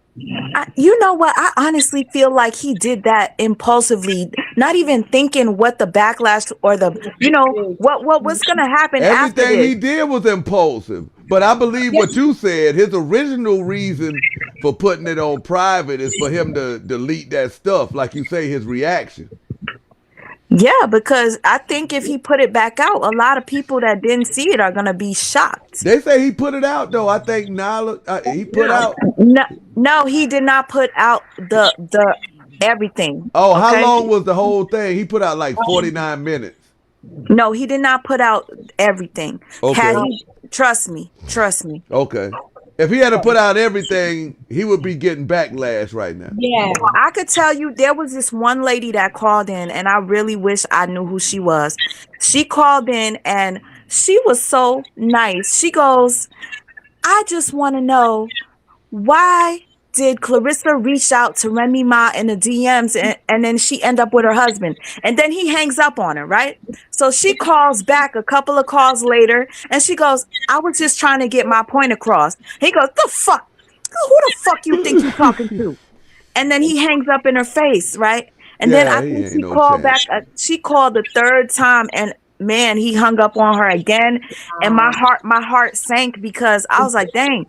You know what? I honestly feel like he did that impulsively, not even thinking what the backlash or the, you know, what's going to happen after this. Everything he did was impulsive. But I believe what you said, his original reason for putting it on private is for him to delete that stuff, like you say, his reaction. Yeah, because I think if he put it back out, a lot of people that didn't see it are going to be shocked. They say he put it out, though. I think Nyla, he put out. No, he did not put out the everything. Oh, okay? How long was the whole thing? He put out like 49 minutes. No, he did not put out everything. Okay. Trust me. Okay. If he had to put out everything, he would be getting backlash right now. Yeah. I could tell you there was this one lady that called in, and I really wish I knew who she was. She called in, and she was so nice. She goes, I just want to know, why did Claressa reach out to Remy Ma in the DMs and then she end up with her husband? And then he hangs up on her, right? So she calls back a couple of calls later and she goes, I was just trying to get my point across. He goes, the fuck? Who the fuck you think you're talking to? And then he hangs up in her face, right? And then I think she called back. She called the third time and man, he hung up on her again. And my heart sank because I was like, dang.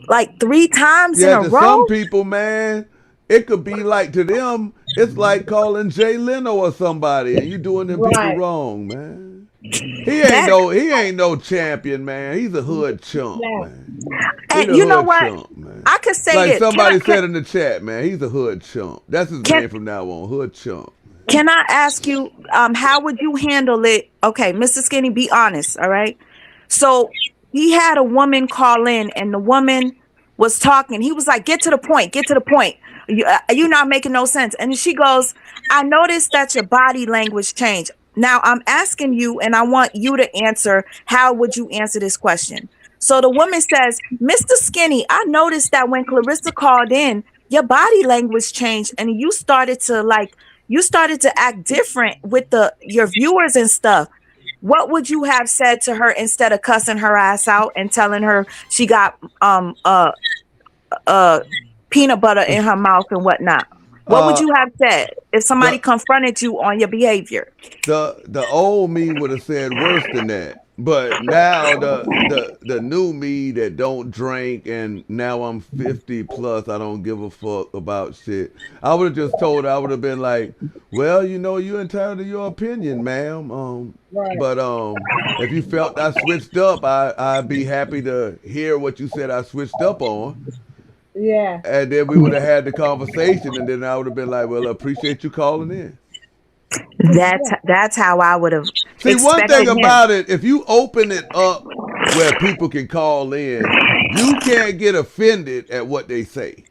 Like 3 times in a row. Some people, man, it could be like to them, it's like calling Jay Leno or somebody, and you doing them people wrong, man. He ain't no champion, man. He's a hood chump, man. And you know what? Chump, man. I could say like it. Somebody said in the chat, man. He's a hood chump. That's his name from now on. Hood chump. Can I ask you, how would you handle it? Okay, Mr. Skinny, be honest, all right? So he had a woman call in and the woman was talking. He was like, get to the point. You're not making no sense. And she goes, I noticed that your body language changed. Now I'm asking you and I want you to answer. How would you answer this question? So the woman says, Mr. Skinny, I noticed that when Claressa called in, your body language changed and you started to act different with your viewers and stuff. What would you have said to her instead of cussing her ass out and telling her she got peanut butter in her mouth and whatnot? What would you have said if somebody confronted you on your behavior? The old me would have said worse than that. But now the new me that don't drink and now I'm 50 plus, I don't give a fuck about shit. I would have just told her, I would have been like, well, you know, you're entitled to your opinion, ma'am. But if you felt I switched up, I'd be happy to hear what you said I switched up on. Yeah. And then we would have had the conversation and then I would have been like, well, I appreciate you calling in. That's how I would have. See, one thing about it, if you open it up where people can call in. You can't get offended at what they say.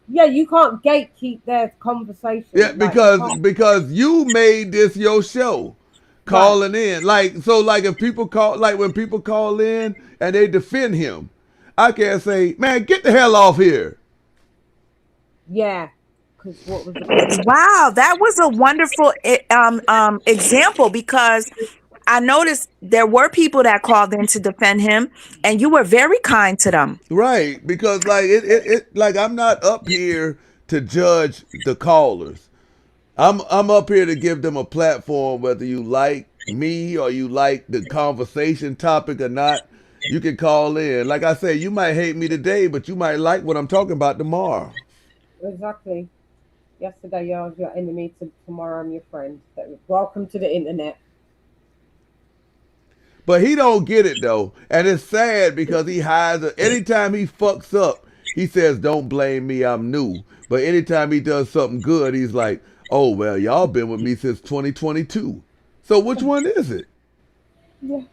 Yeah, you can't gatekeep their conversation. Yeah, because you made this your show, calling in. Like if people call, like when people call in and they defend him, I can't say, man, get the hell off here. Yeah. What was wow, that was a wonderful example, because I noticed there were people that called in to defend him, and you were very kind to them. Right, because like it like I'm not up here to judge the callers. I'm up here to give them a platform, whether you like me or you like the conversation topic or not. You can call in. Like I say, you might hate me today, but you might like what I'm talking about tomorrow. Exactly. Yesterday I was your enemy, tomorrow I'm your friend. Welcome to the internet. But he don't get it though, and it's sad because he hides. Anytime he fucks up, he says, "Don't blame me, I'm new." But anytime he does something good, he's like, "Oh well, y'all been with me since 2022." So which one is it? Yeah.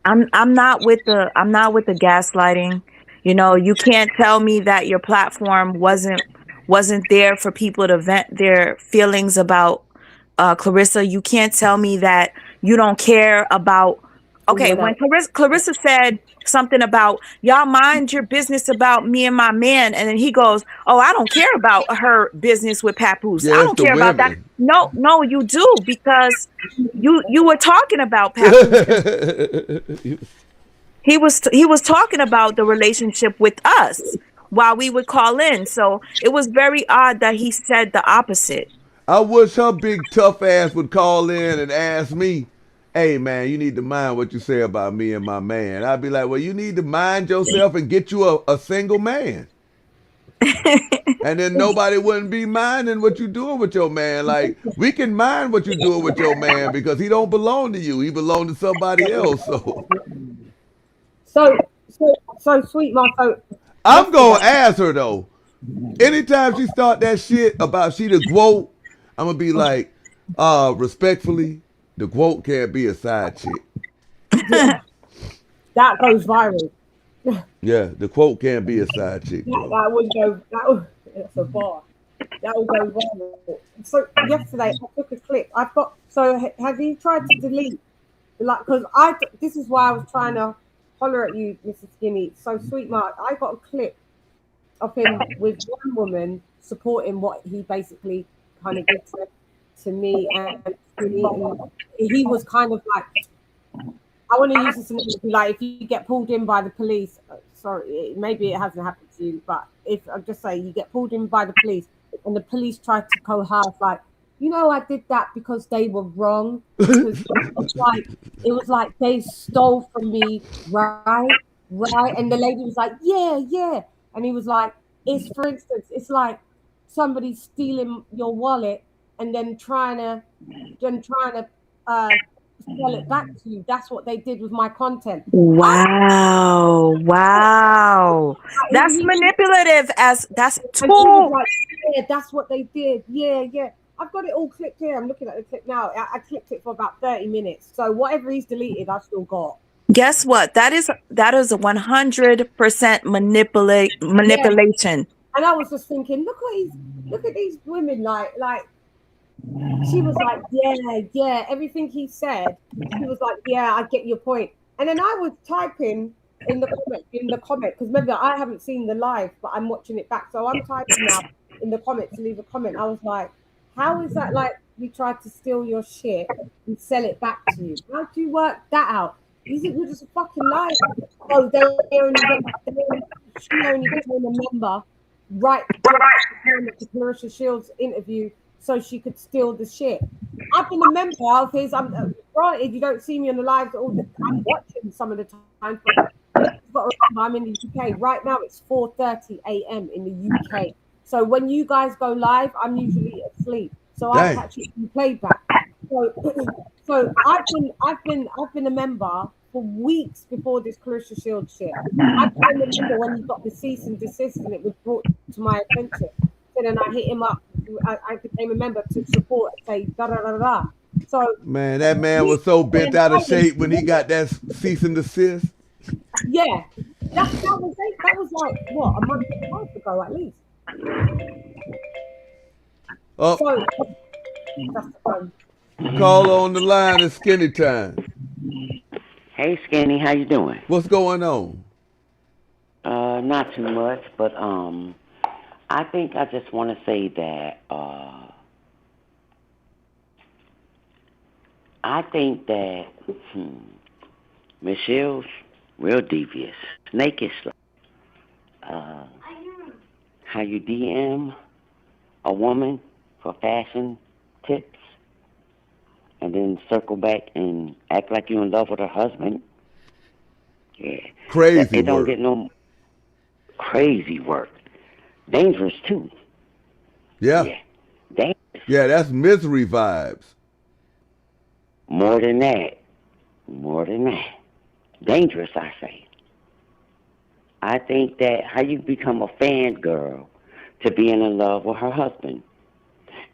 I'm not with the gaslighting. You know, you can't tell me that your platform wasn't there for people to vent their feelings about Claressa. You can't tell me that you don't care about. Okay, when Claressa said something about y'all mind your business about me and my man, and then he goes, "Oh, I don't care about her business with Papoose. Yeah, I don't care about that." No, you do, because you were talking about Papoose. He was talking about the relationship with us while we would call in. So it was very odd that he said the opposite. I wish her big tough ass would call in and ask me, "Hey man, you need to mind what you say about me and my man." I'd be like, "Well, you need to mind yourself and get you a single man." And then nobody wouldn't be minding what you doing with your man. Like, we can mind what you doing with your man because he don't belong to you. He belong to somebody else. So sweet, Marco. I'm gonna ask her though. Anytime she start that shit about she the quote, I'm gonna be like, respectfully, the quote can't be a side chick. Yeah. That goes viral. Yeah, the quote can't be a side chick. That would go. That's a bar. That will go viral. So yesterday I took a clip. I've got. So have you tried to delete? Like, because this is why I was trying to holler at you, Mr. Skinny. So sweet, Mark. I got a clip of him with one woman supporting what he basically kind of did to me, and he was kind of like, I want to use this analogy, like if you get pulled in by the police, sorry, maybe it hasn't happened to you, but if I'm just saying you get pulled in by the police and the police try to coerce, like, you know, I did that because they were wrong. Because it was like they stole from me, right? And the lady was like, yeah. And he was like, it's, for instance, it's like somebody stealing your wallet and then trying to sell it back to you. That's what they did with my content. Wow. That's manipulative. That's tool. Like, yeah, that's what they did. Yeah. I've got it all clipped here. I'm looking at the clip now. I clipped it for about 30 minutes. So whatever he's deleted, I've still got. Guess what? That is a 100% manipulation. Yeah. And I was just thinking, look at these women, like she was like, yeah, everything he said, she was like, yeah, I get your point. And then I was typing in the comment, because remember, I haven't seen the live, but I'm watching it back. So I'm typing now in the comment to leave a comment. I was like, how is that like we tried to steal your shit and sell it back to you? How do you work that out? You think you're just a fucking liar? Oh, she only became a member right to Claressa Shields' interview so she could steal the shit. I've been a member of his. Granted, you don't see me on the lives all the time. I'm watching some of the time, but I'm in the UK right now. It's 4:30 a.m. in the UK. So when you guys go live, I'm usually asleep. So I catch it in playback. So I've been a member for weeks before this Claressa Shields shit. I can remember when he got the cease and desist and it was brought to my attention. So then I hit him up. I became a member to support and say da da da da. So man, that man was so bent out of shape when he got that cease and desist. Yeah, that was it. That was like what, a month and a half ago at least. Oh, So that's call on the line. It's Skinny time. Hey, Skinny, how you doing? What's going on? Not too much, but I think I just want to say that I think that Michelle's real devious, snakish. How you DM a woman for fashion tips, and then circle back and act like you're in love with her husband. Yeah, crazy it don't work. get no crazy work. Dangerous too. Yeah. Dangerous. Yeah, that's misery vibes. More than that. Dangerous, I say. I think that how you become a fangirl to being in love with her husband,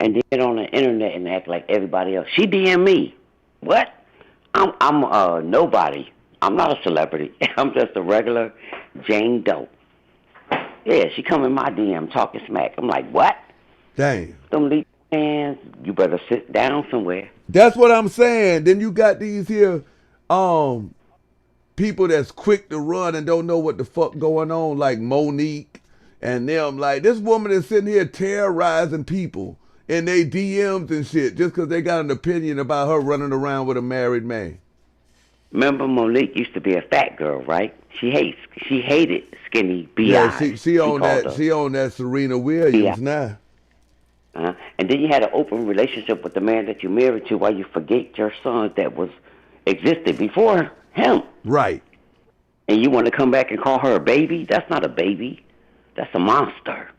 and then get on the internet and act like everybody else. She DM me. What? I'm nobody. I'm not a celebrity. I'm just a regular Jane Doe. Yeah, she come in my DM talking smack. I'm like, what? Dang. Them lead fans, you better sit down somewhere. That's what I'm saying. Then you got these here people that's quick to run and don't know what the fuck going on, like Monique and them. Like, this woman is sitting here terrorizing people in they DMs and shit just because they got an opinion about her running around with a married man. Remember, Monique used to be a fat girl, right? She hated skinny B.I. Yeah, she on that Serena Williams now. And then you had an open relationship with the man that you married to while you forget your son that was existed before him. Right. And you want to come back and call her a baby? That's not a baby. That's a monster.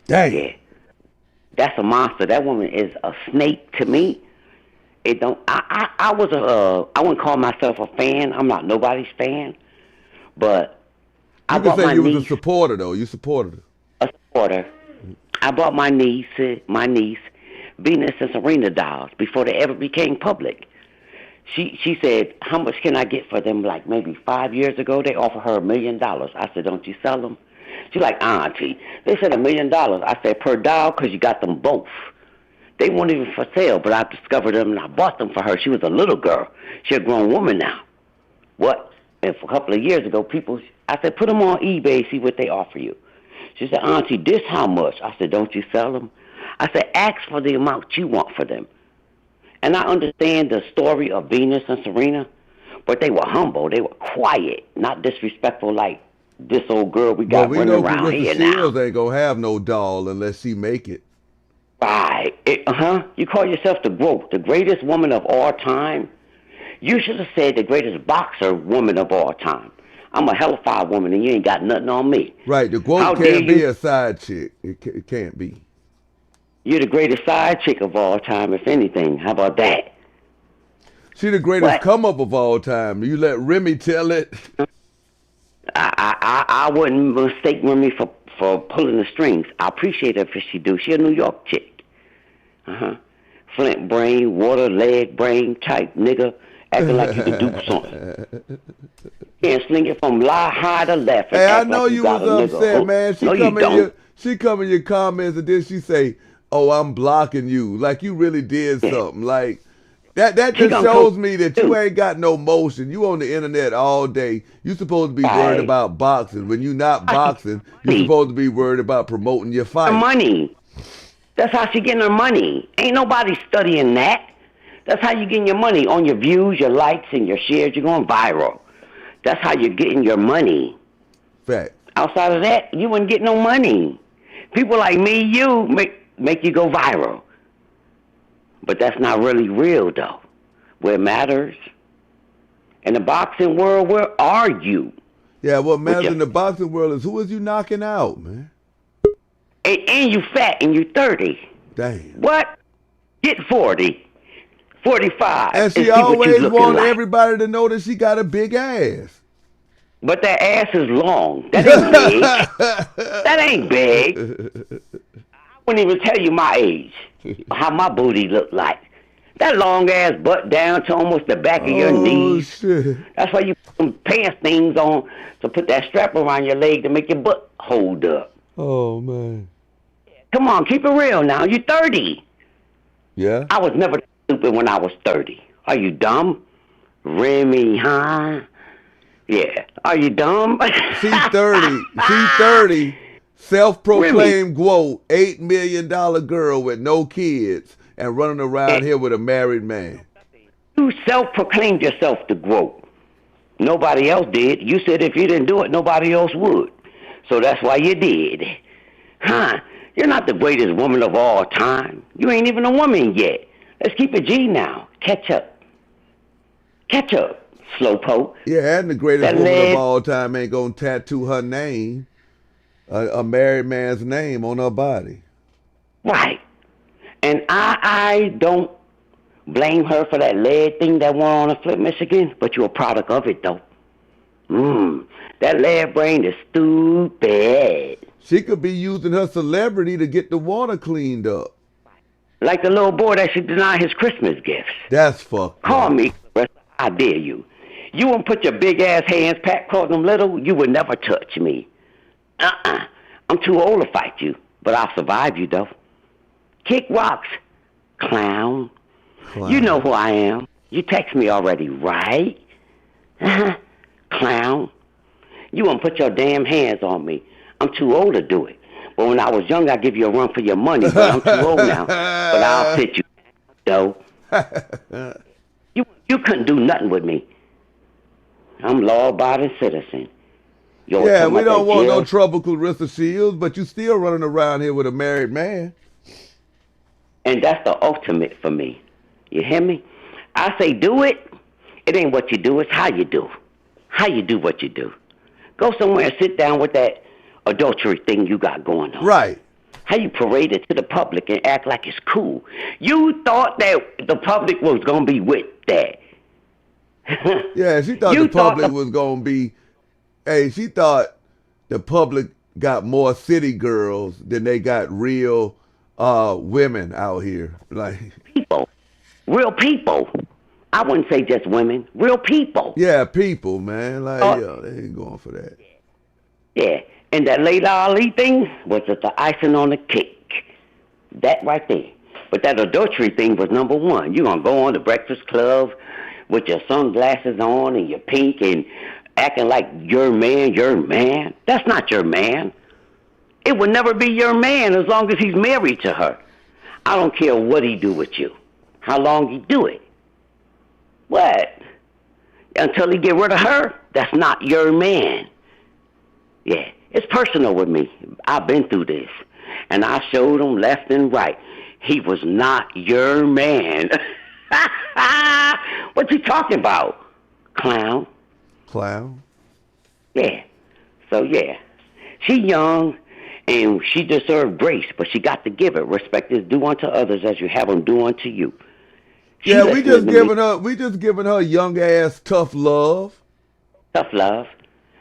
Dang. Yeah. That's a monster. That woman is a snake to me. It don't. I wouldn't call myself a fan. I'm not nobody's fan, but you could say you was a supporter though. You supported her. A supporter. I bought my niece Venus and Serena dolls before they ever became public. She said, "How much can I get for them?" Like maybe 5 years ago, they offered her $1 million. I said, "Don't you sell them?" She's like, "Auntie, they said $1 million." I said, "Per doll, because you got them both." They weren't even for sale, but I discovered them and I bought them for her. She was a little girl. She's a grown woman now. What? And for a couple of years ago, I said, put them on eBay, see what they offer you. She said, Auntie, this how much? I said, don't you sell them? I said, ask for the amount you want for them. And I understand the story of Venus and Serena, but they were humble. They were quiet, not disrespectful like this old girl we got running around here now. Shields ain't gonna have no doll unless she make it. Right. You call yourself the GOAT, the greatest woman of all time. You should have said the greatest boxer woman of all time. I'm a hellfire woman and you ain't got nothing on me. Right. The GOAT can't be a side chick. It can't be. You're the greatest side chick of all time, if anything. How about that? She the greatest come up of all time. You let Remy tell it. I wouldn't mistake Remy for pulling the strings. I appreciate her if she do. She a New York chick. Flint brain, water leg brain type nigga, acting like you can do something. And sling it from high to left. Hey, I know you was upset, man. She come in your comments and then she say, "Oh, I'm blocking you," like you really did something. Like that just shows me that you ain't got no motion. You on the internet all day. You supposed to be worried about boxing. When you not boxing, you supposed to be worried about promoting your fight. Money. That's how she getting her money. Ain't nobody studying that. That's how you getting your money, on your views, your likes, and your shares. You're going viral. That's how you're getting your money. Fact. Outside of that, you wouldn't get no money. People like me, you make you go viral. But that's not really real, though. Where it matters. In the boxing world, where are you? Yeah, what matters in the boxing world is who is you knocking out, man. And you fat and you 30. Damn. What? Get 40. 45. And she always want everybody to know that she got a big ass. But that ass is long. That ain't big. That ain't big. I wouldn't even tell you my age. How my booty look like. That long ass butt down to almost the back of your knees. Shit. That's why you put some pants things on to put that strap around your leg to make your butt hold up. Oh, man. Come on, keep it real now. You're 30. Yeah? I was never stupid when I was 30. Are you dumb? Remy, huh? Yeah. Are you dumb? She's 30. She's 30. Self-proclaimed quote, $8 million girl with no kids and running around here with a married man. You self-proclaimed yourself the GWOAT. Nobody else did. You said if you didn't do it, nobody else would. So that's why you did. Huh? You're not the greatest woman of all time. You ain't even a woman yet. Let's keep it G now. Catch up. Catch up, slowpoke. Yeah, and the greatest woman of all time ain't gonna tattoo her name, a married man's name on her body. Right. And I don't blame her for that lead thing that went on in Flint, Michigan, but you're a product of it, though. That lead brain is stupid. She could be using her celebrity to get the water cleaned up. Like the little boy that should deny his Christmas gifts. That's fucked up. Call me, Claressa. I dare you. You wouldn't put your big-ass hands, Pat called them little, you would never touch me. I'm too old to fight you, but I'll survive you, though. Kick rocks, clown. You know who I am. You text me already, right? Clown. You won't put your damn hands on me. I'm too old to do it. But when I was young, I'd give you a run for your money, but I'm too old now. But I'll fit you, though. You couldn't do nothing with me. I'm law-abiding citizen. Yeah, we don't want no trouble, Claressa Shields, but you still running around here with a married man. And that's the ultimate for me. You hear me? I say do it. It ain't what you do, it's how you do. How you do what you do. Go somewhere and sit down with that adultery thing you got going on. Right. How you parade it to the public and act like it's cool. You thought that the public was going to be with that. Yeah, she thought the public was going to be... Hey, she thought the public got more city girls than they got real women out here. Like people. Real people. I wouldn't say just women. Real people. Yeah, people, man. Like, yo, they ain't going for that. Yeah. And that Layla Ali thing was just the icing on the cake. That right there. But that adultery thing was number one. You're going to go on the Breakfast Club with your sunglasses on and your pink and acting like your man. That's not your man. It would never be your man as long as he's married to her. I don't care what he do with you. How long he do it. What? Until he get rid of her, that's not your man. Yeah, it's personal with me. I've been through this. And I showed him left and right. He was not your man. What you talking about, clown? Clown? Yeah. So, yeah. She young, and she deserved grace, but she got to give it. Respect is due unto others as you have them do unto you. Yeah, we just giving her young ass tough love. Tough love.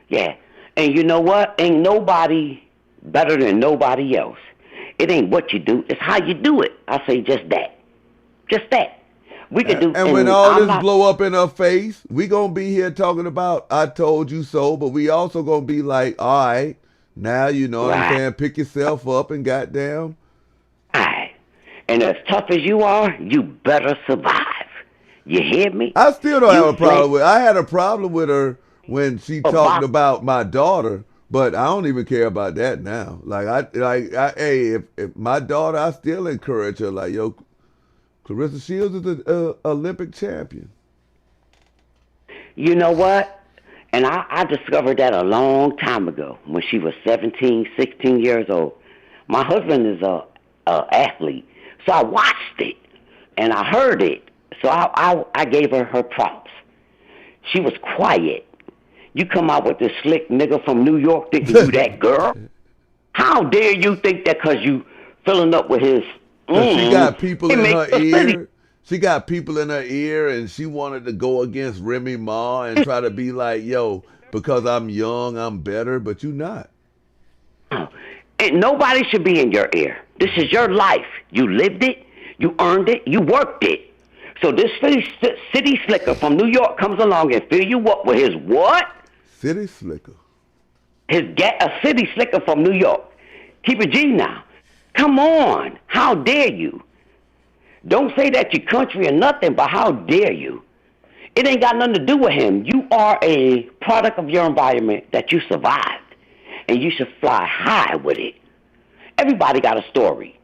Yeah. And you know what? Ain't nobody better than nobody else. It ain't what you do, it's how you do it. I say just that. Just that. We can do. And when all this blow up in her face, we gonna be here talking about I told you so, but we also gonna be like, all right, now you know what I'm saying, pick yourself up and goddamn. Right. And as tough as you are, you better survive. You hear me? I still don't have a problem with I had a problem with her when she talked about my daughter, but I don't even care about that now. Hey, if my daughter, I still encourage her, like, yo, Claressa Shields is an Olympic champion. You know what? And I discovered that a long time ago when she was 17, 16 years old. My husband is a athlete, so I watched it and I heard it. So I gave her props. She was quiet. You come out with this slick nigga from New York thinking you that girl? How dare you think that because you filling up with his... She got people in her ear. She got people in her ear, and she wanted to go against Remy Ma and try to be like, yo, because I'm young, I'm better, but you not. And nobody should be in your ear. This is your life. You lived it, you earned it, you worked it. So this city slicker from New York comes along and fill you up with his what? City slicker. A city slicker from New York. Keep it G now. Come on. How dare you? Don't say that you're country or nothing, but how dare you? It ain't got nothing to do with him. You are a product of your environment that you survived, and you should fly high with it. Everybody got a story.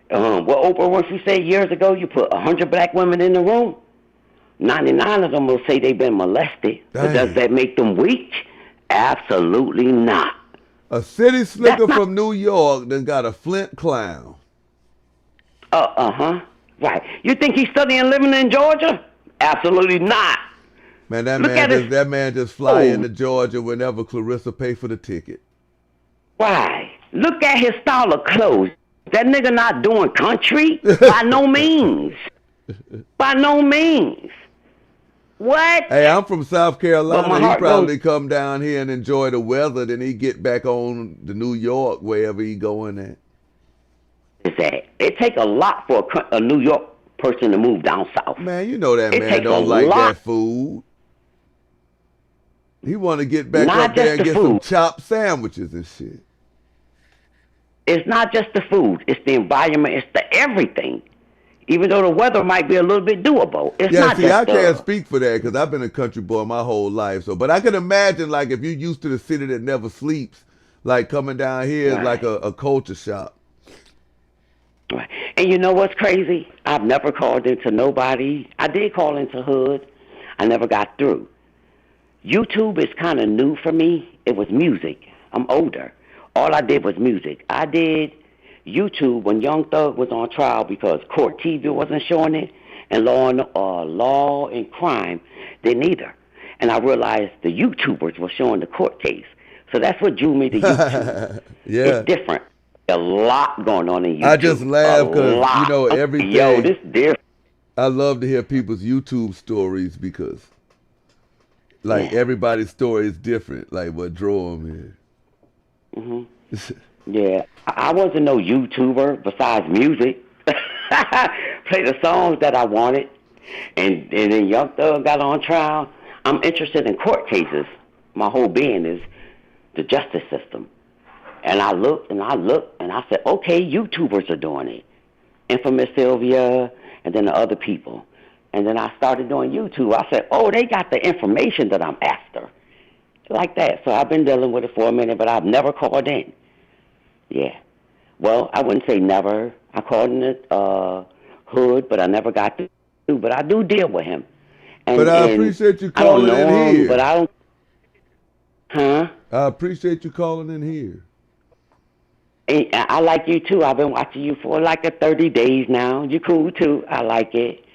What Oprah Winfrey said years ago, you put 100 black women in the room, 99 of them will say they've been molested. But does that make them weak? Absolutely not. A city slicker from New York that got a Flint clown. Right. You think he's studying living in Georgia? Absolutely not. Man, that man just fly into Georgia whenever Claressa pay for the ticket. Why? Look at his style of clothes. That nigga not doing country? By no means. By no means. What? Hey, I'm from South Carolina. He probably come down here and enjoy the weather, then he get back on to New York, wherever he going at. It take a lot for a New York person to move down south. Man, you know that man don't like that food. He want to get back up there and get some chopped sandwiches and shit. It's not just the food. It's the environment. It's the everything. Even though the weather might be a little bit doable. It's not I can't speak for that because I've been a country boy my whole life. So, but I can imagine, like, if you're used to the city that never sleeps, like coming down here is like a culture shock. Right. And you know what's crazy? I've never called into nobody. I did call into Hood. I never got through. YouTube is kind of new for me. It was music. I'm older. All I did was music. I did YouTube when Young Thug was on trial because Court TV wasn't showing it, and Law and Crime didn't either. And I realized the YouTubers were showing the court case. So that's what drew me to YouTube. It's different. A lot going on in YouTube. I just laugh because, you know, everything. Yo, this different. I love to hear people's YouTube stories because, like, everybody's story is different. Like, what drew them here. Yeah, I wasn't no YouTuber besides music. Play the songs that I wanted. And then Young Thug got on trial. I'm interested in court cases. My whole being is the justice system. And I looked and I said, okay, YouTubers are doing it. Infamous Sylvia and then the other people. And then I started doing YouTube. I said, oh, they got the information that I'm after. Like that. So I've been dealing with it for a minute, but I've never called in. Yeah. Well, I wouldn't say never. I called in the Hood, but I never got through. But I do deal with him. But I appreciate you calling in here. But I don't. Huh? I appreciate you calling in here. And I like you too. I've been watching you for like 30 days now. You cool too. I like it.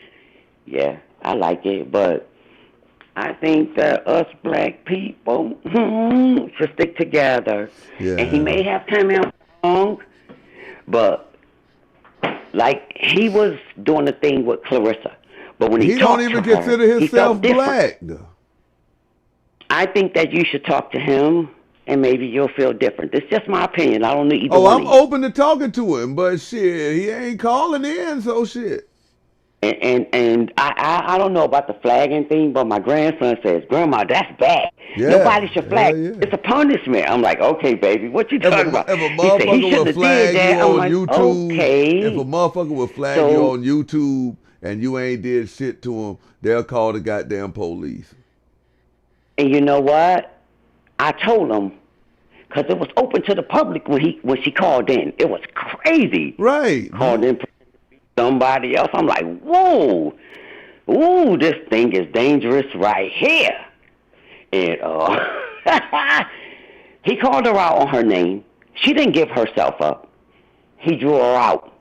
Yeah, I like it. But I think that us black people should stick together. Yeah. And he may have come out wrong, but like he was doing the thing with Claressa. But when he don't even consider himself black. I think that you should talk to him, and maybe you'll feel different. It's just my opinion. I don't need either I'm open to talking to him, but shit, he ain't calling in, so shit. And I don't know about the flagging thing, but my grandson says, Grandma, that's bad. Yeah, nobody should flag. Yeah. It's a punishment. I'm like, okay, baby, what you talking about? If a motherfucker will flag you on YouTube, if a motherfucker will flag you on YouTube and you ain't did shit to him, they'll call the goddamn police. And you know what? I told him, because it was open to the public when she called in. It was crazy. Right. Called in somebody else. I'm like, whoa, ooh, this thing is dangerous right here. And he called her out on her name. She didn't give herself up. He drew her out.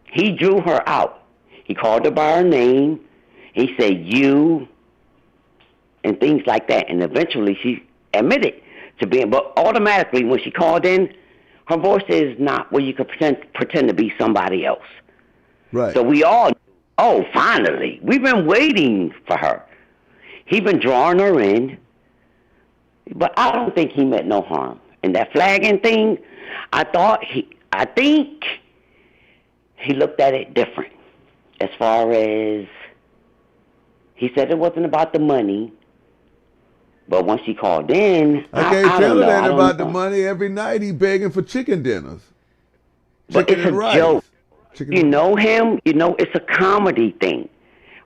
He drew her out. He called her by her name. He said, you, and things like that. And eventually she admitted to being, but automatically when she called in, her voice is not where you could pretend to be somebody else. Right. So we all, finally, we've been waiting for her. He's been drawing her in, but I don't think he meant no harm. And that flagging thing, I think he looked at it different. as far as he said it wasn't about the money, but once he called in, I can't tell don't it know. ain't about the money. Every night he begging for chicken dinners. But Chicken it's and a rice. joke. Chicken You and know him. You know it's a comedy thing.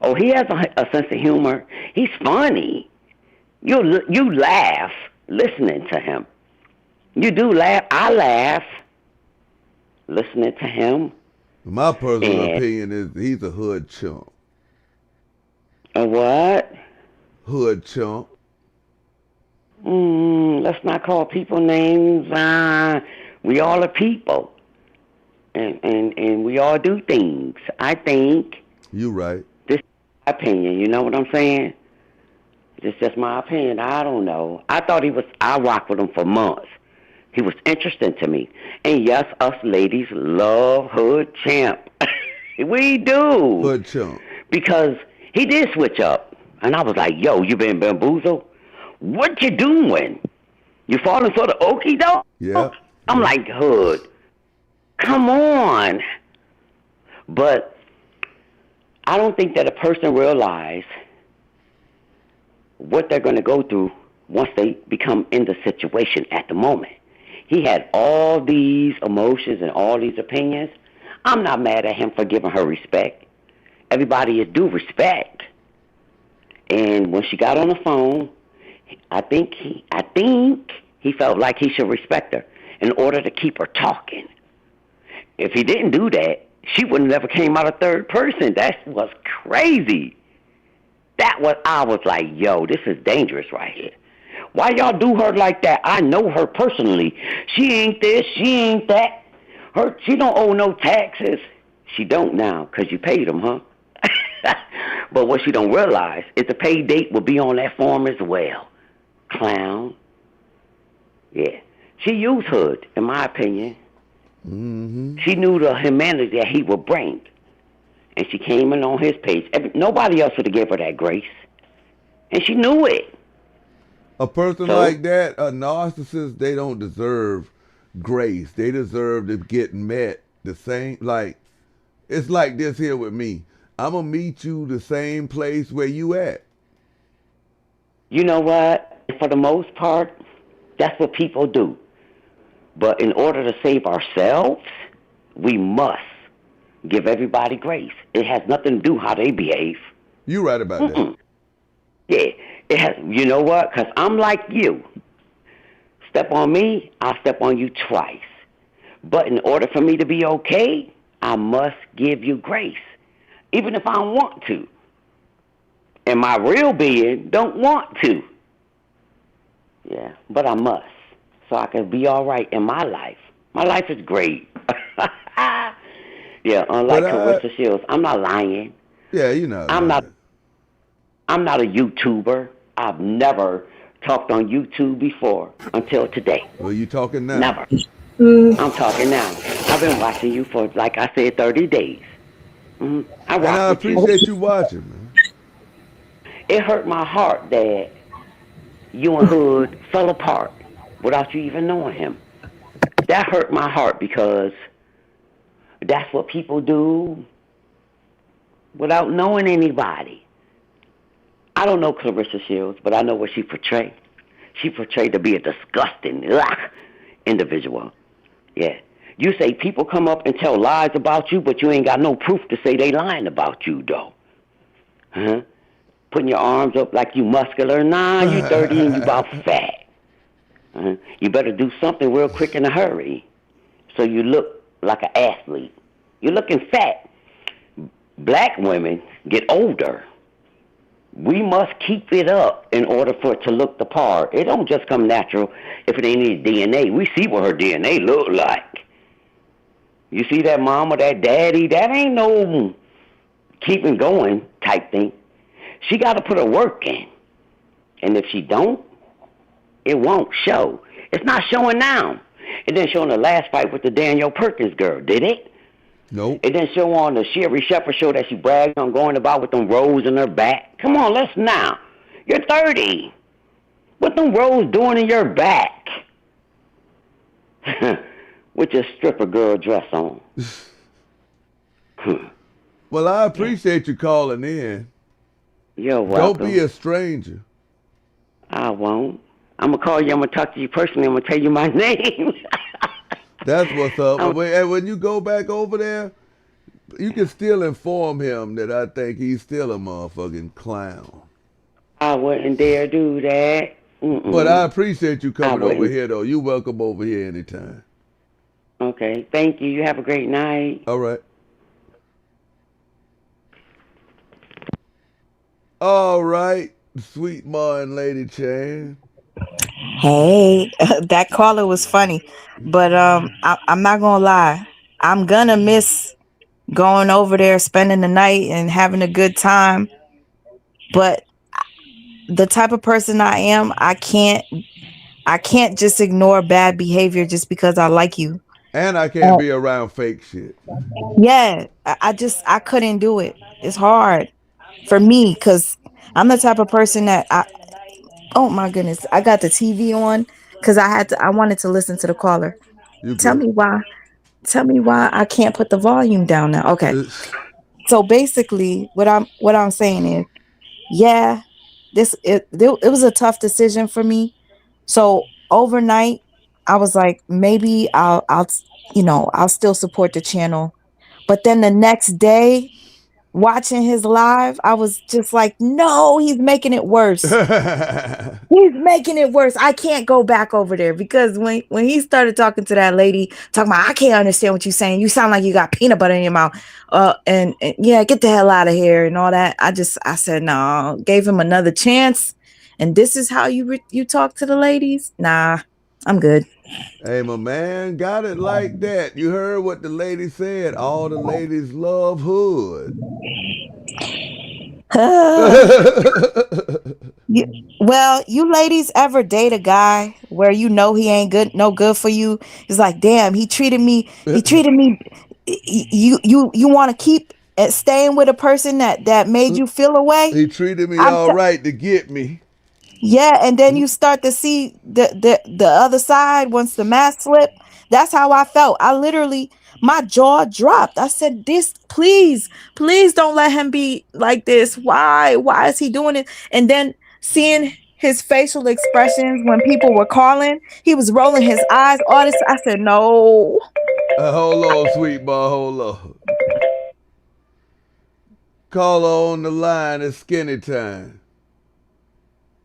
Oh, he has a sense of humor. He's funny. You laugh listening to him. You do laugh. I laugh listening to him. My personal opinion is he's a hood chump. A what? Hood chump. Let's not call people names. We all are people. And we all do things. I think. You right. This is my opinion. You know what I'm saying? It's just my opinion. I don't know. I rocked with him for months. He was interesting to me. And yes, us ladies love Hood Champ. We do. Hood Champ. Because he did switch up. And I was like, yo, you been bamboozled? What you doing? You falling for the okie doke? Yeah. I'm like, Hood, come on. But I don't think that a person realizes what they're going to go through once they become in the situation at the moment. He had all these emotions and all these opinions. I'm not mad at him for giving her respect. Everybody is due respect. And when she got on the phone, I think he felt like he should respect her in order to keep her talking. If he didn't do that, she would have never came out a third person. That was crazy. I was like, yo, this is dangerous right here. Why y'all do her like that? I know her personally. She ain't this, she ain't that. She don't owe no taxes. She don't now, because you paid them, huh? But what she don't realize is the pay date will be on that form as well. Clown. Yeah. She used Hood, in my opinion. Mm-hmm. She knew the humanity that he would bring. And she came in on his page. Nobody else would have given her that grace. And she knew it. A person like that, a narcissist, they don't deserve grace. They deserve to get met the same. Like, it's like this here with me. I'm going to meet you the same place where you at. You know what? For the most part, that's what people do. But in order to save ourselves, we must give everybody grace. It has nothing to do how they behave. You right about that. Yeah, it has. You know what? Because I'm like you. Step on me, I'll step on you twice. But in order for me to be okay, I must give you grace, even if I don't want to. And my real being don't want to. Yeah, but I must, so I can be all right in my life. My life is great. Yeah, unlike Claressa Shields, I'm not lying. Yeah, you know. I'm not a YouTuber. I've never talked on YouTube before until today. Well, you talking now? Never. I'm talking now. I've been watching you for, like I said, 30 days. I appreciate you watching, man. It hurt my heart that you and Hood fell apart without you even knowing him. That hurt my heart because that's what people do without knowing anybody. I don't know Claressa Shields, but I know what she portrayed. She portrayed to be a disgusting individual. Yeah. You say people come up and tell lies about you, but you ain't got no proof to say they lying about you, though. Huh? Putting your arms up like you muscular. Nah, you 30 and you about fat. You better do something real quick in a hurry so you look like an athlete. You're looking fat. Black women get older. We must keep it up in order for it to look the part. It don't just come natural if it ain't any DNA. We see what her DNA look like. You see that mama, that daddy, that ain't no keeping going type thing. She got to put her work in. And if she don't, it won't show. It's not showing now. It didn't show in the last fight with the Danielle Perkins girl, did it? Nope. It didn't show on the Sherry Shepherd show that she bragged on going about with them rolls in her back. Come on, let's now. You're 30. What them rolls doing in your back? With your stripper girl dress on. Well, I appreciate you calling in. You're welcome. Don't be a stranger. I won't. I'm going to call you. I'm going to talk to you personally. I'm going to tell you my name. That's what's up. And when you go back over there, you can still inform him that I think he's still a motherfucking clown. I wouldn't dare do that. But I appreciate you coming over here, though. You're welcome over here anytime. Okay. Thank you. You have a great night. All right. All right. Sweet Ma and Lady Chan. Hey, that caller was funny, but I'm not gonna lie. I'm gonna miss going over there, spending the night, and having a good time. But the type of person I am, I can't just ignore bad behavior just because I like you. And I can't be around fake shit. Yeah, I couldn't do it. It's hard for me because I'm the type of person that oh my goodness, I got the TV on because I wanted to listen to the caller. Tell me why I can't put the volume down now. Okay. So basically what I'm saying is, yeah, it was a tough decision for me. So overnight I was like, maybe I'll still support the channel. But then the next day, watching his live, I was just like, no, he's making it worse. He's making it worse. I can't go back over there because when he started talking to that lady, talking about, I can't understand what you're saying. You sound like you got peanut butter in your mouth. And yeah, get the hell out of here and all that. I said, no, gave him another chance. And this is how you talk to the ladies? Nah, I'm good. Hey, my man, got it like that. You heard what the lady said. All the ladies love hood. Well, you ladies ever date a guy where you know he ain't no good for you? It's like, damn, he treated me. You want to keep staying with a person that made you feel away? He treated me all right to get me. Yeah, and then you start to see the other side once the mask slipped. That's how I felt. I literally, my jaw dropped. I said, this, please don't let him be like this. Why is he doing it? And then seeing his facial expressions when people were calling, he was rolling his eyes, all this. I said, no. Hold on, sweet boy, hold on. Caller on the line, it's skinny time.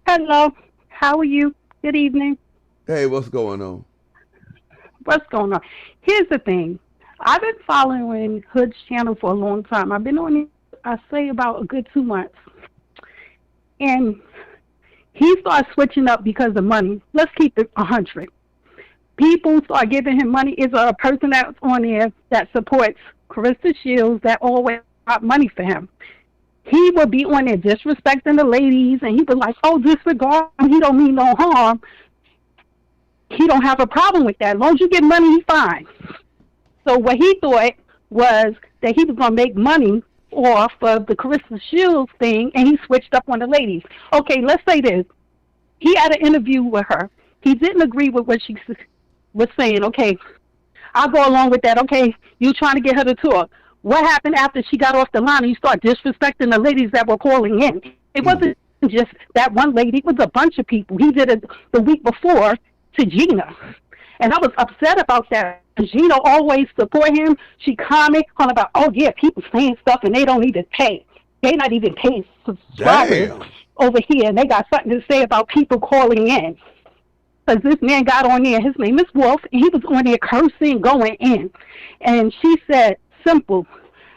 Hello, how are you? Good evening. Hey, what's going on? What's going on? Here's the thing. I've been following Hood's channel for a long time. I've been on it, I say, about a good 2 months. And he started switching up because of money. Let's keep it 100. People start giving him money. Is a person that's on there that supports Claressa Shields that always got money for him. He would be on there disrespecting the ladies, and he was like, oh, disregard him. He don't mean no harm. He don't have a problem with that. As long as you get money, he's fine. So what he thought was that he was going to make money off of the Claressa Shields thing, and he switched up on the ladies. Okay, let's say this. He had an interview with her. He didn't agree with what she was saying. Okay, I'll go along with that. Okay, you trying to get her to talk. What happened after she got off the line and you start disrespecting the ladies that were calling in? It wasn't just that one lady. It was a bunch of people. He did it the week before to Gina. And I was upset about that. Gina always support him. She comment on about, oh, yeah, people saying stuff and they don't even pay. They not even paying subscribers over here. And they got something to say about people calling in. Because this man got on there. His name is Wolf. And he was on there cursing, going in. And she said, simple,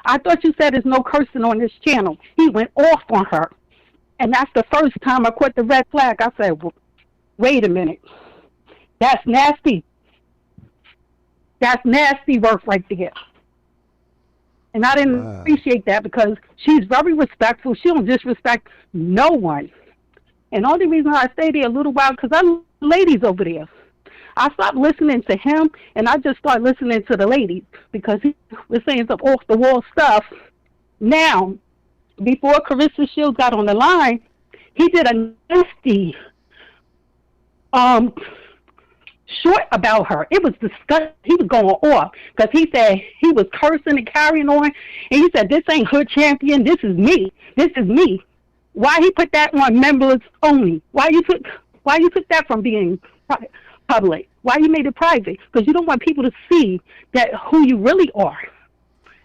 I thought you said there's no cursing on this channel. He went off on her. And that's the first time I caught the red flag. I said, well, wait a minute. That's nasty. That's nasty work right there. And I didn't appreciate that because she's very respectful. She don't disrespect no one. And the only reason I stayed there a little while because I love ladies over there. I stopped listening to him, and I just started listening to the ladies because he was saying some off-the-wall stuff. Now, before Claressa Shields got on the line, he did a nasty short about her. It was disgusting. He was going off because he said he was cursing and carrying on. And he said, this ain't hood champion. This is me. This is me. Why he put that on members only? Why you took that from being public? Why you made it private? Because you don't want people to see that who you really are.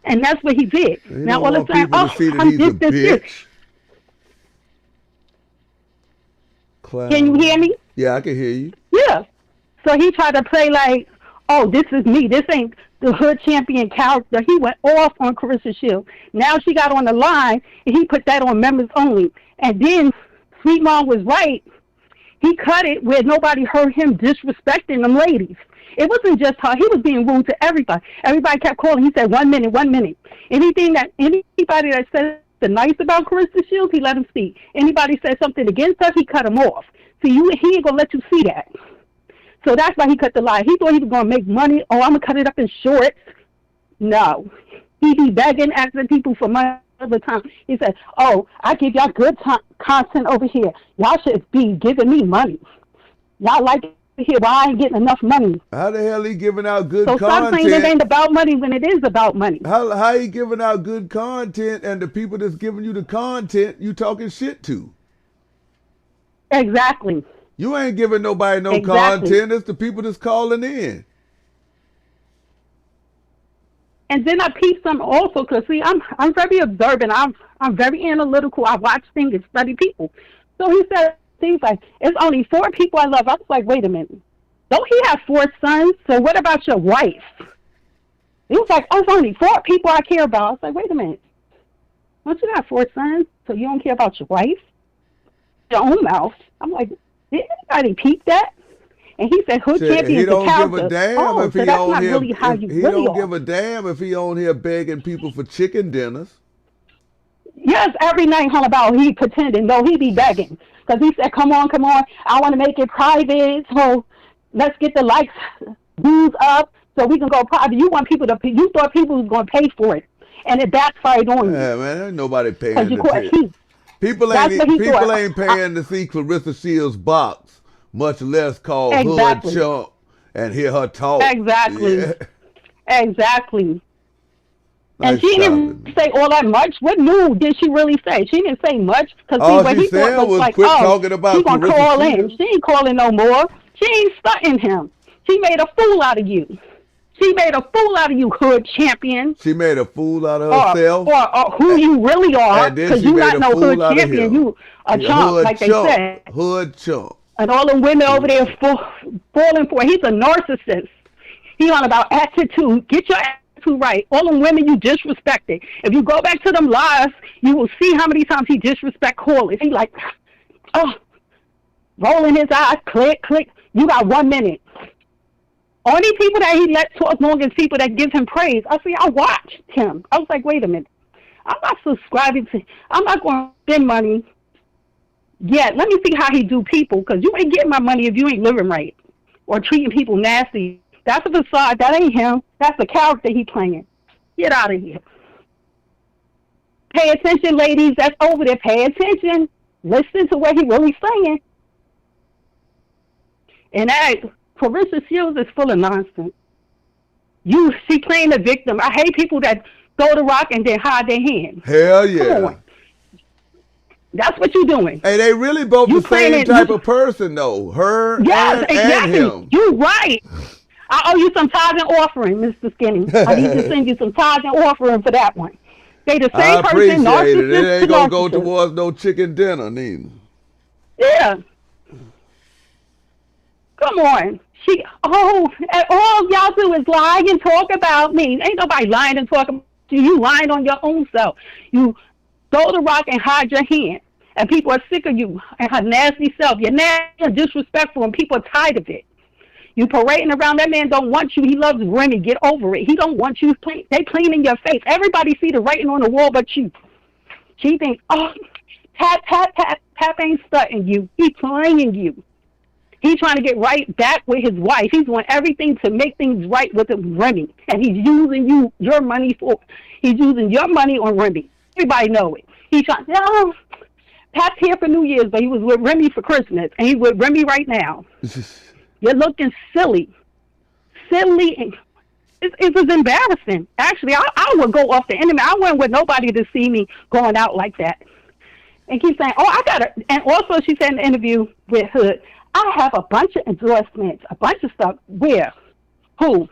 And that's what he did. Now all of a sudden, I'm this. Can you hear me? Yeah, I can hear you. Yeah. So he tried to play like, oh, this is me. This ain't the hood champion character. He went off on Claressa Shields. Now she got on the line, and he put that on members only. And then Sweet Mom was right. He cut it where nobody heard him disrespecting them ladies. It wasn't just her. He was being rude to everybody. Everybody kept calling. He said, 1 minute, 1 minute. Anybody that said the nice about Claressa Shields, he let him speak. Anybody said something against us, he cut him off. See, he ain't going to let you see that. So that's why he cut the line. He thought he was going to make money. Oh, I'm going to cut it up in shorts. No. He be begging, asking people for money all the time. He said, oh, I give y'all good content over here. Y'all should be giving me money. Y'all like it here, but I ain't getting enough money. How the hell he giving out good content? So stop saying it ain't about money when it is about money. How he giving out good content and the people that's giving you the content you talking shit to? Exactly. You ain't giving nobody no content. It's the people that's calling in. And then I peeped some also because see, I'm very observant. I'm very analytical. I watch things and study people. So he said things like, "It's only 4 people I love." I was like, "Wait a minute, don't he have 4 sons? So what about your wife?" He was like, "Oh, it's only 4 people I care about." I was like, "Wait a minute, don't you have 4 sons? So you don't care about your wife, your own mouth?" I'm like, did anybody peep that? And he said, "Hood champion is the character." Give a damn if he on here. He don't give a damn if he on here begging people for chicken dinners. Yes, every night, about he pretending. No, he be begging because he said, "Come on, I want to make it private. So let's get the likes, views up, so we can go private." You want people to? You thought people was going to pay for it, and it backfired on you. Yeah, man, ain't nobody paying to see. People ain't paying to see Claressa Shields box, much less call Hood Chump and hear her talk. Exactly. Yeah. Exactly. Nice and she didn't say all that much. What new did she really say? She didn't say much. All she said was like, quit talking about she gonna call in. She ain't calling no more. She ain't stunting him. She made a fool out of you. She made a fool out of you, hood champion. She made a fool out of herself. Or who you really are, because you not no hood champion. You a chump, like they said. Hood chump. And all the women over there falling for it. He's a narcissist. He's on about attitude. Get your attitude right. All the women you disrespected. If you go back to them lives, you will see how many times he disrespect callers. He like, oh, rolling his eyes, click, click. You got 1 minute. Only people that he let talk long as people that give him praise. I watched him. I was like, wait a minute. I'm not subscribing to, I'm not going to spend money yet. Let me see how he do people, because you ain't getting my money if you ain't living right or treating people nasty. That's a facade. That ain't him. That's the character he playing. Get out of here. Pay attention, ladies. That's over there. Pay attention. Listen to what he really saying. And Claressa Shields is full of nonsense. She playing the victim. I hate people that throw the rock and then hide their hand. Hell yeah. That's what you're doing. Hey, they really both the same type of person, though. Her and him. You're right. I owe you some tithes and offering, Mr. Skinny. I need to send you some tithes and offering for that one. They the same person. I appreciate it. It ain't gonna go towards no chicken dinner, neither. Yeah. Come on. All y'all do is lie and talk about me. Ain't nobody lying and talking about you. You lying on your own self. You throw the rock and hide your hand. And people are sick of you and her nasty self. You're nasty and disrespectful, and people are tired of it. You parading around. That man don't want you. He loves Remy. Get over it. He don't want you. They playing in your face. Everybody see the writing on the wall but you. She thinks, oh, Pap ain't stunting you. He playing you. He's trying to get right back with his wife. He's doing everything to make things right with Remy. And he's using your money on Remy. Everybody know it. He's trying, no, Pat's here for New Year's, but he was with Remy for Christmas. And he's with Remy right now. You're looking silly. Silly. It was embarrassing. Actually, I would go off the internet. I wouldn't want nobody to see me going out like that. And keep saying, oh, I got it. And also, she said in the interview with Hood, I have a bunch of endorsements, a bunch of stuff. Where? Who?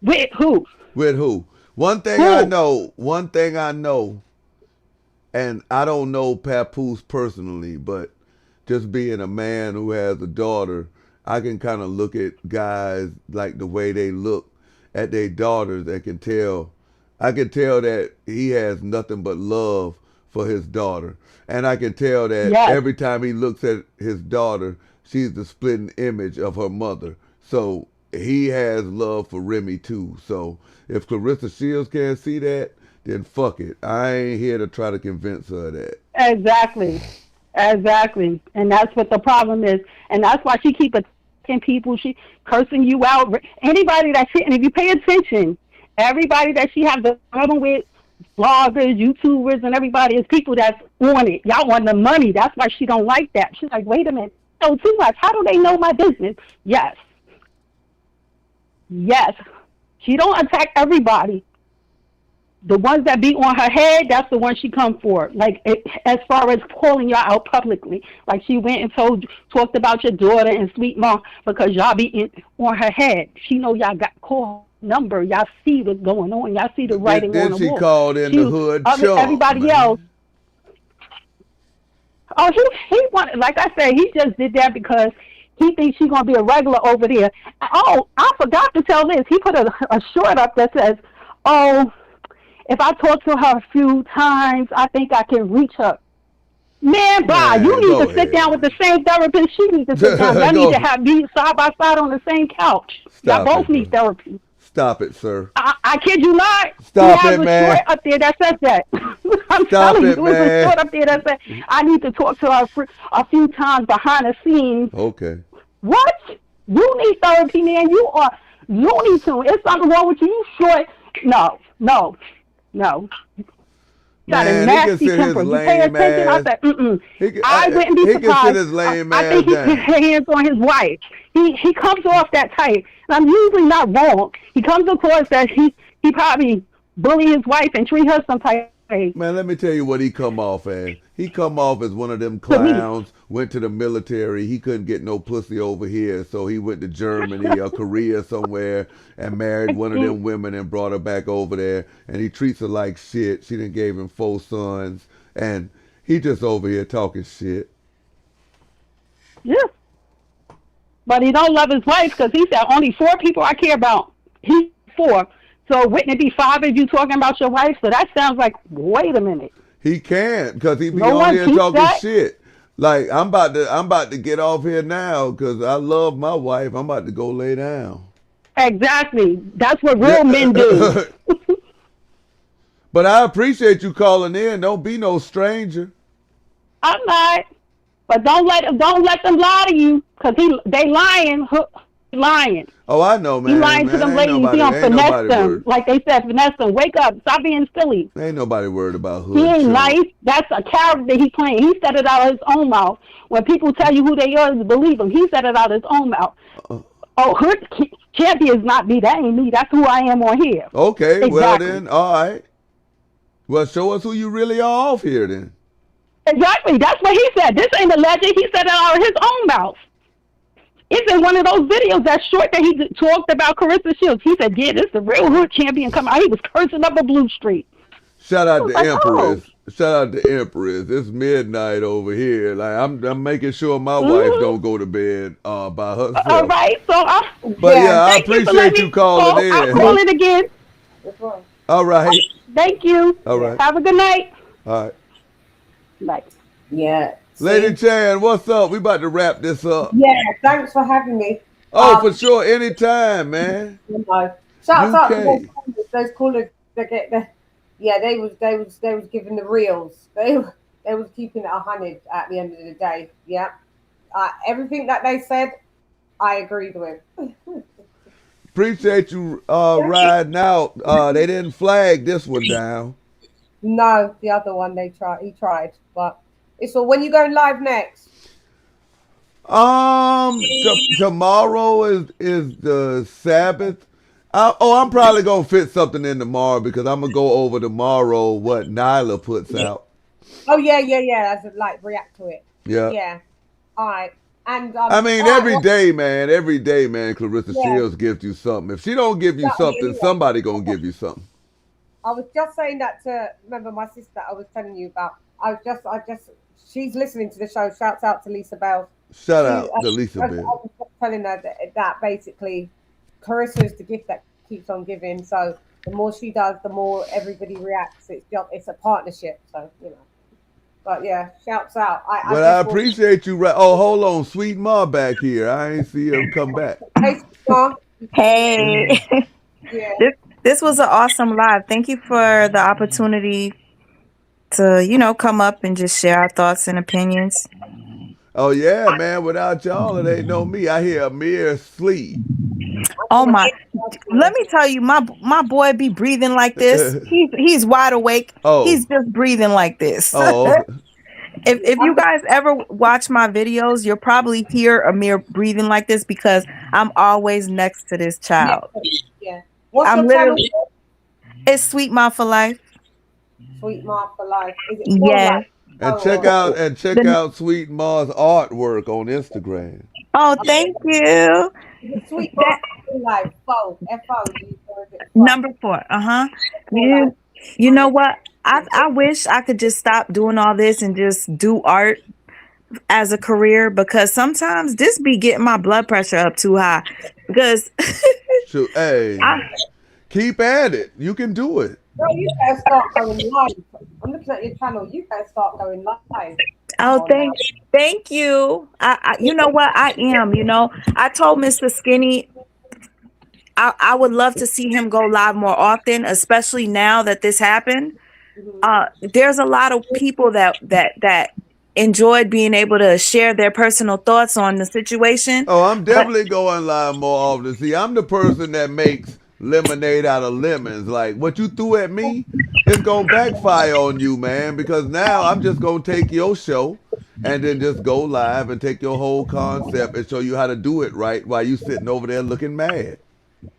With who? With who? One thing I know, and I don't know Papoose personally, but just being a man who has a daughter, I can kind of look at guys like the way they look at their daughters. I can tell that he has nothing but love for his daughter. And I can tell that every time he looks at his daughter, she's the splitting image of her mother. So he has love for Remy too. So if Claressa Shields can't see that, then fuck it. I ain't here to try to convince her of that. Exactly. And that's what the problem is. And that's why she keep attacking people. She cursing you out. Anybody that she, and if you pay attention, everybody that she has the problem with, bloggers, YouTubers, and everybody is people that's on it. Y'all want the money. That's why she don't like that. She's like, wait a minute. Oh, too much. How do they know my business? Yes. She don't attack everybody. The ones that be on her head, that's the one she come for. Like, as far as calling y'all out publicly. Like, she went and talked about your daughter and Sweet Mom because y'all be on her head. She know y'all got call number. Y'all see what's going on. Y'all see the writing on the wall. Then she called in the hood chump. Everybody else. Oh, he wanted, like I said, he just did that because he thinks she's going to be a regular over there. Oh, I forgot to tell this. He put a short up that says, oh, if I talk to her a few times, I think I can reach her. Man, bye. You need to sit down with the same therapist. She needs to sit down. Y'all need to be side by side on the same couch. Y'all both need therapy. Stop it, sir. I kid you not. Stop it, man. He has a short up there that says that. I'm telling you, there's a short up there that says I need to talk to her a few times behind the scenes. Okay. What? You need therapy, man. You are Looney Tunes. It's something wrong with you. You short. No. Got a nasty temper. You pay attention. I said, I wouldn't be surprised. I think he put hands on his wife. He comes off that type. And I'm usually not wrong. He comes across that he probably bully his wife and treat her some type of way. Man, let me tell you what he come off as. He come off as one of them clowns, went to the military. He couldn't get no pussy over here, so he went to Germany or Korea somewhere and married one of them women and brought her back over there. And he treats her like shit. She done gave him 4 sons. And he just over here talking shit. Yeah. But he don't love his wife because he said only 4 people I care about. He's 4. So wouldn't it be 5 if you talking about your wife? So that sounds like, wait a minute. He can't because he be on here talking shit. Like, I'm about to get off here now because I love my wife. I'm about to go lay down. Exactly. That's what real men do. But I appreciate you calling in. Don't be no stranger. I'm not. But don't let them lie to you because they lying. Oh, I know, man. He lying to them ladies. He don't finesse them. Like they said, finesse them. Wake up. Stop being silly. Ain't nobody worried about hood. He ain't nice. That's a character he playing. He said it out of his own mouth. When people tell you who they are, believe him. He said it out of his own mouth. Hood champions not me. That ain't me. That's who I am on here. Okay, exactly. Well then, all right. Well, show us who you really are off here then. Exactly. That's what he said. This ain't a legend. He said it out of his own mouth. It's in one of those videos, that short that he talked about Claressa Shields. He said, yeah, this is the real hood champion coming out. He was cursing up a Blue Street. Shout out to Empress. Shout out to Empress. It's midnight over here. Like I'm making sure my wife don't go to bed by herself. All right. So I appreciate you calling in. I'll call it again. All right. Thank you. All right. Have a good night. All right. Bye. Yeah. Lady Chan, what's up? We about to wrap this up. Yeah, thanks for having me. Oh, for sure, anytime, man. Shout out to those callers that get the. Yeah, they was giving the reels. They was keeping it 100 at the end of the day. Yeah, everything that they said, I agreed with. Appreciate you riding out. They didn't flag this one down. No, the other one he tried, but. So when you going live next? Tomorrow is the Sabbath. I'm probably gonna fit something in tomorrow because I'm gonna go over tomorrow what Nyla puts out. Oh yeah. As like react to it. Yeah. Yeah. All right. And I mean, every day, man, Claressa Shields gives you something. If she don't give you something, somebody gonna give you something. I was just saying that to remember my sister. I was telling you about. I just. She's listening to the show. Shouts out to Lisa Bell. Shout out to Lisa Bell. I was just telling her that basically, Claressa is the gift that keeps on giving. So the more she does, the more everybody reacts. It's a partnership. So you know. But yeah, shouts out. I appreciate you. Oh, hold on, Sweet Ma back here. I ain't see her come back. Hey, Ma. Hey. Yeah. This was an awesome live. Thank you for the opportunity to, come up and just share our thoughts and opinions. Oh yeah, man. Without y'all, it ain't no me. I hear Amir sleep. Oh my! Let me tell you, my boy be breathing like this. He's wide awake. Oh. He's just breathing like this. Oh. If you guys ever watch my videos, you'll probably hear Amir breathing like this because I'm always next to this child. Yeah. What's your channel? It's Sweet Ma for Life. Sweet Ma for Life. Is it yeah. And check out Sweet Ma's artwork on Instagram. Oh, thank you. Sweet Ma for Life. F-O. Number 4. You know what? I wish I could just stop doing all this and just do art as a career because sometimes this be getting my blood pressure up too high. Because hey, keep at it. You can do it. Girl, you gotta start going live. I'm looking at your channel. You gotta start going live. Oh, thank you. I you know what? I am. I told Mr. Skinny I would love to see him go live more often, especially now that this happened. There's a lot of people that enjoyed being able to share their personal thoughts on the situation. Oh, I'm definitely going live more often. See, I'm the person that makes lemonade out of lemons. Like what you threw at me, it's gonna backfire on you, man. Because now I'm just gonna take your show and then just go live and take your whole concept and show you how to do it right while you sitting over there looking mad.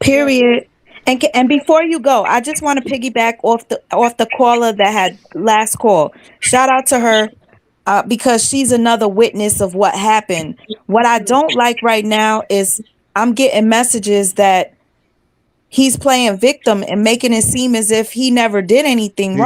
Period. And before you go, I just want to piggyback off the caller that had last call. Shout out to her because she's another witness of what happened. What I don't like right now is I'm getting messages that he's playing victim and making it seem as if he never did anything wrong.